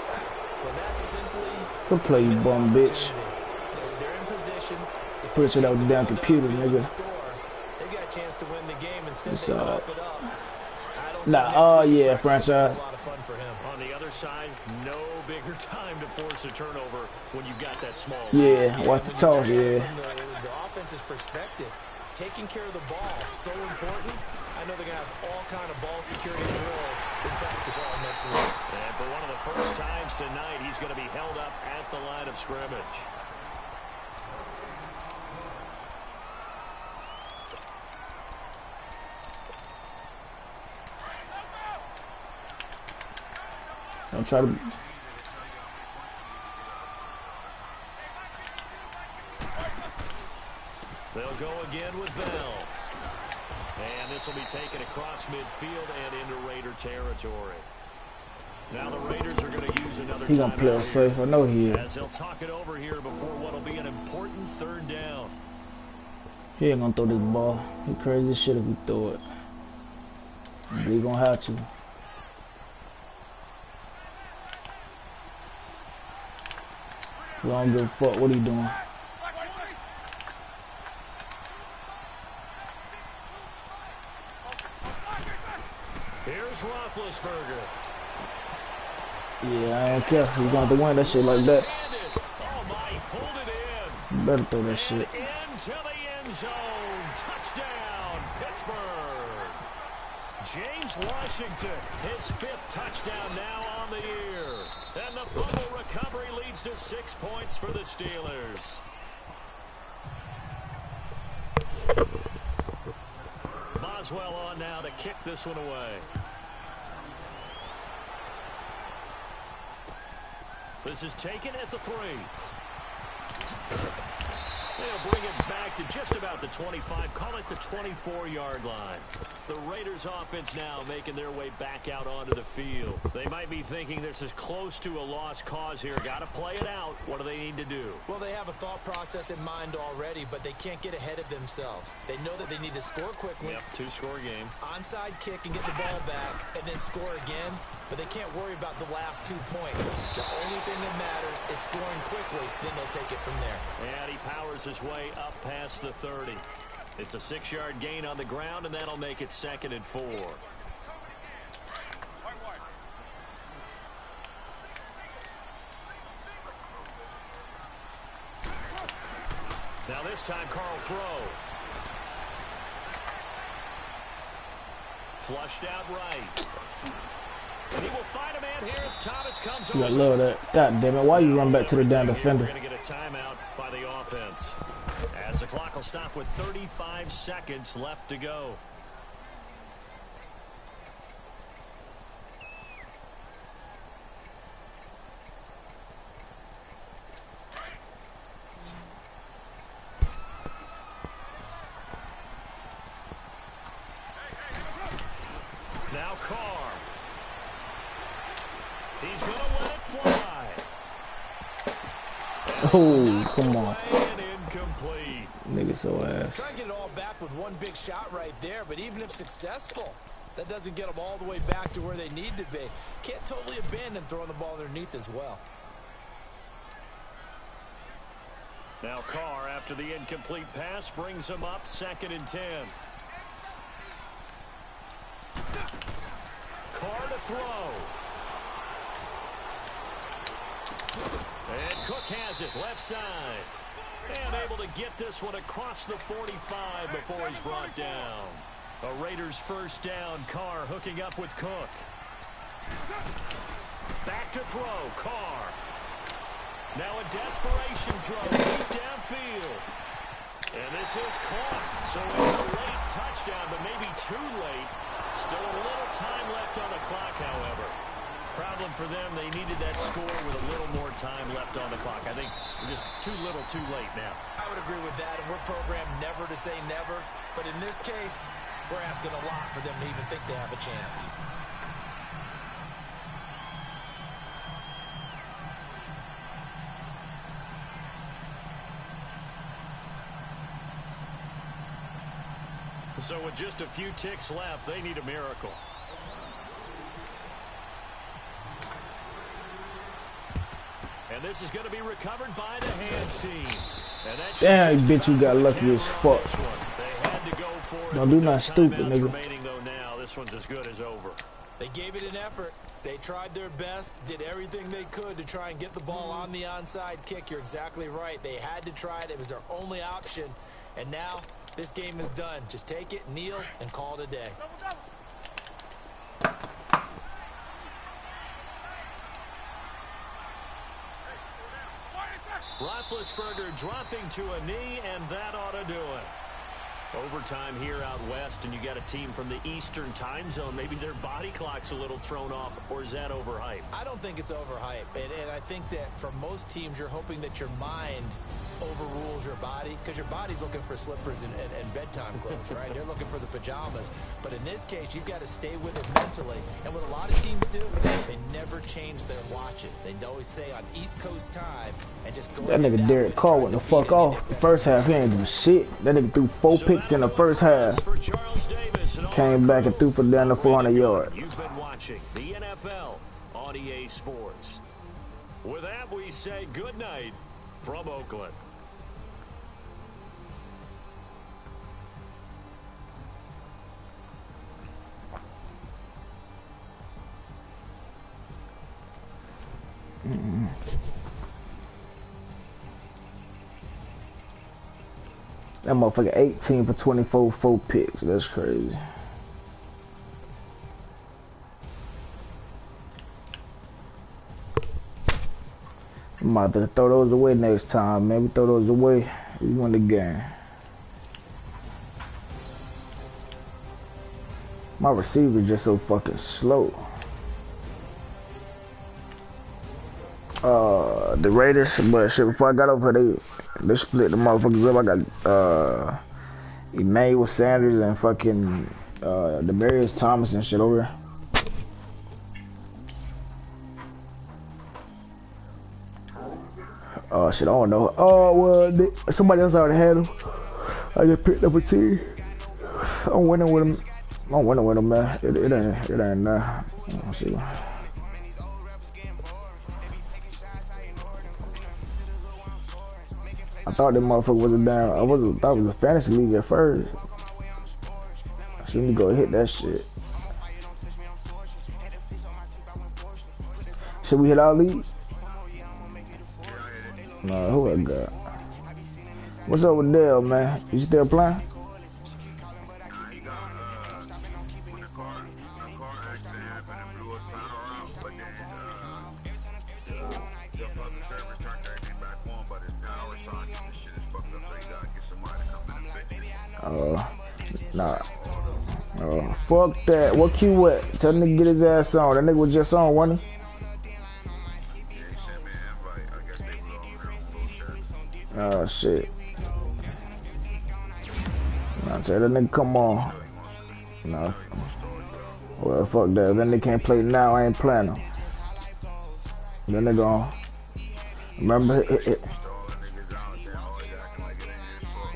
[SPEAKER 2] Well, that's simply...
[SPEAKER 4] Good play, you bum bitch.
[SPEAKER 2] They're in position.
[SPEAKER 4] Push it out the damn computer, nigga.
[SPEAKER 2] They got a chance to win the game. Instead,
[SPEAKER 4] It's
[SPEAKER 2] they cough it up.
[SPEAKER 4] Nah, oh yeah, franchise.
[SPEAKER 2] A lot of fun for him.
[SPEAKER 1] On the other side, no bigger time to force a turnover when you've got that small.
[SPEAKER 4] Yeah, watch the toss, yeah.
[SPEAKER 2] From the offense's perspective, taking care of the ball is so important. I know they're going to have all kind of ball security drills in practice all next week.
[SPEAKER 1] And for one of the first times tonight, he's going to be held up at the line of scrimmage.
[SPEAKER 4] Don't try to.
[SPEAKER 1] They'll go again with Bell. And this will be taken across midfield and into Raider territory. Now the Raiders are going to use another
[SPEAKER 4] He gonna play it safe. I know he is.
[SPEAKER 1] as they'll talk it over here before what will be an important 3rd down.
[SPEAKER 4] He ain't gonna throw this ball. He crazy as shit if he throw it. He gonna have to. We don't give a fuck what he doing.
[SPEAKER 1] Here's Roethlisberger.
[SPEAKER 4] Yeah, I don't care. He's gonna have to win that shit like that.
[SPEAKER 1] Oh my, he pulled it in.
[SPEAKER 4] You better throw that shit.
[SPEAKER 1] Into the end zone. Touchdown, Pittsburgh. James Washington, his 5th touchdown now on the year. And the fumble recovery leads to 6 points for the Steelers. Boswell on now to kick this one away. This is taken at the 3. They'll bring it back to just about the 25, call it the 24-yard line. The Raiders offense now making their way back out onto the field. They might be thinking this is close to a lost cause here. Got to play it out. What do they need to do?
[SPEAKER 2] Well, they have a thought process in mind already, but they can't get ahead of themselves. They know that they need to score quickly.
[SPEAKER 1] Yep, 2-score game.
[SPEAKER 2] Onside kick and get the ball back, and then score again. But they can't worry about the last 2 points. The only thing that matters is scoring quickly, then they'll take it from there.
[SPEAKER 1] And he powers his way up past the 30. It's a 6-yard gain on the ground, and that'll make it 2nd and 4. Now this time, Carl throw. Flushed out right. And he will find a man here as Thomas comes over.
[SPEAKER 4] You gotta love that. God damn it, why you run back to the damn defender?
[SPEAKER 1] We're going to get a timeout by the offense. As the clock will stop with 35 seconds left to go. Now Carr. He's going to let it fly.
[SPEAKER 4] Oh, come on.
[SPEAKER 1] And incomplete.
[SPEAKER 4] Nigga so ass.
[SPEAKER 2] Try and get it all back with one big shot right there, but even if successful, that doesn't get them all the way back to where they need to be. Can't totally abandon throwing the ball underneath as well.
[SPEAKER 1] Now Carr, after the incomplete pass, brings him up 2nd and 10. Carr to throw. And Cook has it, left side. And able to get this one across the 45 before he's brought down. A Raiders first down. Carr hooking up with Cook. Back to throw. Carr. Now a desperation throw deep downfield. And this is caught. So it's a late touchdown, but maybe too late. Still a little time left on the clock, however. Problem for them, they needed that score with a little more time left on the clock. I think just too little, too late now.
[SPEAKER 2] I would agree with that, and we're programmed never to say never. But in this case, we're asking a lot for them to even think they have a chance.
[SPEAKER 1] So with just a few ticks left, they need a miracle. And this is going to be recovered by the hands team. And that's
[SPEAKER 4] damn, bitch, you got lucky as fuck.
[SPEAKER 1] They had to go for it.
[SPEAKER 4] Don't do nothing stupid, nigga.
[SPEAKER 1] Remaining though now, this one's as good as over.
[SPEAKER 2] They gave it an effort. They tried their best, did everything they could to try and get the ball on the onside kick. You're exactly right. They had to try it. It was their only option. And now this game is done. Just take it, kneel, and call it a day.
[SPEAKER 1] Roethlisberger dropping to a knee, and that ought to do it. Overtime here out west, and you got a team from the Eastern time zone. Maybe their body clock's a little thrown off, or is that overhyped?
[SPEAKER 2] I don't think it's overhyped, and I think that for most teams, you're hoping that your mind overrules your body, because your body's looking for slippers and bedtime clothes, right? They're looking for the pajamas. But in this case, you've got to stay with it mentally. And what a lot of teams do, they never change their watches. They always say on East Coast time and just go.
[SPEAKER 4] That nigga Derek Carr went the fuck off. The first half, he ain't do shit. That nigga threw 4 picks in the first half. Came back and threw for down to 400 yards.
[SPEAKER 1] You've been watching the NFL on EA Sports. With that, we say good night from Oakland.
[SPEAKER 4] That motherfucker 18 for 24, 4 picks. That's crazy. I'm about to throw those away next time, man. We throw those away. We win the game. My receiver just so fucking slow. The Raiders, but shit, before I got over here, they split the motherfuckers up. I got Emmanuel Sanders and fucking Demarius Thomas and shit over here. Oh shit, I don't know. Oh well, somebody else already had him. I just picked up a team. I'm winning with him. I'm winning with him, man. It ain't let's see. I thought that motherfucker was a damn. I thought it was a fantasy league at first. So you need to go hit that shit. Should we hit our league? Nah, who I got? What's up with Dale, man? You still playing? Nah. Fuck that. What Q at? Tell the nigga get his ass on. That nigga was just on, wasn't he? Oh shit. Nah, tell that nigga come on. Nah. Well, fuck that. If that nigga can't play now, I ain't playing him. That nigga on. Remember,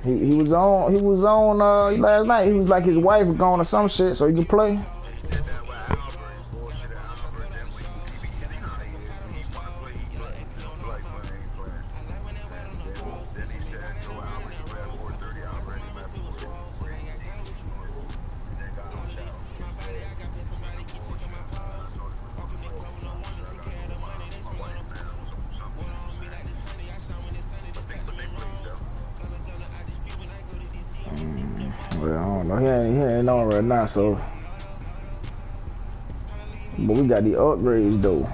[SPEAKER 4] he was on last night. He was like his wife was gone or some shit, so he could play. Well, I don't know. He ain't on right now, so. But we got the upgrades though.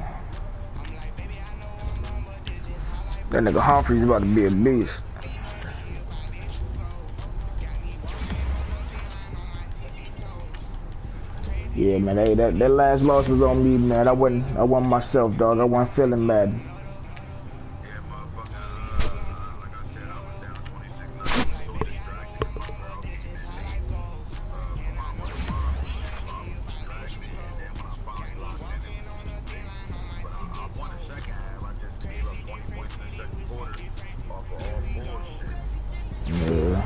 [SPEAKER 4] That nigga Humphrey's about to be a beast. Yeah, man. Hey, that last loss was on me, man. I wasn't myself, dog. I wasn't feeling mad.
[SPEAKER 5] Yeah, motherfucker. Like I said, I was down 26-0. I was so distracted with my girl eating and late for my mom. So I was distracted. And then when I finally locked in, it was 2-8. But I won the second half. I just gave up 20 points in the second quarter off of all bullshit.
[SPEAKER 4] Yeah.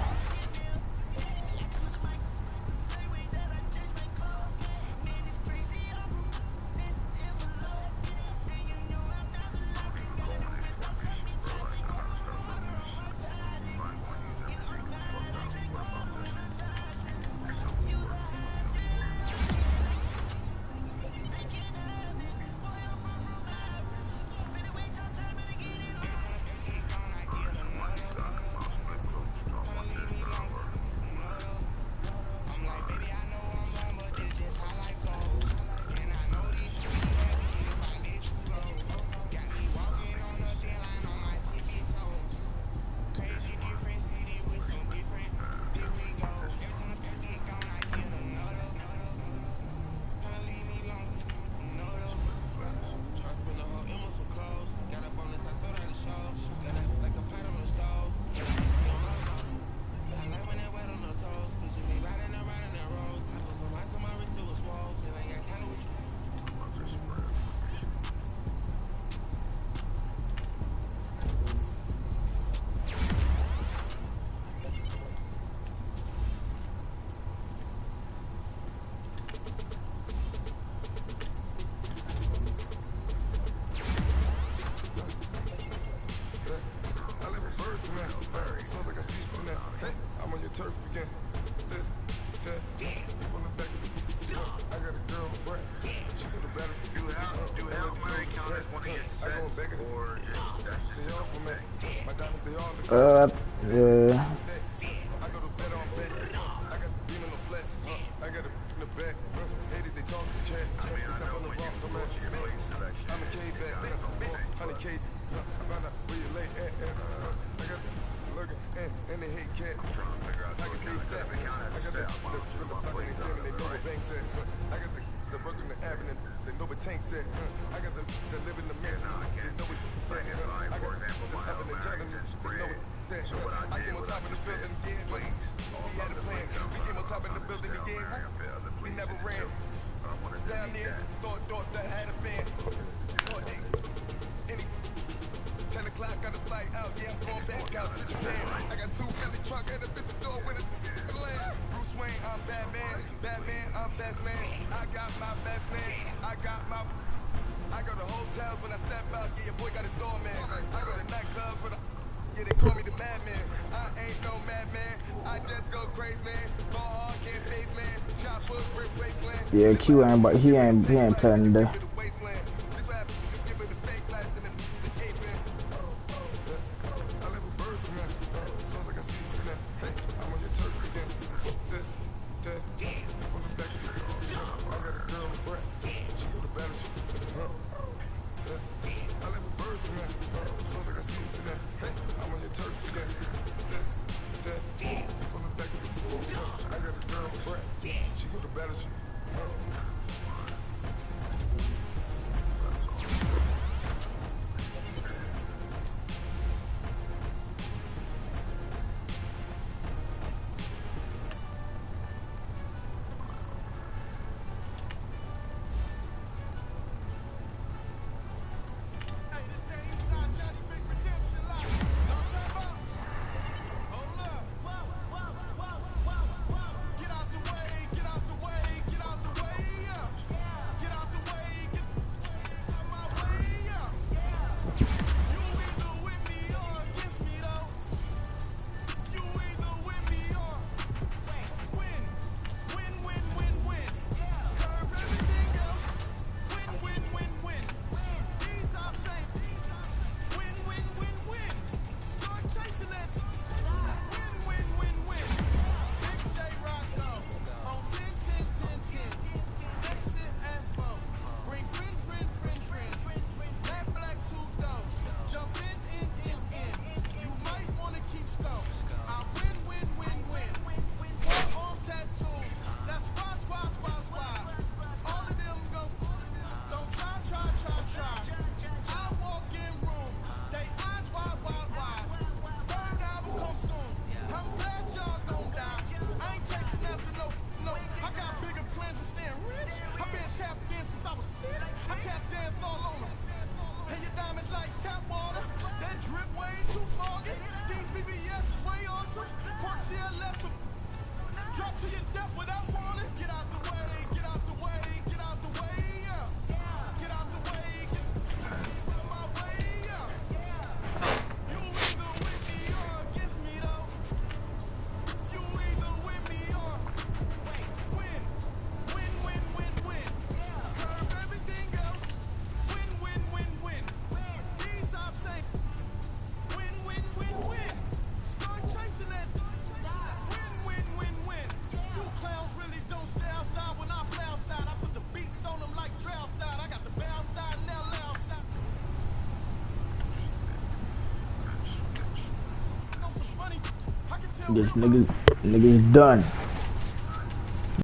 [SPEAKER 4] Yeah. Yeah, Q ain't, but he ain't playing today.
[SPEAKER 3] Drop to your death without warning. Get out the way, get out the way, get out the way, yeah. Get out the way, get out of my way, yeah. You either with me or against me, though. You either with me or win. Win, win, win, win. Curve everything else. Win, win, win, win. These I'm saying. Win, win, win, win. Start chasing that. Win, win, win, win. You clowns really don't stay outside when I play outside. I put the beats on them like Dre outside. I got the bounce side and LA outside. Know some funny. I can tell
[SPEAKER 4] This niggas done.